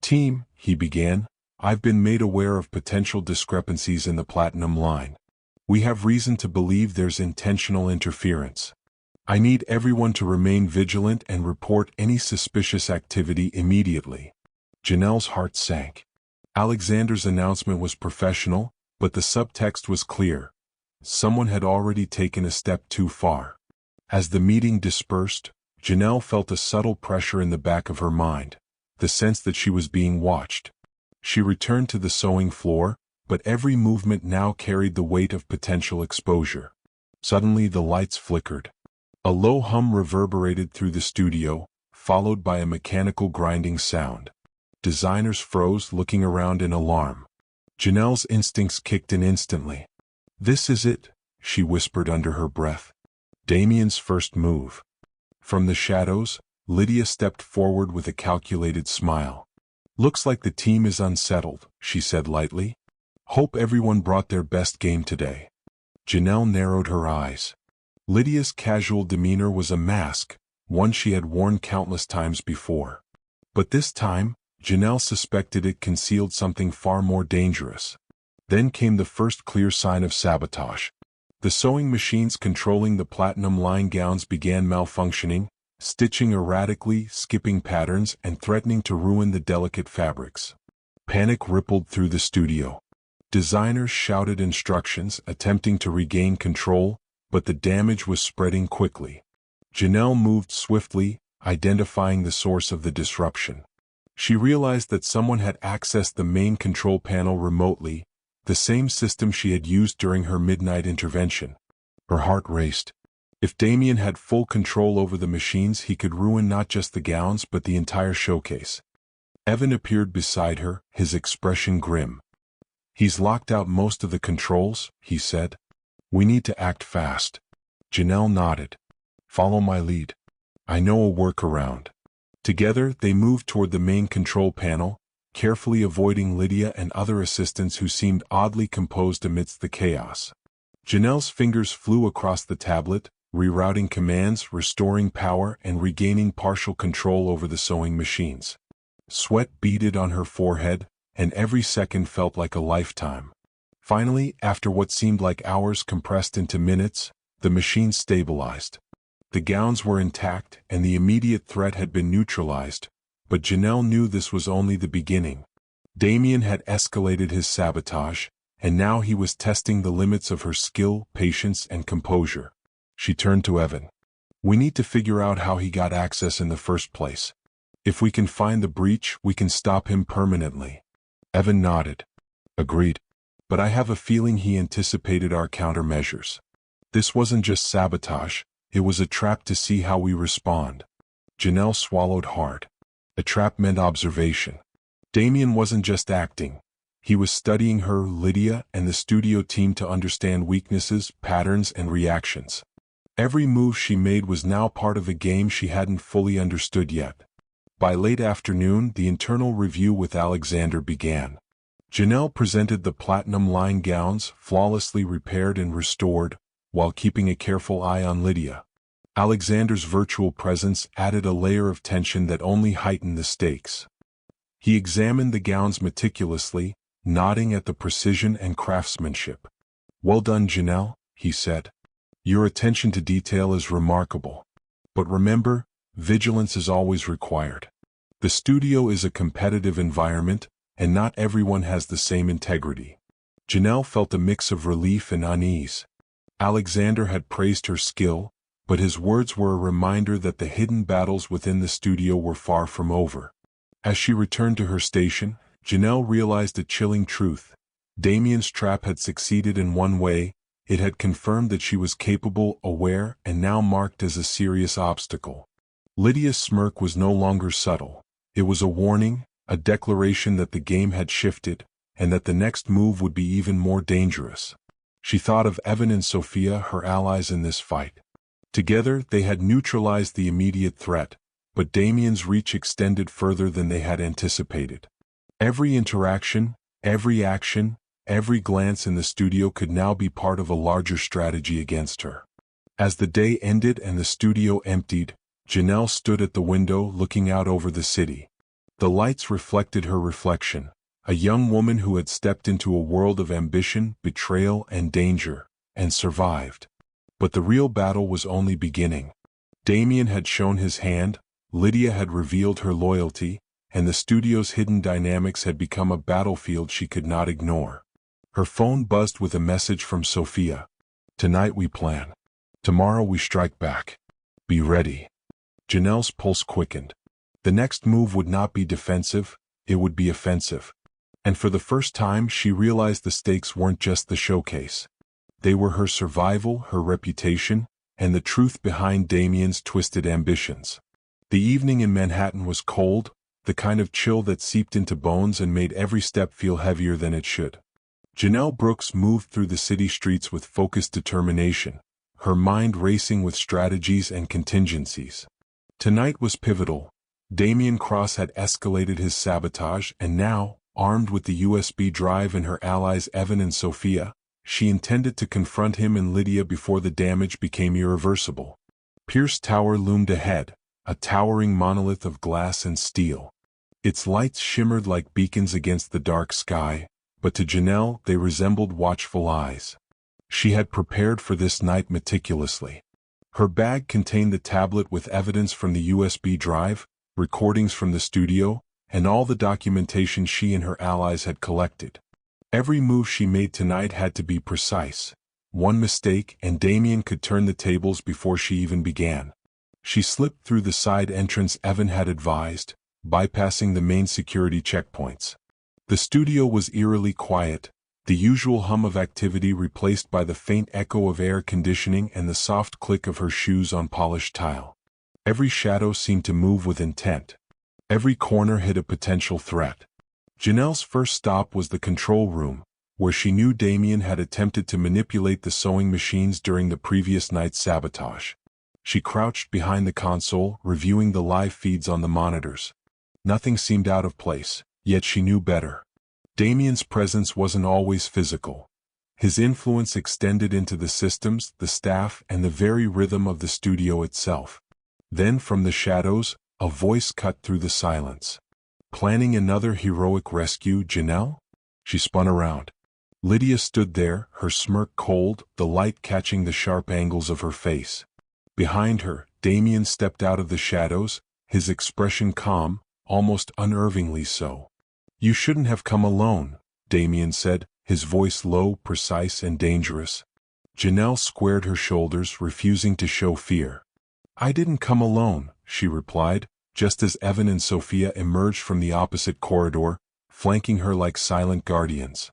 "Team," he began, "I've been made aware of potential discrepancies in the platinum line. We have reason to believe there's intentional interference. I need everyone to remain vigilant and report any suspicious activity immediately." Janelle's heart sank. Alexander's announcement was professional, but the subtext was clear. Someone had already taken a step too far. As the meeting dispersed, Janelle felt a subtle pressure in the back of her mind, the sense that she was being watched. She returned to the sewing floor, but every movement now carried the weight of potential exposure. Suddenly the lights flickered. A low hum reverberated through the studio, followed by a mechanical grinding sound. Designers froze, looking around in alarm. Janelle's instincts kicked in instantly. "This is it," she whispered under her breath. Damien's first move. From the shadows, Lydia stepped forward with a calculated smile. "Looks like the team is unsettled," she said lightly. "Hope everyone brought their best game today." Janelle narrowed her eyes. Lydia's casual demeanor was a mask, one she had worn countless times before. But this time, Janelle suspected it concealed something far more dangerous. Then came the first clear sign of sabotage. The sewing machines controlling the platinum line gowns began malfunctioning, stitching erratically, skipping patterns, and threatening to ruin the delicate fabrics. Panic rippled through the studio. Designers shouted instructions, attempting to regain control, but the damage was spreading quickly. Janelle moved swiftly, identifying the source of the disruption. She realized that someone had accessed the main control panel remotely, the same system she had used during her midnight intervention. Her heart raced. If Damien had full control over the machines, he could ruin not just the gowns but the entire showcase. Evan appeared beside her, his expression grim. "He's locked out most of the controls," he said. "We need to act fast." Janelle nodded. "Follow my lead. I know a workaround." Together, they moved toward the main control panel, carefully avoiding Lydia and other assistants who seemed oddly composed amidst the chaos. Janelle's fingers flew across the tablet, rerouting commands, restoring power, and regaining partial control over the sewing machines. Sweat beaded on her forehead, and every second felt like a lifetime. Finally, after what seemed like hours compressed into minutes, the machines stabilized. The gowns were intact, and the immediate threat had been neutralized, but Janelle knew this was only the beginning. Damien had escalated his sabotage, and now he was testing the limits of her skill, patience, and composure. She turned to Evan. "We need to figure out how he got access in the first place. If we can find the breach, we can stop him permanently." Evan nodded. "Agreed. But I have a feeling he anticipated our countermeasures. This wasn't just sabotage, it was a trap to see how we respond." Janelle swallowed hard. A trap meant observation. Damien wasn't just acting. He was studying her, Lydia, and the studio team to understand weaknesses, patterns, and reactions. Every move she made was now part of a game she hadn't fully understood yet. By late afternoon, the internal review with Alexander began. Janelle presented the platinum line gowns, flawlessly repaired and restored, while keeping a careful eye on Lydia. Alexander's virtual presence added a layer of tension that only heightened the stakes. He examined the gowns meticulously, nodding at the precision and craftsmanship. "Well done, Janelle," he said. "Your attention to detail is remarkable. But remember, vigilance is always required. The studio is a competitive environment, and not everyone has the same integrity." Janelle felt a mix of relief and unease. Alexander had praised her skill, but his words were a reminder that the hidden battles within the studio were far from over. As she returned to her station, Janelle realized a chilling truth. Damien's trap had succeeded in one way: it had confirmed that she was capable, aware, and now marked as a serious obstacle. Lydia's smirk was no longer subtle. It was a warning, a declaration that the game had shifted, and that the next move would be even more dangerous. She thought of Evan and Sophia, her allies in this fight. Together, they had neutralized the immediate threat, but Damien's reach extended further than they had anticipated. Every interaction, every action, every glance in the studio could now be part of a larger strategy against her. As the day ended and the studio emptied, Janelle stood at the window looking out over the city. The lights reflected her reflection, a young woman who had stepped into a world of ambition, betrayal, and danger, and survived. But the real battle was only beginning. Damien had shown his hand, Lydia had revealed her loyalty, and the studio's hidden dynamics had become a battlefield she could not ignore. Her phone buzzed with a message from Sophia. "Tonight we plan. Tomorrow we strike back. Be ready." Janelle's pulse quickened. The next move would not be defensive, it would be offensive. And for the first time she realized the stakes weren't just the showcase. They were her survival, her reputation, and the truth behind Damien's twisted ambitions. The evening in Manhattan was cold, the kind of chill that seeped into bones and made every step feel heavier than it should. Janelle Brooks moved through the city streets with focused determination, her mind racing with strategies and contingencies. Tonight was pivotal. Damian Cross had escalated his sabotage, and now, armed with the USB drive and her allies Evan and Sophia, she intended to confront him and Lydia before the damage became irreversible. Pierce Tower loomed ahead, a towering monolith of glass and steel. Its lights shimmered like beacons against the dark sky, but to Janelle they resembled watchful eyes. She had prepared for this night meticulously. Her bag contained the tablet with evidence from the USB drive, recordings from the studio, and all the documentation she and her allies had collected. Every move she made tonight had to be precise. One mistake and Damian could turn the tables before she even began. She slipped through the side entrance Evan had advised, bypassing the main security checkpoints. The studio was eerily quiet, the usual hum of activity replaced by the faint echo of air conditioning and the soft click of her shoes on polished tile. Every shadow seemed to move with intent. Every corner hid a potential threat. Janelle's first stop was the control room, where she knew Damian had attempted to manipulate the sewing machines during the previous night's sabotage. She crouched behind the console, reviewing the live feeds on the monitors. Nothing seemed out of place, yet she knew better. Damian's presence wasn't always physical. His influence extended into the systems, the staff, and the very rhythm of the studio itself. Then from the shadows, a voice cut through the silence. "Planning another heroic rescue, Janelle?" She spun around. Lydia stood there, her smirk cold, the light catching the sharp angles of her face. Behind her, Damian stepped out of the shadows, his expression calm, almost unnervingly so. "You shouldn't have come alone," Damian said, his voice low, precise, and dangerous. Janelle squared her shoulders, refusing to show fear. "I didn't come alone," she replied, just as Evan and Sophia emerged from the opposite corridor, flanking her like silent guardians.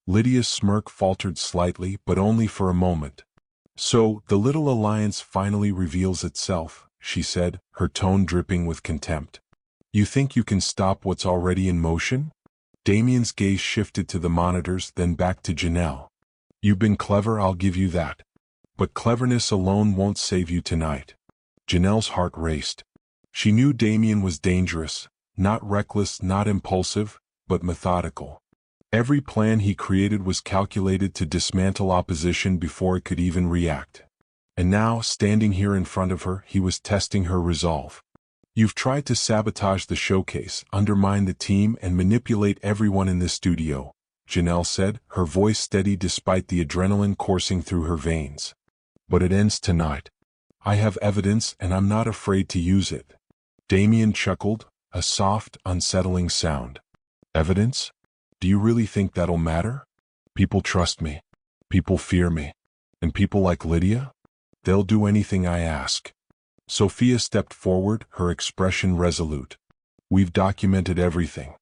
Lydia's smirk faltered slightly, but only for a moment. "So, the little alliance finally reveals itself," she said, her tone dripping with contempt. "You think you can stop what's already in motion?" Damian's gaze shifted to the monitors, then back to Janelle. "You've been clever, I'll give you that. But cleverness alone won't save you tonight." Janelle's heart raced. She knew Damian was dangerous, not reckless, not impulsive, but methodical. Every plan he created was calculated to dismantle opposition before it could even react. And now, standing here in front of her, he was testing her resolve. "You've tried to sabotage the showcase, undermine the team, and manipulate everyone in this studio," Janelle said, her voice steady despite the adrenaline coursing through her veins. "But it ends tonight. I have evidence, and I'm not afraid to use it." Damian chuckled, a soft, unsettling sound. "Evidence? Do you really think that'll matter? People trust me. People fear me. And people like Lydia? They'll do anything I ask." Sophia stepped forward, her expression resolute. "We've documented everything.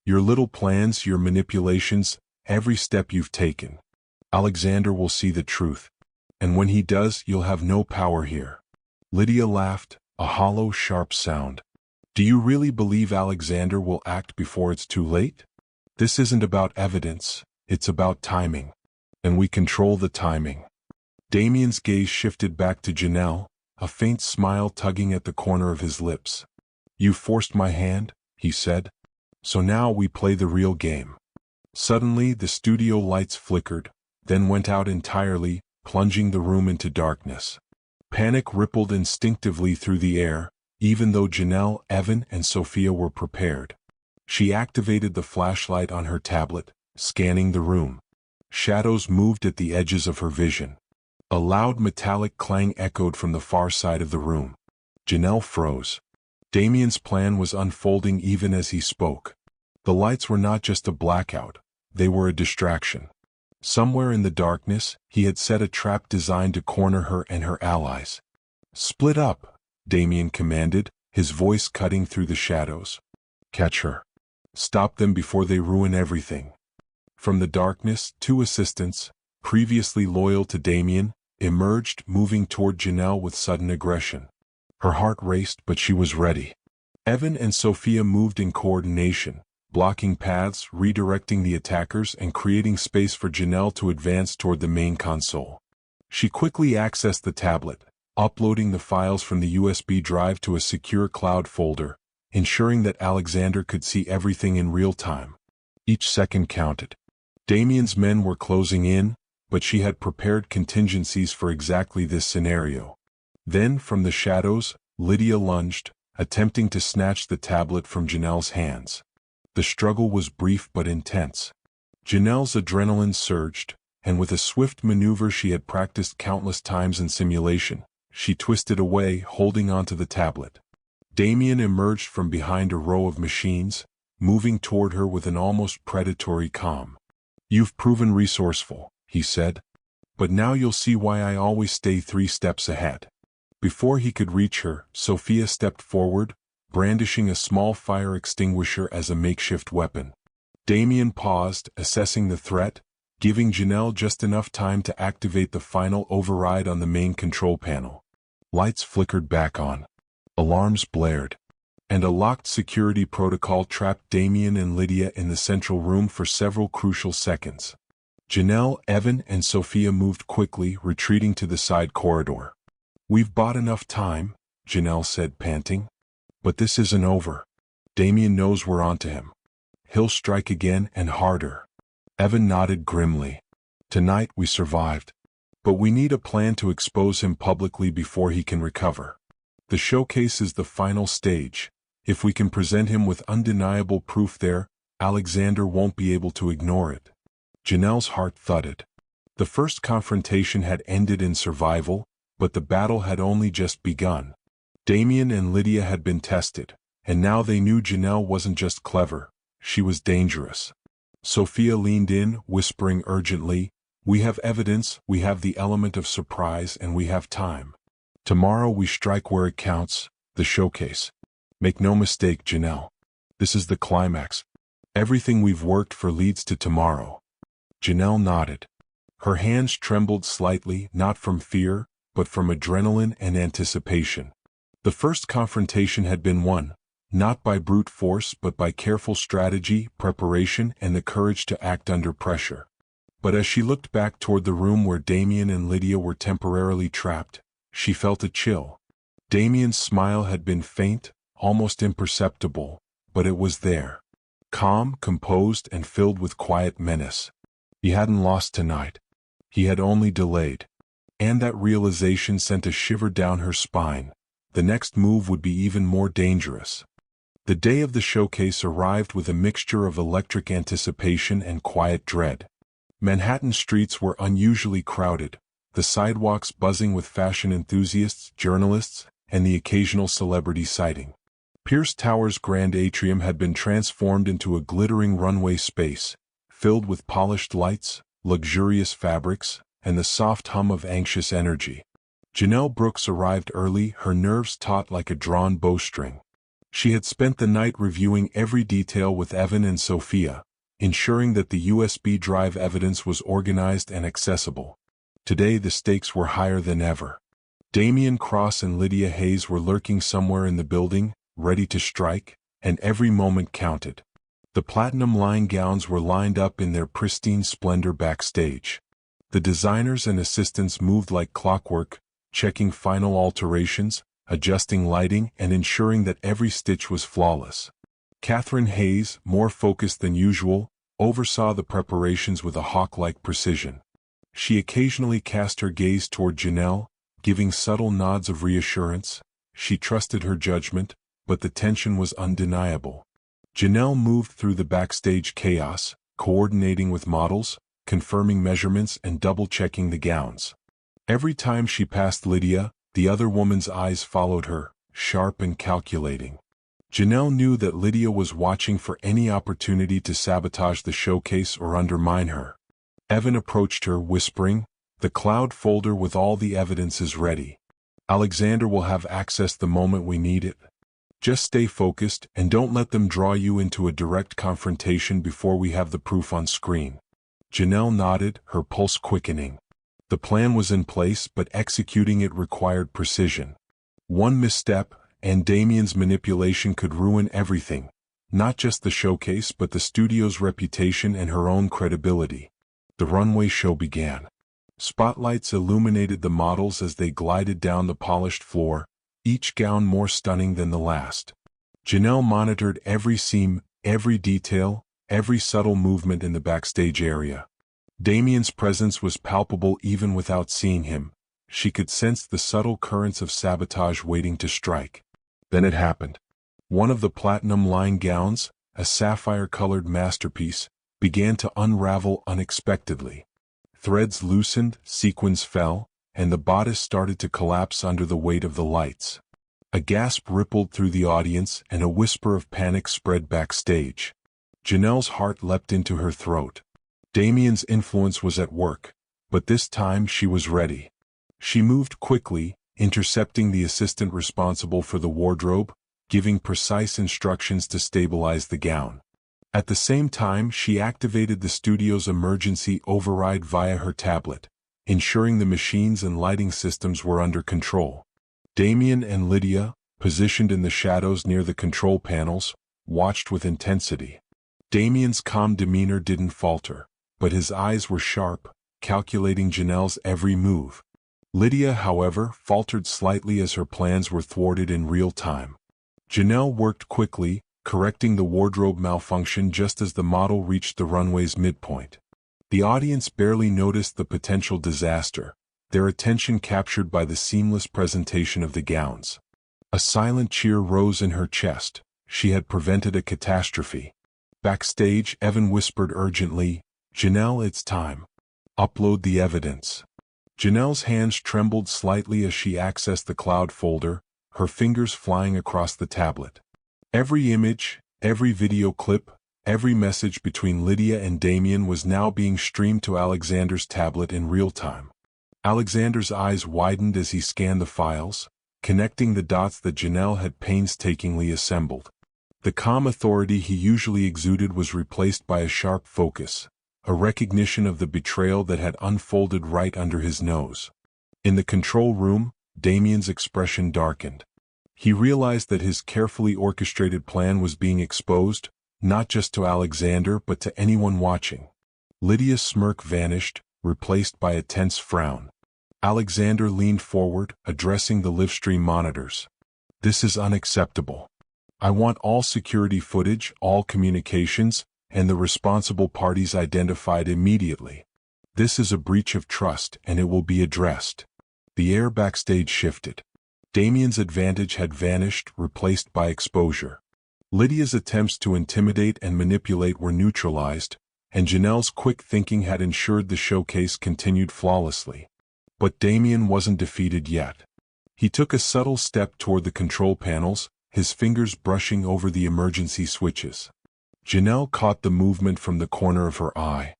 Your little plans, your manipulations, every step you've taken. Alexander will see the truth. And when he does, you'll have no power here." Lydia laughed, a hollow, sharp sound. "Do you really believe Alexander will act before it's too late? This isn't about evidence, it's about timing. And we control the timing." Damian's gaze shifted back to Janelle, a faint smile tugging at the corner of his lips. "You forced my hand," he said. "So now we play the real game." Suddenly the studio lights flickered, then went out entirely, plunging the room into darkness. Panic rippled instinctively through the air, even though Janelle, Evan, and Sophia were prepared. She activated the flashlight on her tablet, scanning the room. Shadows moved at the edges of her vision. A loud metallic clang echoed from the far side of the room. Janelle froze. Damian's plan was unfolding even as he spoke. The lights were not just a blackout, they were a distraction. Somewhere in the darkness, he had set a trap designed to corner her and her allies. "Split up," Damian commanded, his voice cutting through the shadows. "Catch her. Stop them before they ruin everything." From the darkness, two assistants, previously loyal to Damian, emerged, moving toward Janelle with sudden aggression. Her heart raced, but she was ready. Evan and Sophia moved in coordination, blocking paths, redirecting the attackers, and creating space for Janelle to advance toward the main console. She quickly accessed the tablet, uploading the files from the USB drive to a secure cloud folder, ensuring that Alexander could see everything in real time. Each second counted. Damien's men were closing in, but she had prepared contingencies for exactly this scenario. Then, from the shadows, Lydia lunged, attempting to snatch the tablet from Janelle's hands. The struggle was brief but intense. Janelle's adrenaline surged, and with a swift maneuver she had practiced countless times in simulation, she twisted away, holding onto the tablet. Damien emerged from behind a row of machines, moving toward her with an almost predatory calm. "You've proven resourceful," he said. "But now you'll see why I always stay 3 steps ahead." Before he could reach her, Sophia stepped forward, brandishing a small fire extinguisher as a makeshift weapon. Damien paused, assessing the threat, giving Janelle just enough time to activate the final override on the main control panel. Lights flickered back on. Alarms blared. And a locked security protocol trapped Damien and Lydia in the central room for several crucial seconds. Janelle, Evan, and Sophia moved quickly, retreating to the side corridor. "We've bought enough time," Janelle said, panting. "But this isn't over. Damien knows we're onto him. He'll strike again and harder." Evan nodded grimly. "Tonight we survived. But we need a plan to expose him publicly before he can recover. The showcase is the final stage. If we can present him with undeniable proof there, Alexander won't be able to ignore it." Janelle's heart thudded. The first confrontation had ended in survival, but the battle had only just begun. Damien and Lydia had been tested, and now they knew Janelle wasn't just clever, she was dangerous. Sophia leaned in, whispering urgently, "We have evidence, we have the element of surprise, and we have time. Tomorrow we strike where it counts, the showcase. Make no mistake, Janelle. This is the climax. Everything we've worked for leads to tomorrow." Janelle nodded. Her hands trembled slightly, not from fear, but from adrenaline and anticipation. The first confrontation had been won, not by brute force but by careful strategy, preparation, and the courage to act under pressure. But as she looked back toward the room where Damien and Lydia were temporarily trapped, she felt a chill. Damien's smile had been faint, almost imperceptible, but it was there. Calm, composed, and filled with quiet menace. He hadn't lost tonight. He had only delayed. And that realization sent a shiver down her spine. The next move would be even more dangerous. The day of the showcase arrived with a mixture of electric anticipation and quiet dread. Manhattan streets were unusually crowded, the sidewalks buzzing with fashion enthusiasts, journalists, and the occasional celebrity sighting. Pierce Tower's grand atrium had been transformed into a glittering runway space, filled with polished lights, luxurious fabrics, and the soft hum of anxious energy. Janelle Brooks arrived early, her nerves taut like a drawn bowstring. She had spent the night reviewing every detail with Evan and Sophia, ensuring that the USB drive evidence was organized and accessible. Today the stakes were higher than ever. Damian Cross and Lydia Hayes were lurking somewhere in the building, ready to strike, and every moment counted. The platinum-lined gowns were lined up in their pristine splendor backstage. The designers and assistants moved like clockwork, checking final alterations, adjusting lighting, and ensuring that every stitch was flawless. Catherine Hayes, more focused than usual, oversaw the preparations with a hawk-like precision. She occasionally cast her gaze toward Janelle, giving subtle nods of reassurance. She trusted her judgment, but the tension was undeniable. Janelle moved through the backstage chaos, coordinating with models, confirming measurements, and double-checking the gowns. Every time she passed Lydia, the other woman's eyes followed her, sharp and calculating. Janelle knew that Lydia was watching for any opportunity to sabotage the showcase or undermine her. Evan approached her, whispering, "The cloud folder with all the evidence is ready. Alexander will have access the moment we need it. Just stay focused and don't let them draw you into a direct confrontation before we have the proof on screen." Janelle nodded, her pulse quickening. The plan was in place, but executing it required precision. One misstep, and Damien's manipulation could ruin everything, not just the showcase but the studio's reputation and her own credibility. The runway show began. Spotlights illuminated the models as they glided down the polished floor, each gown more stunning than the last. Janelle monitored every seam, every detail, every subtle movement in the backstage area. Damien's presence was palpable even without seeing him. She could sense the subtle currents of sabotage waiting to strike. Then it happened. One of the platinum-lined gowns, a sapphire-colored masterpiece, began to unravel unexpectedly. Threads loosened, sequins fell, and the bodice started to collapse under the weight of the lights. A gasp rippled through the audience and a whisper of panic spread backstage. Janelle's heart leapt into her throat. Damien's influence was at work, but this time she was ready. She moved quickly, intercepting the assistant responsible for the wardrobe, giving precise instructions to stabilize the gown. At the same time, she activated the studio's emergency override via her tablet, ensuring the machines and lighting systems were under control. Damien and Lydia, positioned in the shadows near the control panels, watched with intensity. Damien's calm demeanor didn't falter, but his eyes were sharp, calculating Janelle's every move. Lydia, however, faltered slightly as her plans were thwarted in real time. Janelle worked quickly, correcting the wardrobe malfunction just as the model reached the runway's midpoint. The audience barely noticed the potential disaster, their attention captured by the seamless presentation of the gowns. A silent cheer rose in her chest. She had prevented a catastrophe. Backstage, Evan whispered urgently, "Janelle, it's time. Upload the evidence." Janelle's hands trembled slightly as she accessed the cloud folder, her fingers flying across the tablet. Every image, every video clip, every message between Lydia and Damien was now being streamed to Alexander's tablet in real time. Alexander's eyes widened as he scanned the files, connecting the dots that Janelle had painstakingly assembled. The calm authority he usually exuded was replaced by a sharp focus, a recognition of the betrayal that had unfolded right under his nose. In the control room, Damien's expression darkened. He realized that his carefully orchestrated plan was being exposed, not just to Alexander but to anyone watching. Lydia's smirk vanished, replaced by a tense frown. Alexander leaned forward, addressing the livestream monitors. "This is unacceptable. I want all security footage, all communications, and the responsible parties identified immediately. This is a breach of trust and it will be addressed." The air backstage shifted. Damien's advantage had vanished, replaced by exposure. Lydia's attempts to intimidate and manipulate were neutralized, and Janelle's quick thinking had ensured the showcase continued flawlessly. But Damien wasn't defeated yet. He took a subtle step toward the control panels, his fingers brushing over the emergency switches. Janelle caught the movement from the corner of her eye.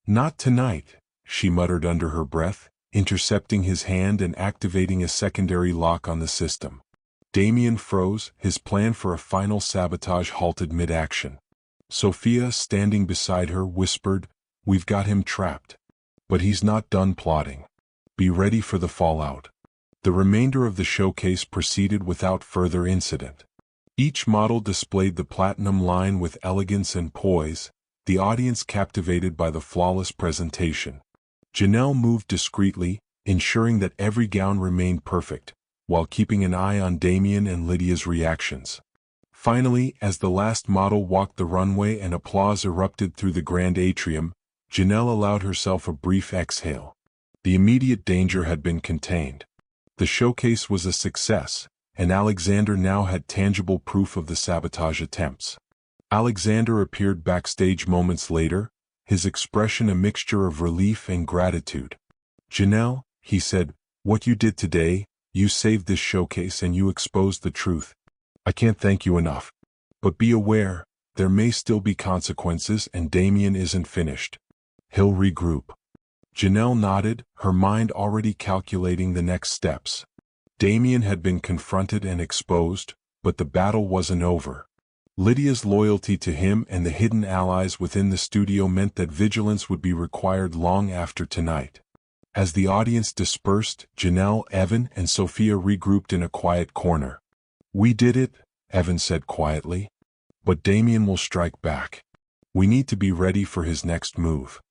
"Not tonight," she muttered under her breath, intercepting his hand and activating a secondary lock on the system. Damien froze, his plan for a final sabotage halted mid-action. Sophia, standing beside her, whispered, "We've got him trapped. But he's not done plotting. Be ready for the fallout." The remainder of the showcase proceeded without further incident. Each model displayed the platinum line with elegance and poise, the audience captivated by the flawless presentation. Janelle moved discreetly, ensuring that every gown remained perfect, while keeping an eye on Damien and Lydia's reactions. Finally, as the last model walked the runway and applause erupted through the grand atrium, Janelle allowed herself a brief exhale. The immediate danger had been contained. The showcase was a success, and Alexander now had tangible proof of the sabotage attempts. Alexander appeared backstage moments later, his expression a mixture of relief and gratitude. "Janelle," he said, "what you did today, you saved this showcase and you exposed the truth. I can't thank you enough. But be aware, there may still be consequences and Damien isn't finished. He'll regroup." Janelle nodded, her mind already calculating the next steps. Damien had been confronted and exposed, but the battle wasn't over. Lydia's loyalty to him and the hidden allies within the studio meant that vigilance would be required long after tonight. As the audience dispersed, Janelle, Evan, and Sophia regrouped in a quiet corner. "We did it," Evan said quietly. "But Damien will strike back. We need to be ready for his next move."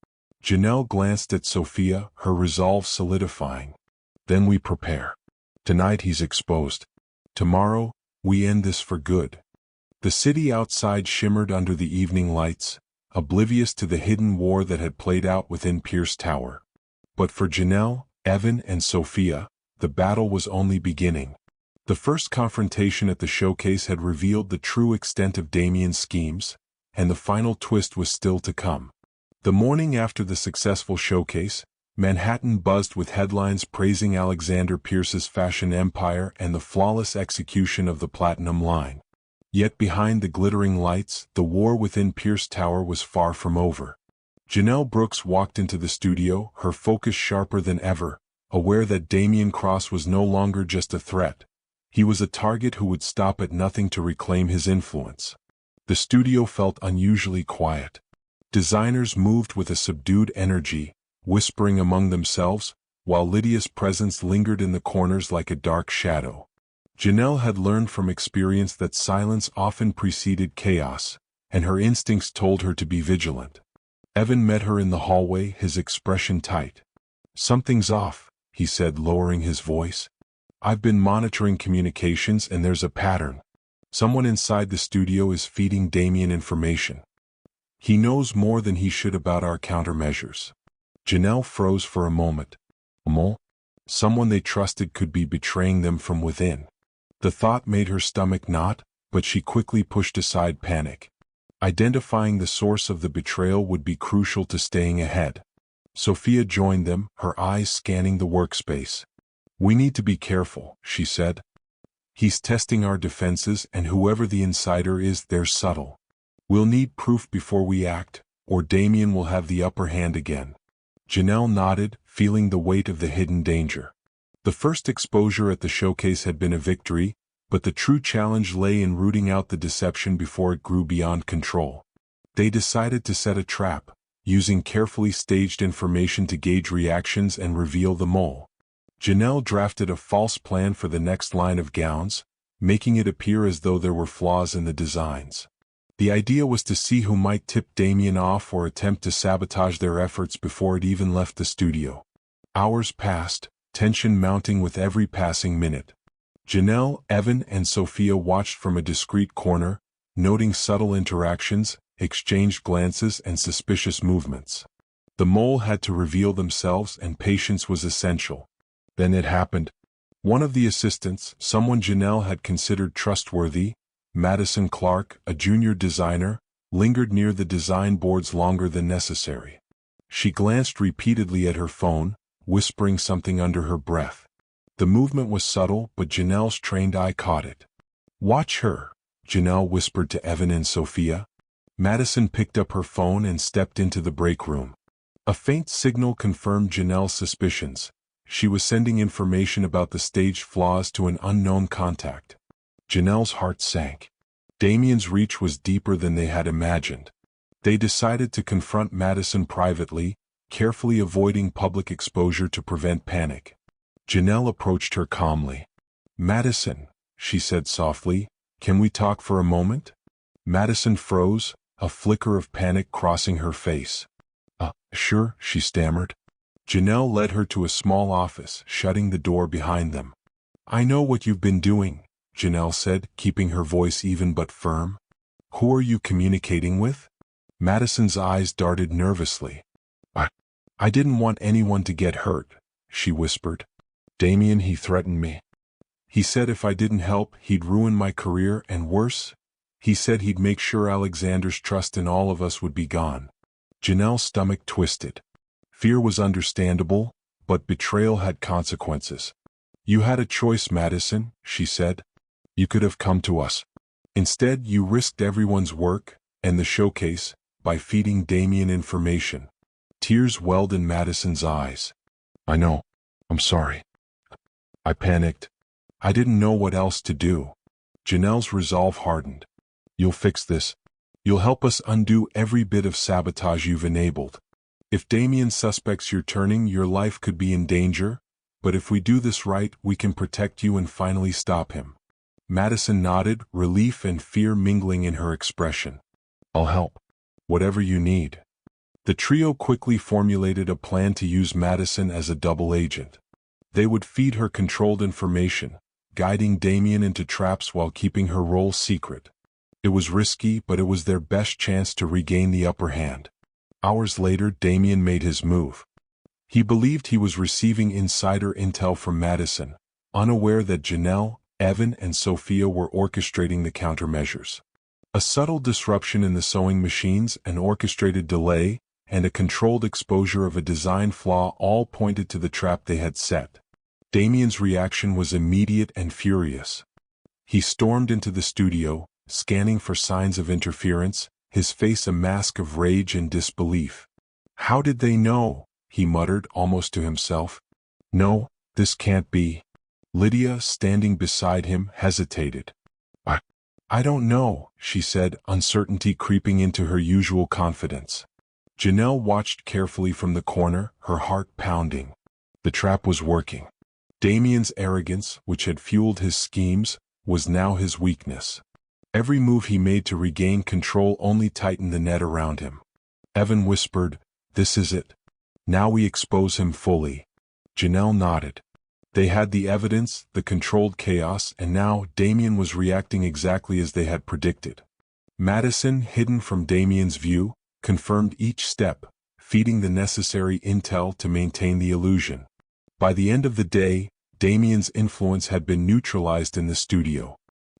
Janelle glanced at Sophia, her resolve solidifying. "Then we prepare. Tonight he's exposed. Tomorrow, we end this for good." The city outside shimmered under the evening lights, oblivious to the hidden war that had played out within Pierce Tower. But for Janelle, Evan, and Sophia, the battle was only beginning. The first confrontation at the showcase had revealed the true extent of Damien's schemes, and the final twist was still to come. The morning after the successful showcase, Manhattan buzzed with headlines praising Alexander Pierce's fashion empire and the flawless execution of the Platinum Line. Yet behind the glittering lights, the war within Pierce Tower was far from over. Janelle Brooks walked into the studio, her focus sharper than ever, aware that Damien Cross was no longer just a threat. He was a target who would stop at nothing to reclaim his influence. The studio felt unusually quiet. Designers moved with a subdued energy, whispering among themselves, while Lydia's presence lingered in the corners like a dark shadow. Janelle had learned from experience that silence often preceded chaos, and her instincts told her to be vigilant. Evan met her in the hallway, his expression tight. "Something's off," he said, lowering his voice. "I've been monitoring communications and there's a pattern. Someone inside the studio is feeding Damien information. He knows more than he should about our countermeasures." Janelle froze for a moment. Someone they trusted could be betraying them from within. The thought made her stomach knot, but she quickly pushed aside panic. Identifying the source of the betrayal would be crucial to staying ahead. Sophia joined them, her eyes scanning the workspace. "We need to be careful," she said. "He's testing our defenses, and whoever the insider is, they're subtle. We'll need proof before we act, or Damien will have the upper hand again." Janelle nodded, feeling the weight of the hidden danger. The first exposure at the showcase had been a victory, but the true challenge lay in rooting out the deception before it grew beyond control. They decided to set a trap, using carefully staged information to gauge reactions and reveal the mole. Janelle drafted a false plan for the next line of gowns, making it appear as though there were flaws in the designs. The idea was to see who might tip Damien off or attempt to sabotage their efforts before it even left the studio. Hours passed, tension mounting with every passing minute. Janelle, Evan, and Sophia watched from a discreet corner, noting subtle interactions, exchanged glances, and suspicious movements. The mole had to reveal themselves, and patience was essential. Then it happened. One of the assistants, someone Janelle had considered trustworthy, Madison Clark, a junior designer, lingered near the design boards longer than necessary. She glanced repeatedly at her phone, whispering something under her breath. The movement was subtle, but Janelle's trained eye caught it. "Watch her," Janelle whispered to Evan and Sophia. Madison picked up her phone and stepped into the break room. A faint signal confirmed Janelle's suspicions. She was sending information about the staged flaws to an unknown contact. Janelle's heart sank. Damien's reach was deeper than they had imagined. They decided to confront Madison privately, carefully avoiding public exposure to prevent panic. Janelle approached her calmly. "Madison," she said softly, "can we talk for a moment?" Madison froze, a flicker of panic crossing her face. Sure," she stammered. Janelle led her to a small office, shutting the door behind them. "I know what you've been doing," Janelle said, keeping her voice even but firm. "Who are you communicating with?" Madison's eyes darted nervously. I didn't want anyone to get hurt," she whispered. "Damien, he threatened me. He said if I didn't help, he'd ruin my career, and worse, he said he'd make sure Alexander's trust in all of us would be gone." Janelle's stomach twisted. Fear was understandable, but betrayal had consequences. "You had a choice, Madison," she said. "You could have come to us. Instead, you risked everyone's work, and the showcase, by feeding Damien information." Tears welled in Madison's eyes. "I know. I'm sorry. I panicked. I didn't know what else to do." Janelle's resolve hardened. "You'll fix this. You'll help us undo every bit of sabotage you've enabled." If Damien suspects you're turning, your life could be in danger, but if we do this right, we can protect you and finally stop him. Madison nodded, relief and fear mingling in her expression. I'll help. Whatever you need. The trio quickly formulated a plan to use Madison as a double agent. They would feed her controlled information, guiding Damien into traps while keeping her role secret. It was risky, but it was their best chance to regain the upper hand. Hours later, Damien made his move. He believed he was receiving insider intel from Madison, unaware that Janelle, Evan and Sophia were orchestrating the countermeasures. A subtle disruption in the sewing machines, an orchestrated delay, and a controlled exposure of a design flaw all pointed to the trap they had set. Damien's reaction was immediate and furious. He stormed into the studio, scanning for signs of interference, his face a mask of rage and disbelief. How did they know? He muttered, almost to himself. No, this can't be. Lydia, standing beside him, hesitated. I don't know, she said, uncertainty creeping into her usual confidence. Janelle watched carefully from the corner, her heart pounding. The trap was working. Damien's arrogance, which had fueled his schemes, was now his weakness. Every move he made to regain control only tightened the net around him. Evan whispered, "This is it. Now we expose him fully." Janelle nodded. They had the evidence, the controlled chaos, and now Damien was reacting exactly as they had predicted. Madison, hidden from Damien's view, confirmed each step, feeding the necessary intel to maintain the illusion. By the end of the day, Damien's influence had been neutralized in the studio.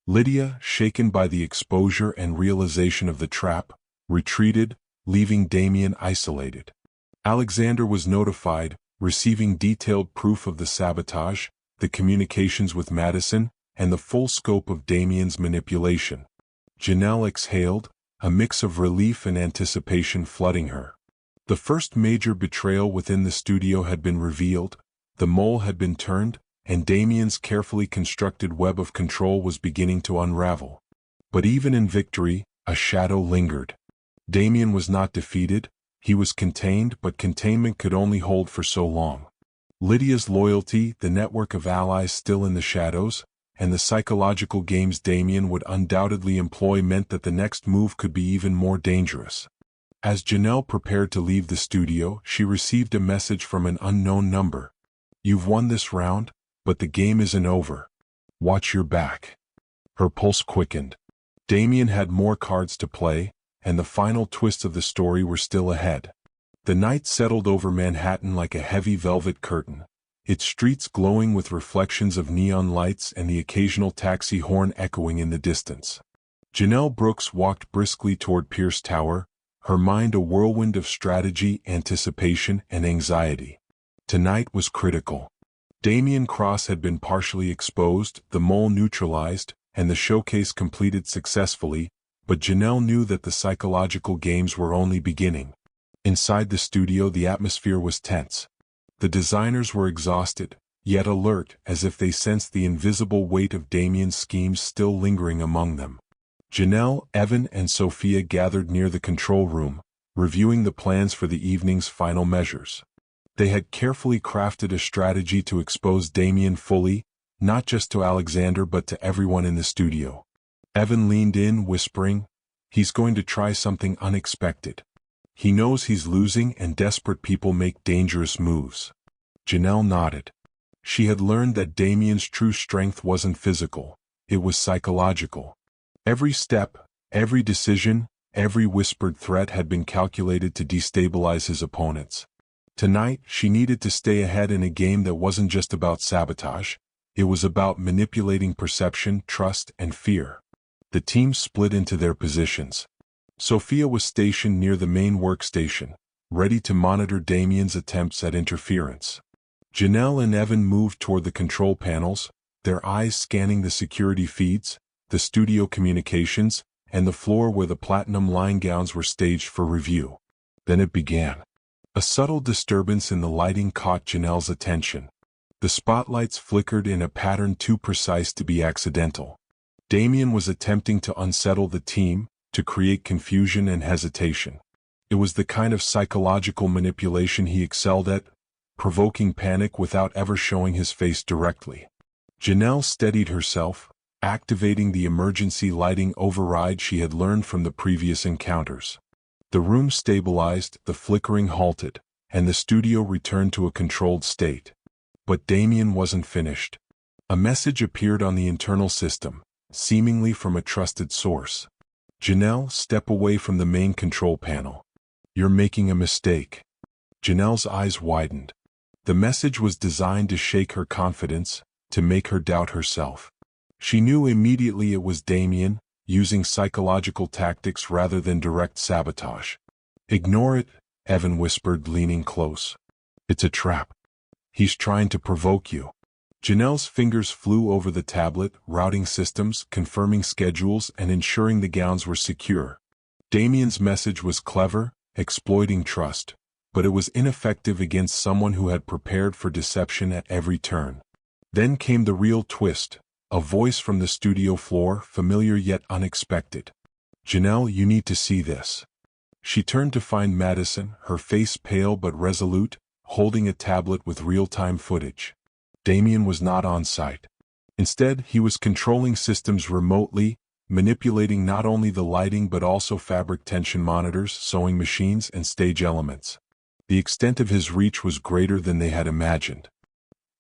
Lydia, shaken by the exposure and realization of the trap, retreated, leaving Damien isolated. Alexander was notified, receiving detailed proof of the sabotage, the communications with Madison, and the full scope of Damien's manipulation. Janelle exhaled, a mix of relief and anticipation flooding her. The first major betrayal within the studio had been revealed, the mole had been turned, and Damien's carefully constructed web of control was beginning to unravel. But even in victory, a shadow lingered. Damien was not defeated. He was contained, but containment could only hold for so long. Lydia's loyalty, the network of allies still in the shadows, and the psychological games Damien would undoubtedly employ meant that the next move could be even more dangerous. As Janelle prepared to leave the studio, she received a message from an unknown number. "You've won this round, but the game isn't over. Watch your back." Her pulse quickened. Damien had more cards to play, and the final twists of the story were still ahead. The night settled over Manhattan like a heavy velvet curtain, its streets glowing with reflections of neon lights and the occasional taxi horn echoing in the distance. Janelle Brooks walked briskly toward Pierce Tower, her mind a whirlwind of strategy, anticipation, and anxiety. Tonight was critical. Damien Cross had been partially exposed, the mole neutralized, and the showcase completed successfully, but Janelle knew that the psychological games were only beginning. Inside the studio, the atmosphere was tense. The designers were exhausted, yet alert, as if they sensed the invisible weight of Damien's schemes still lingering among them. Janelle, Evan, and Sophia gathered near the control room, reviewing the plans for the evening's final measures. They had carefully crafted a strategy to expose Damien fully, not just to Alexander but to everyone in the studio. Evan leaned in, whispering, "He's going to try something unexpected. He knows he's losing and desperate people make dangerous moves." Janelle nodded. She had learned that Damien's true strength wasn't physical, it was psychological. Every step, every decision, every whispered threat had been calculated to destabilize his opponents. Tonight, she needed to stay ahead in a game that wasn't just about sabotage, it was about manipulating perception, trust, and fear. The team split into their positions. Sophia was stationed near the main workstation, ready to monitor Damien's attempts at interference. Janelle and Evan moved toward the control panels, their eyes scanning the security feeds, the studio communications, and the floor where the platinum line gowns were staged for review. Then it began. A subtle disturbance in the lighting caught Janelle's attention. The spotlights flickered in a pattern too precise to be accidental. Damien was attempting to unsettle the team, to create confusion and hesitation. It was the kind of psychological manipulation he excelled at, provoking panic without ever showing his face directly. Janelle steadied herself, activating the emergency lighting override she had learned from the previous encounters. The room stabilized, the flickering halted, and the studio returned to a controlled state. But Damien wasn't finished. A message appeared on the internal system, seemingly from a trusted source. Janelle, step away from the main control panel. You're making a mistake. Janelle's eyes widened. The message was designed to shake her confidence, to make her doubt herself. She knew immediately it was Damien, using psychological tactics rather than direct sabotage. Ignore it, Evan whispered, leaning close. It's a trap. He's trying to provoke you. Janelle's fingers flew over the tablet, routing systems, confirming schedules, and ensuring the gowns were secure. Damien's message was clever, exploiting trust, but it was ineffective against someone who had prepared for deception at every turn. Then came the real twist, a voice from the studio floor, familiar yet unexpected. Janelle, you need to see this. She turned to find Madison, her face pale but resolute, holding a tablet with real-time footage. Damien was not on site. Instead, he was controlling systems remotely, manipulating not only the lighting but also fabric tension monitors, sewing machines, and stage elements. The extent of his reach was greater than they had imagined.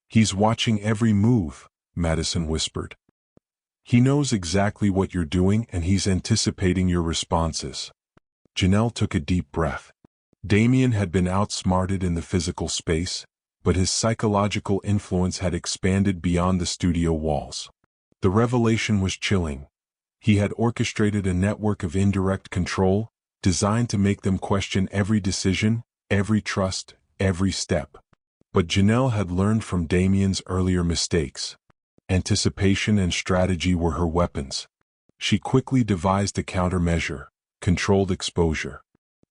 He's watching every move, Madison whispered. He knows exactly what you're doing and he's anticipating your responses. Janelle took a deep breath. Damien had been outsmarted in the physical space, but his psychological influence had expanded beyond the studio walls. The revelation was chilling. He had orchestrated a network of indirect control, designed to make them question every decision, every trust, every step. But Janelle had learned from Damien's earlier mistakes. Anticipation and strategy were her weapons. She quickly devised a countermeasure, controlled exposure.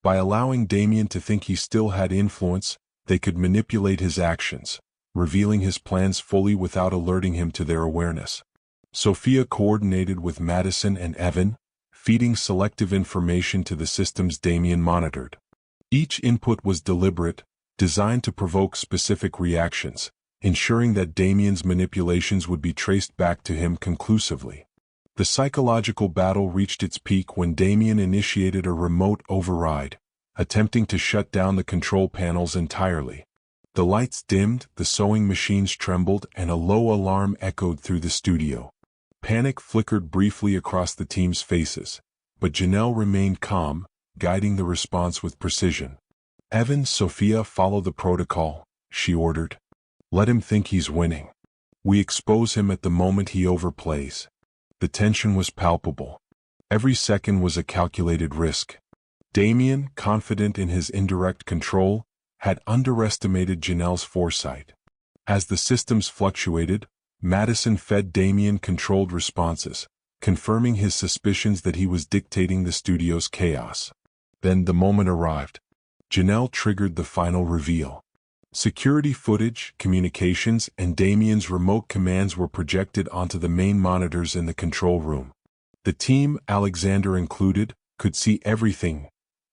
By allowing Damien to think he still had influence, they could manipulate his actions, revealing his plans fully without alerting him to their awareness. Sophia coordinated with Madison and Evan, feeding selective information to the systems Damien monitored. Each input was deliberate, designed to provoke specific reactions, ensuring that Damien's manipulations would be traced back to him conclusively. The psychological battle reached its peak when Damien initiated a remote override, attempting to shut down the control panels entirely. The lights dimmed, the sewing machines trembled, and a low alarm echoed through the studio. Panic flickered briefly across the team's faces, but Janelle remained calm, guiding the response with precision. Evan, Sophia, follow the protocol, she ordered. Let him think he's winning. We expose him at the moment he overplays. The tension was palpable. Every second was a calculated risk. Damien, confident in his indirect control, had underestimated Janelle's foresight. As the systems fluctuated, Madison fed Damien controlled responses, confirming his suspicions that he was dictating the studio's chaos. Then the moment arrived. Janelle triggered the final reveal. Security footage, communications, and Damien's remote commands were projected onto the main monitors in the control room. The team, Alexander included, could see everything: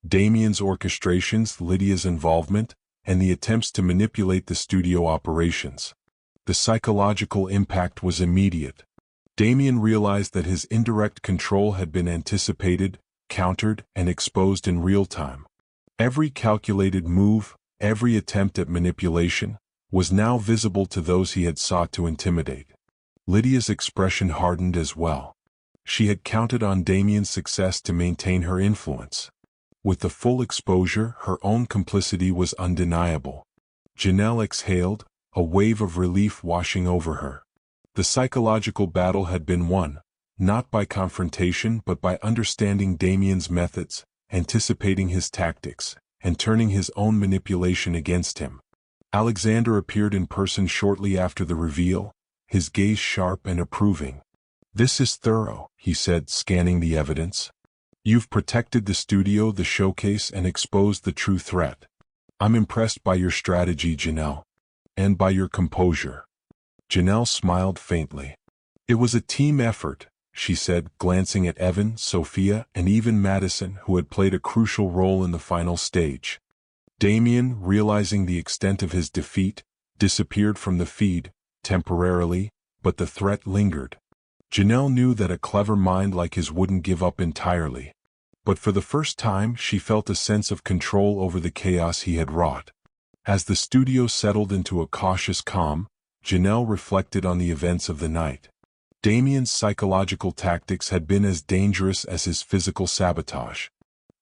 Damien's orchestrations, Lydia's involvement, and the attempts to manipulate the studio operations. The psychological impact was immediate. Damien realized that his indirect control had been anticipated, countered, and exposed in real time. Every calculated move, every attempt at manipulation, was now visible to those he had sought to intimidate. Lydia's expression hardened as well. She had counted on Damien's success to maintain her influence. With the full exposure, her own complicity was undeniable. Janelle exhaled, a wave of relief washing over her. The psychological battle had been won, not by confrontation but by understanding Damien's methods, anticipating his tactics, and turning his own manipulation against him. Alexander appeared in person shortly after the reveal, his gaze sharp and approving. "This is thorough," he said, scanning the evidence. "You've protected the studio, the showcase, and exposed the true threat. I'm impressed by your strategy, Janelle. And by your composure." Janelle smiled faintly. "It was a team effort," she said, glancing at Evan, Sophia, and even Madison, who had played a crucial role in the final stage. Damien, realizing the extent of his defeat, disappeared from the feed, temporarily, but the threat lingered. Janelle knew that a clever mind like his wouldn't give up entirely. But for the first time she felt a sense of control over the chaos he had wrought. As the studio settled into a cautious calm, Janelle reflected on the events of the night. Damien's psychological tactics had been as dangerous as his physical sabotage.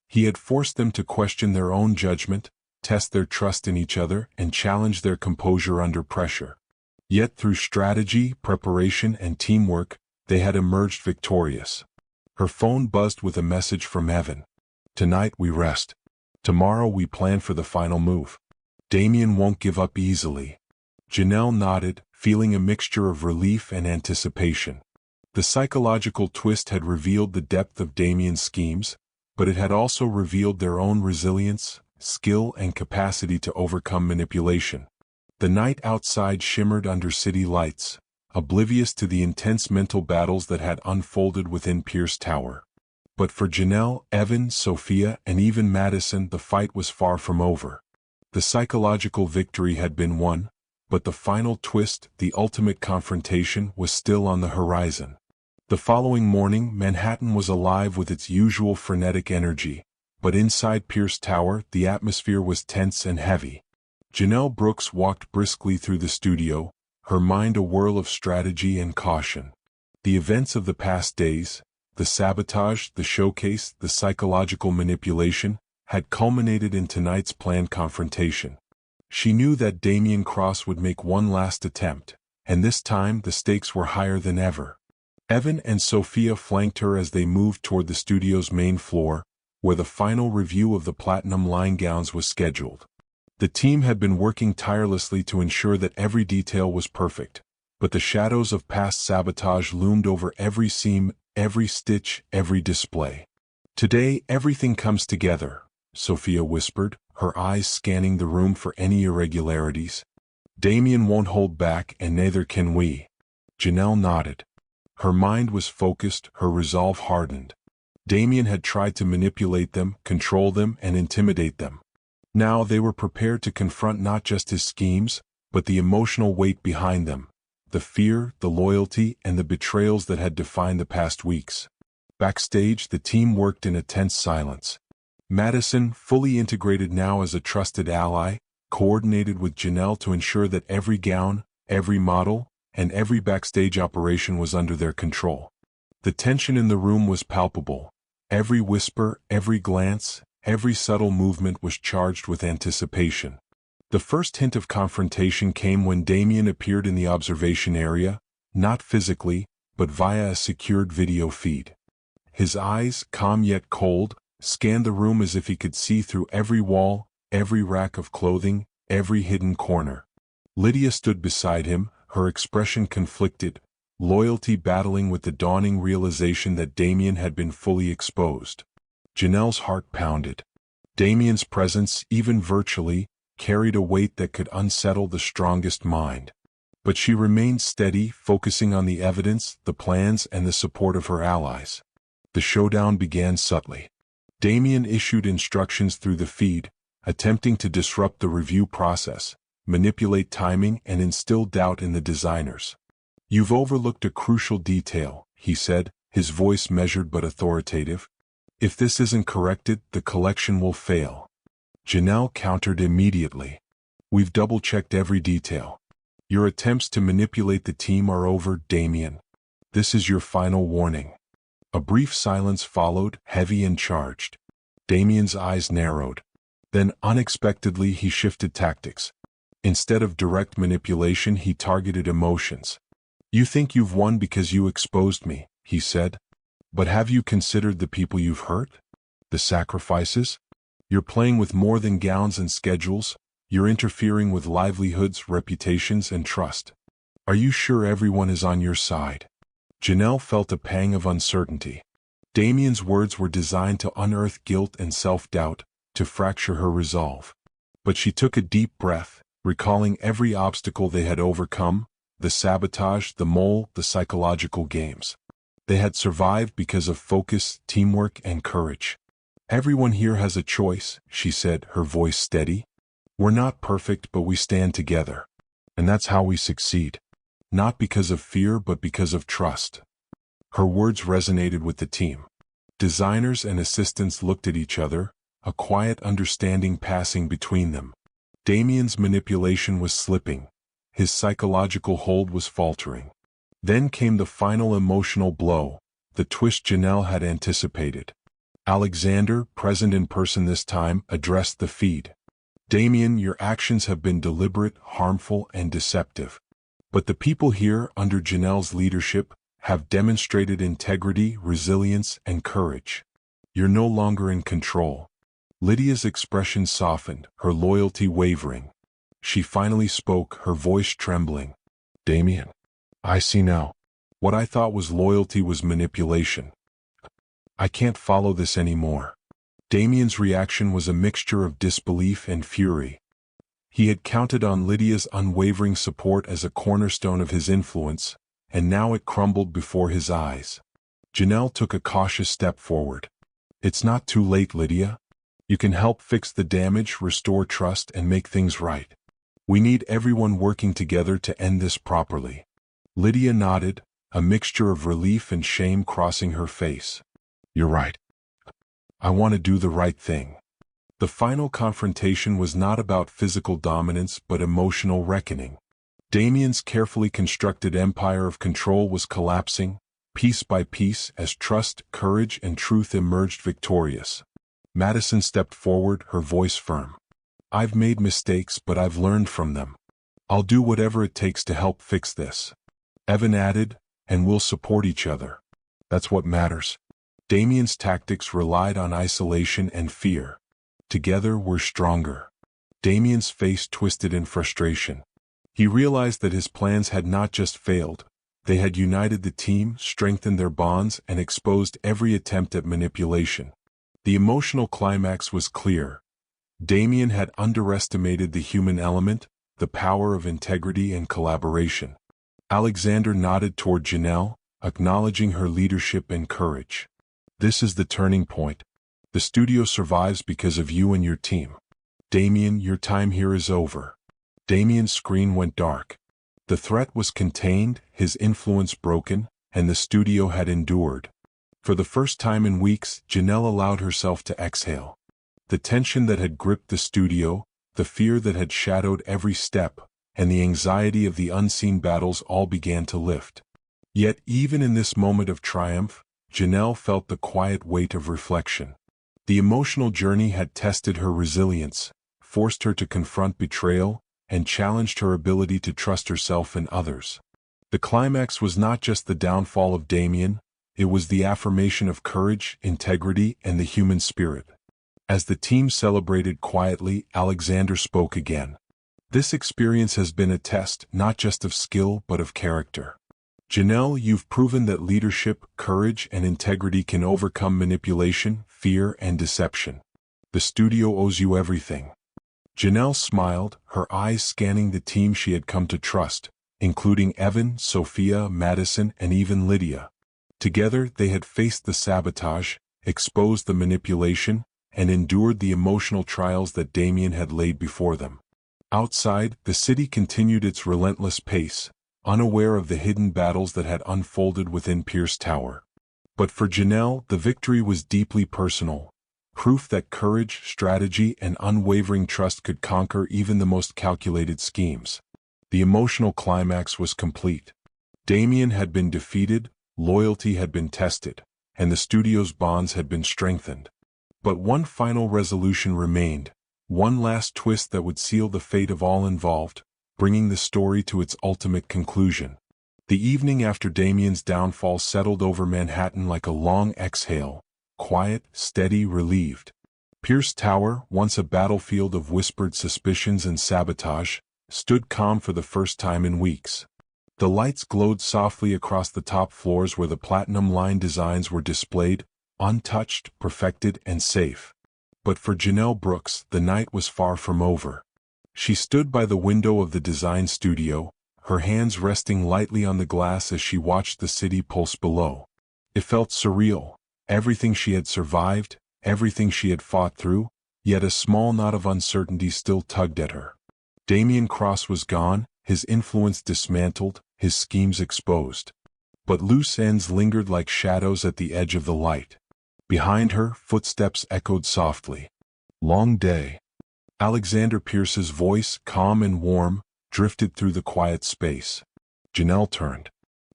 He had forced them to question their own judgment, test their trust in each other, and challenge their composure under pressure. Yet through strategy, preparation, and teamwork, they had emerged victorious. Her phone buzzed with a message from Evan. "Tonight we rest. Tomorrow we plan for the final move. Damien won't give up easily." Janelle nodded, feeling a mixture of relief and anticipation. The psychological twist had revealed the depth of Damien's schemes, but it had also revealed their own resilience, skill, and capacity to overcome manipulation. The night outside shimmered under city lights, oblivious to the intense mental battles that had unfolded within Pierce Tower. But for Janelle, Evan, Sophia, and even Madison, the fight was far from over. The psychological victory had been won, but the final twist, the ultimate confrontation, was still on the horizon. The following morning, Manhattan was alive with its usual frenetic energy, but inside Pierce Tower, the atmosphere was tense and heavy. Janelle Brooks walked briskly through the studio, her mind a whirl of strategy and caution. The events of the past days, the sabotage, the showcase, the psychological manipulation, had culminated in tonight's planned confrontation. She knew that Damien Cross would make one last attempt, and this time the stakes were higher than ever. Evan and Sophia flanked her as they moved toward the studio's main floor, where the final review of the platinum line gowns was scheduled. The team had been working tirelessly to ensure that every detail was perfect, but the shadows of past sabotage loomed over every seam, every stitch, every display. "Today everything comes together," Sophia whispered, her eyes scanning the room for any irregularities. "Damien won't hold back, and neither can we." Janelle nodded. Her mind was focused, her resolve hardened. Damien had tried to manipulate them, control them, and intimidate them. Now they were prepared to confront not just his schemes, but the emotional weight behind them, the fear, the loyalty, and the betrayals that had defined the past weeks. Backstage, the team worked in a tense silence. Madison, fully integrated now as a trusted ally, coordinated with Janelle to ensure that every gown, every model, and every backstage operation was under their control. The tension in the room was palpable. Every whisper, every glance, every subtle movement was charged with anticipation. The first hint of confrontation came when Damien appeared in the observation area, not physically, but via a secured video feed. His eyes, calm yet cold, scanned the room as if he could see through every wall, every rack of clothing, every hidden corner. Lydia stood beside him, her expression conflicted, loyalty battling with the dawning realization that Damien had been fully exposed. Janelle's heart pounded. Damien's presence, even virtually, carried a weight that could unsettle the strongest mind. But she remained steady, focusing on the evidence, the plans, and the support of her allies. The showdown began subtly. Damien issued instructions through the feed, attempting to disrupt the review process, manipulate timing, and instill doubt in the designers. "You've overlooked a crucial detail," he said, his voice measured but authoritative. "If this isn't corrected, the collection will fail." Janelle countered immediately. "We've double-checked every detail. Your attempts to manipulate the team are over, Damien. This is your final warning." A brief silence followed, heavy and charged. Damien's eyes narrowed. Then, unexpectedly, he shifted tactics. Instead of direct manipulation, he targeted emotions. "You think you've won because you exposed me," he said. "But have you considered the people you've hurt? The sacrifices? You're playing with more than gowns and schedules. You're interfering with livelihoods, reputations, and trust. Are you sure everyone is on your side?" Janelle felt a pang of uncertainty. Damien's words were designed to unearth guilt and self-doubt, to fracture her resolve. But she took a deep breath, recalling every obstacle they had overcome, the sabotage, the mole, the psychological games. They had survived because of focus, teamwork, and courage. "Everyone here has a choice," she said, her voice steady. "We're not perfect, but we stand together. And that's how we succeed. Not because of fear, but because of trust." Her words resonated with the team. Designers and assistants looked at each other, a quiet understanding passing between them. Damien's manipulation was slipping. His psychological hold was faltering. Then came the final emotional blow, the twist Janelle had anticipated. Alexander, present in person this time, addressed the feed. "Damien, your actions have been deliberate, harmful, and deceptive. But the people here, under Janelle's leadership, have demonstrated integrity, resilience, and courage. You're no longer in control." Lydia's expression softened, her loyalty wavering. She finally spoke, her voice trembling. "Damien, I see now. What I thought was loyalty was manipulation. I can't follow this anymore." Damien's reaction was a mixture of disbelief and fury. He had counted on Lydia's unwavering support as a cornerstone of his influence, and now it crumbled before his eyes. Janelle took a cautious step forward. "It's not too late, Lydia. You can help fix the damage, restore trust, and make things right. We need everyone working together to end this properly." Lydia nodded, a mixture of relief and shame crossing her face. "You're right. I want to do the right thing." The final confrontation was not about physical dominance but emotional reckoning. Damien's carefully constructed empire of control was collapsing, piece by piece, as trust, courage, and truth emerged victorious. Madison stepped forward, her voice firm. "I've made mistakes, but I've learned from them. I'll do whatever it takes to help fix this." Evan added, "And we'll support each other. That's what matters." Damien's tactics relied on isolation and fear. "Together we're stronger." Damien's face twisted in frustration. He realized that his plans had not just failed, they had united the team, strengthened their bonds, and exposed every attempt at manipulation. The emotional climax was clear. Damien had underestimated the human element, the power of integrity and collaboration. Alexander nodded toward Janelle, acknowledging her leadership and courage. "This is the turning point. The studio survives because of you and your team. Damien, your time here is over." Damien's screen went dark. The threat was contained, his influence broken, and the studio had endured. For the first time in weeks, Janelle allowed herself to exhale. The tension that had gripped the studio, the fear that had shadowed every step, and the anxiety of the unseen battles all began to lift. Yet even in this moment of triumph, Janelle felt the quiet weight of reflection. The emotional journey had tested her resilience, forced her to confront betrayal, and challenged her ability to trust herself and others. The climax was not just the downfall of Damien, it was the affirmation of courage, integrity, and the human spirit. As the team celebrated quietly, Alexander spoke again. "This experience has been a test, not just of skill, but of character. Janelle, you've proven that leadership, courage, and integrity can overcome manipulation, fear, and deception. The studio owes you everything." Janelle smiled, her eyes scanning the team she had come to trust, including Evan, Sophia, Madison, and even Lydia. Together, they had faced the sabotage, exposed the manipulation, and endured the emotional trials that Damien had laid before them. Outside, the city continued its relentless pace, unaware of the hidden battles that had unfolded within Pierce Tower. But for Janelle, the victory was deeply personal, proof that courage, strategy, and unwavering trust could conquer even the most calculated schemes. The emotional climax was complete. Damien had been defeated, loyalty had been tested, and the studio's bonds had been strengthened. But one final resolution remained, one last twist that would seal the fate of all involved, bringing the story to its ultimate conclusion. The evening after Damien's downfall settled over Manhattan like a long exhale, quiet, steady, relieved. Pierce Tower, once a battlefield of whispered suspicions and sabotage, stood calm for the first time in weeks. The lights glowed softly across the top floors where the platinum-line designs were displayed, untouched, perfected, and safe. But for Janelle Brooks, the night was far from over. She stood by the window of the design studio, her hands resting lightly on the glass as she watched the city pulse below. It felt surreal. Everything she had survived, everything she had fought through, yet a small knot of uncertainty still tugged at her. Damien Cross was gone, his influence dismantled, his schemes exposed. But loose ends lingered like shadows at the edge of the light. Behind her, footsteps echoed softly. Long day. Alexander Pierce's voice, calm and warm, drifted through the quiet space. Janelle turned.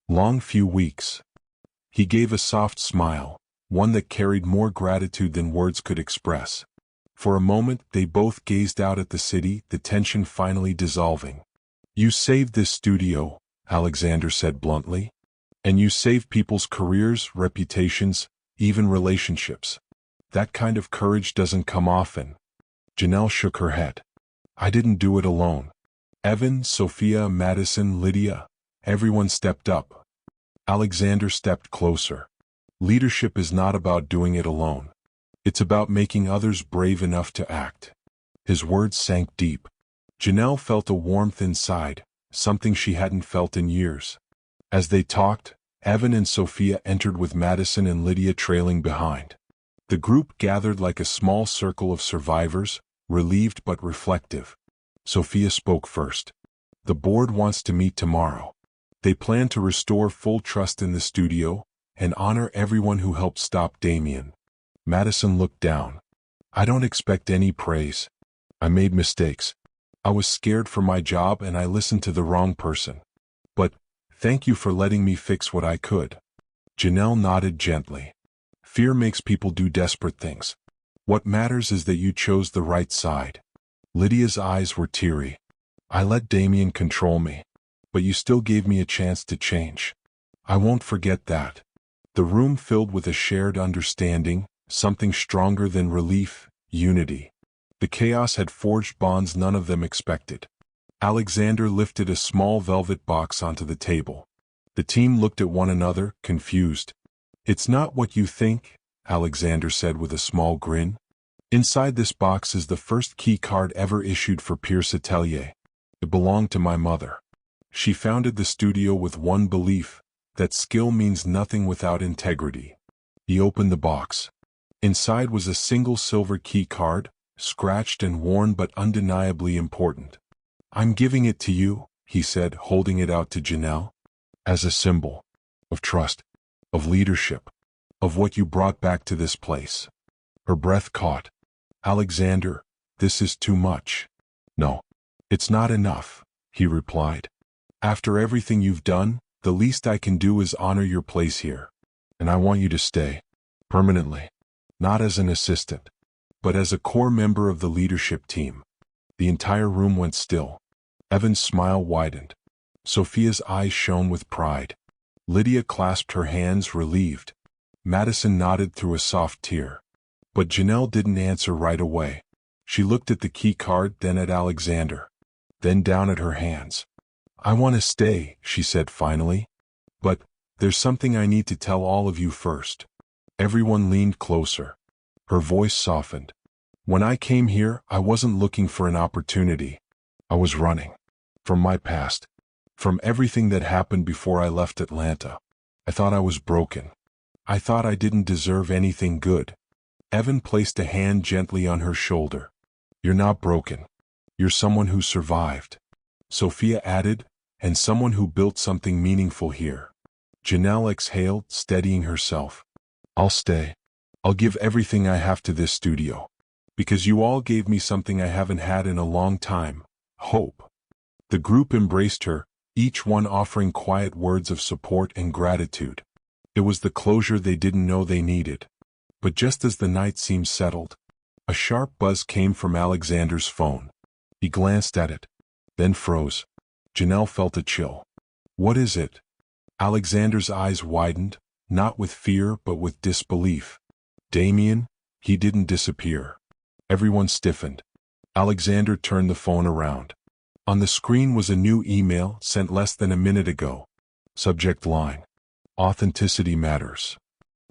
Long few weeks. He gave a soft smile, one that carried more gratitude than words could express. For a moment, they both gazed out at the city, the tension finally dissolving. You saved this studio, Alexander said bluntly. And you saved people's careers, reputations, even relationships. That kind of courage doesn't come often. Janelle shook her head. I didn't do it alone. Evan, Sophia, Madison, Lydia, everyone stepped up. Alexander stepped closer. Leadership is not about doing it alone. It's about making others brave enough to act. His words sank deep. Janelle felt a warmth inside, something she hadn't felt in years. As they talked, Evan and Sophia entered with Madison and Lydia trailing behind. The group gathered like a small circle of survivors, relieved but reflective. Sophia spoke first. The board wants to meet tomorrow. They plan to restore full trust in the studio and honor everyone who helped stop Damien. Madison looked down. I don't expect any praise. I made mistakes. I was scared for my job and I listened to the wrong person. But thank you for letting me fix what I could. Janelle nodded gently. Fear makes people do desperate things. What matters is that you chose the right side. Lydia's eyes were teary. I let Damien control me, but you still gave me a chance to change. I won't forget that. The room filled with a shared understanding, something stronger than relief, unity. The chaos had forged bonds none of them expected. Alexander lifted a small velvet box onto the table. The team looked at one another, confused. It's not what you think, Alexander said with a small grin. Inside this box is the first key card ever issued for Pierce Atelier. It belonged to my mother. She founded the studio with one belief, that skill means nothing without integrity. He opened the box. Inside was a single silver key card, scratched and worn but undeniably important. I'm giving it to you, he said, holding it out to Janelle, as a symbol of trust, of leadership, of what you brought back to this place. Her breath caught. Alexander, this is too much. No, it's not enough, he replied. After everything you've done, the least I can do is honor your place here. And I want you to stay, permanently, not as an assistant, but as a core member of the leadership team. The entire room went still. Evan's smile widened. Sophia's eyes shone with pride. Lydia clasped her hands, relieved. Madison nodded through a soft tear. But Janelle didn't answer right away. She looked at the key card, then at Alexander, then down at her hands. I want to stay, she said finally. But there's something I need to tell all of you first. Everyone leaned closer. Her voice softened. When I came here, I wasn't looking for an opportunity. I was running. From my past. From everything that happened before I left Atlanta. I thought I was broken. I thought I didn't deserve anything good. Evan placed a hand gently on her shoulder. You're not broken. You're someone who survived. Sophia added, and someone who built something meaningful here. Janelle exhaled, steadying herself. I'll stay. I'll give everything I have to this studio. Because you all gave me something I haven't had in a long time, hope. The group embraced her, each one offering quiet words of support and gratitude. It was the closure they didn't know they needed. But just as the night seemed settled, a sharp buzz came from Alexander's phone. He glanced at it, then froze. Janelle felt a chill. What is it? Alexander's eyes widened, not with fear but with disbelief. Damien, he didn't disappear. Everyone stiffened. Alexander turned the phone around. On the screen was a new email sent less than a minute ago. Subject line: Authenticity matters.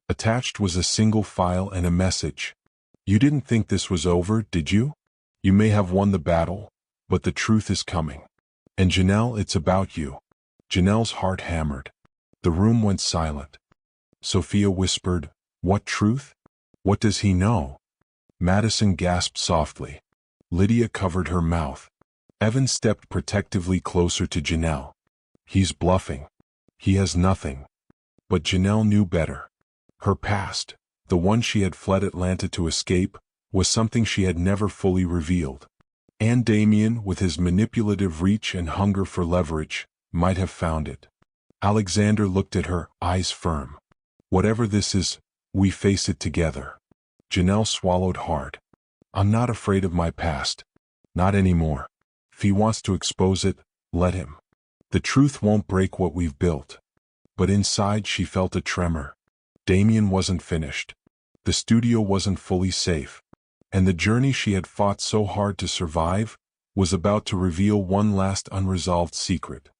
Attached was a single file and a message. You didn't think this was over, did you? You may have won the battle, but the truth is coming. And Janelle, it's about you. Janelle's heart hammered. The room went silent. Sophia whispered, "What truth? What does he know?" Madison gasped softly. Lydia covered her mouth. Evan stepped protectively closer to Janelle. "He's bluffing. He has nothing." But Janelle knew better. Her past, the one she had fled Atlanta to escape, was something she had never fully revealed. And Damien, with his manipulative reach and hunger for leverage, might have found it. Alexander looked at her, eyes firm. "Whatever this is, we face it together." Janelle swallowed hard. "I'm not afraid of my past. Not anymore. If he wants to expose it, let him. The truth won't break what we've built." But inside she felt a tremor. Damien wasn't finished. The studio wasn't fully safe. And the journey she had fought so hard to survive was about to reveal one last unresolved secret.